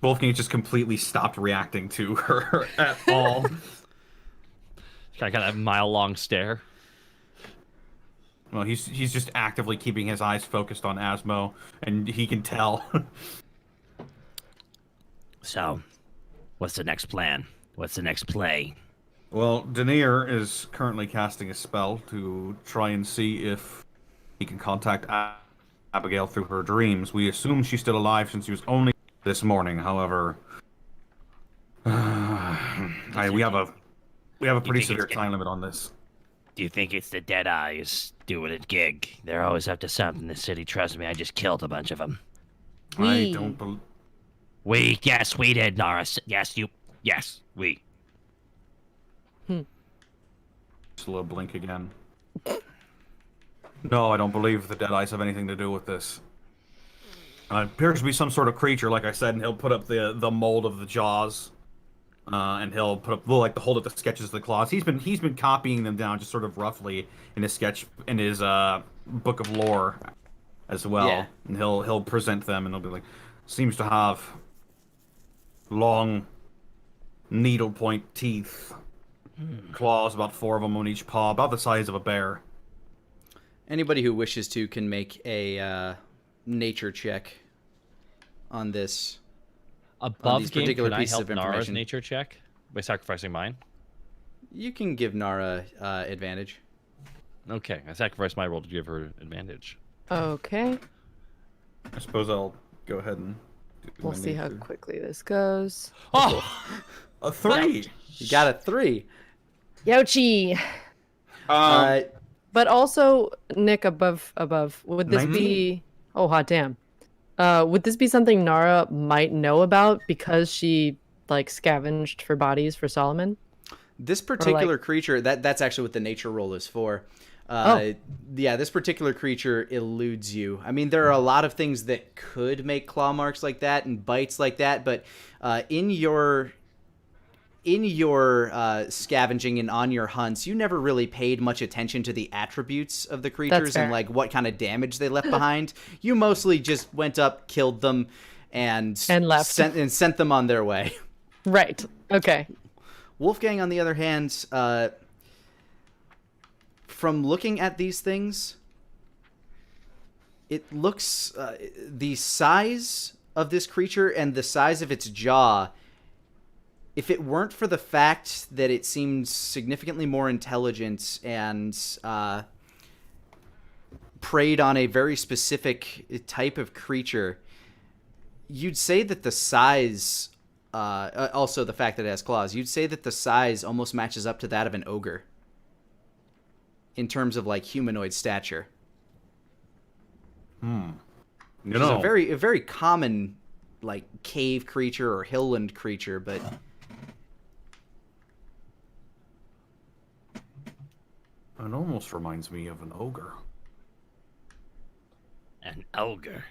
Wolfgang just completely stopped reacting to her at all. got a mile-long stare. Well, he's just actively keeping his eyes focused on Asmo, and he can tell. So, what's the next plan? What's the next play? Well, Denier is currently casting a spell to try and see if he can contact Abigail through her dreams. We assume she's still alive since she was only this morning. However, we have a pretty severe time limit on this. Do you think it's the Deadeyes doing a gig? They're always up to something in the city. Trust me, I just killed a bunch of them. I don't believe. Yes, we did, Nara. Yes, we. Just a little blink again. No, I don't believe the Deadeyes have anything to do with this. It appears to be some sort of creature, like I said, and he'll put up the mold of the jaws, and he'll put up hold up the sketches of the claws. He's been copying them down just sort of roughly in his book of lore as well. Yeah. And he'll present them, and he'll be like, seems to have long needlepoint teeth, claws, about 4 of them on each paw, about the size of a bear. Anybody who wishes to can make a nature check on this. Above game, can I help Nara's nature check by sacrificing mine? You can give Nara advantage. Okay, I sacrificed my roll to give her advantage. Okay. I suppose I'll go ahead and we'll see how quickly this goes. Oh! A 3! You got a 3. Youchie! But also, Nick, above, would this 19? be... Oh, hot damn. Would this be something Nara might know about because she, scavenged for bodies for Solomon? This particular creature, that's actually what the nature roll is for. Yeah, this particular creature eludes you. I mean, there are a lot of things that could make claw marks like that and bites like that, but in your scavenging and on your hunts, you never really paid much attention to the attributes of the creatures and what kind of damage they left behind. You mostly just went up, killed them, and left sent them on their way. Right. Okay. Wolfgang, on the other hand, from looking at these things, it looks the size of this creature and the size of its jaw. If it weren't for the fact that it seemed significantly more intelligent and preyed on a very specific type of creature, you'd say that the size, also the fact that it has claws, you'd say that the size almost matches up to that of an ogre in terms of humanoid stature. Which is a very common cave creature or hillland creature, but it almost reminds me of an ogre. An ogre?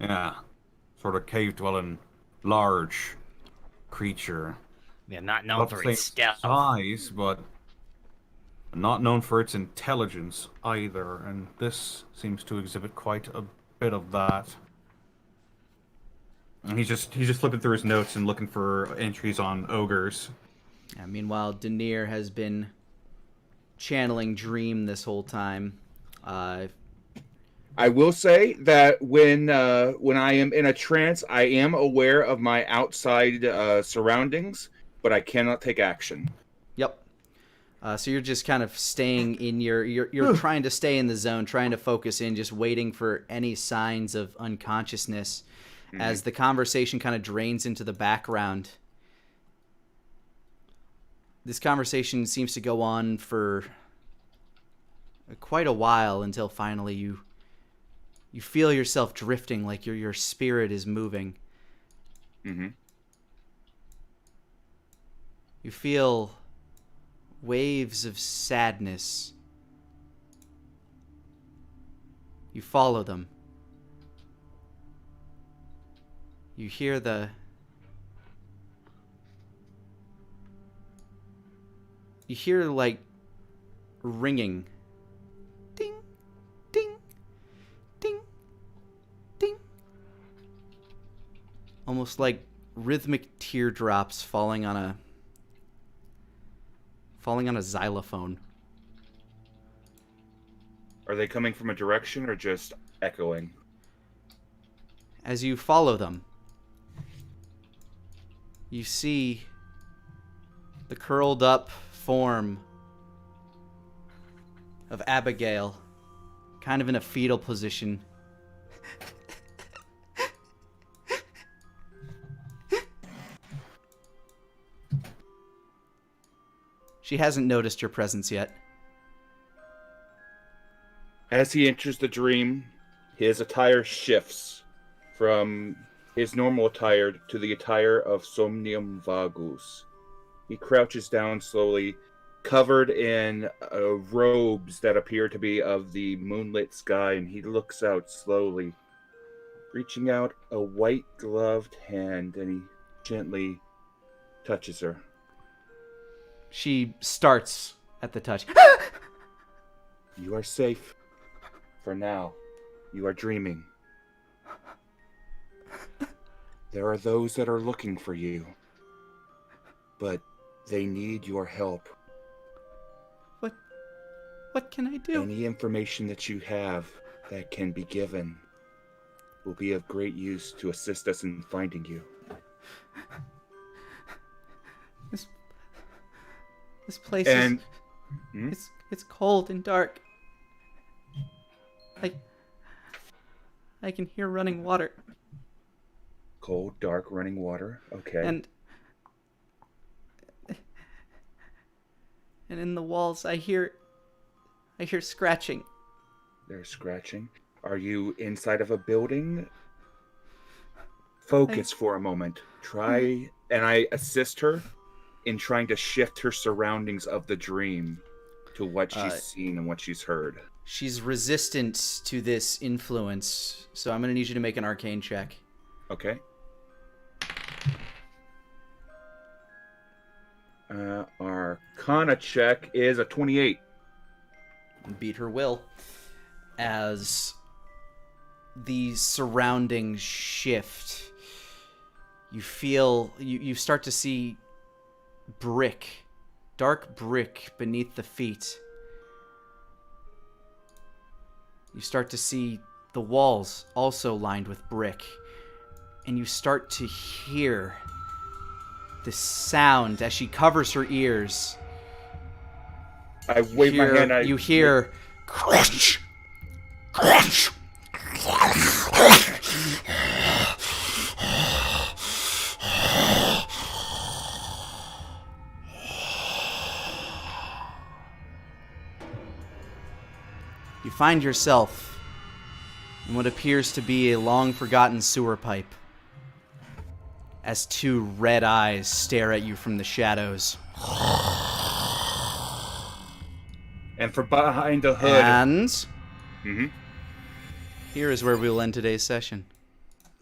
Yeah. Sort of cave-dwelling, large creature. Yeah, not known for its stealth. Size, but not known for its intelligence either, and this seems to exhibit quite a bit of that. And he's just flipping through his notes and looking for entries on ogres. Meanwhile, Denier has been channeling Dream this whole time. I will say that when I am in a trance, I am aware of my outside surroundings, but I cannot take action. Yep. So you're just kind of staying in you're trying to stay in the zone, trying to focus in, just waiting for any signs of unconsciousness as the conversation kind of drains into the background. This conversation seems to go on for quite a while until finally you feel yourself drifting, like your spirit is moving. Mm-hmm. You feel waves of sadness. You follow them. You hear ringing. Ding, ding, ding, ding. Almost like rhythmic teardrops falling on a xylophone. Are they coming from a direction or just echoing? As you follow them, you see the curled up form of Abigail, kind of in a fetal position. She hasn't noticed your presence yet. As he enters the dream, his attire shifts from his normal attire to the attire of Somnium Vagus. He crouches down slowly, covered in robes that appear to be of the moonlit sky, and he looks out slowly, reaching out a white-gloved hand, and he gently touches her. She starts at the touch. You are safe. For now, you are dreaming. There are those that are looking for you, but they need your help. What can I do? Any information that you have that can be given will be of great use to assist us in finding you. This place and is... It's cold and dark. I can hear running water. Cold, dark, running water. Okay. And in the walls I hear scratching. There's scratching. Are you inside of a building? Focus for a moment. Try, and I assist her in trying to shift her surroundings of the dream to what she's seen and what she's heard. She's resistant to this influence, so I'm going to need you to make an arcane check. Okay. Arcana check is a 28. Beat her will. As the surroundings shift, you feel, you start to see dark brick beneath the feet. You start to see the walls also lined with brick. And you start to hear the sound as she covers her ears. I wave my hand. You hear crunch, crunch. You find yourself in what appears to be a long-forgotten sewer pipe as two red eyes stare at you from the shadows. And from behind the hood. And here is where we will end today's session.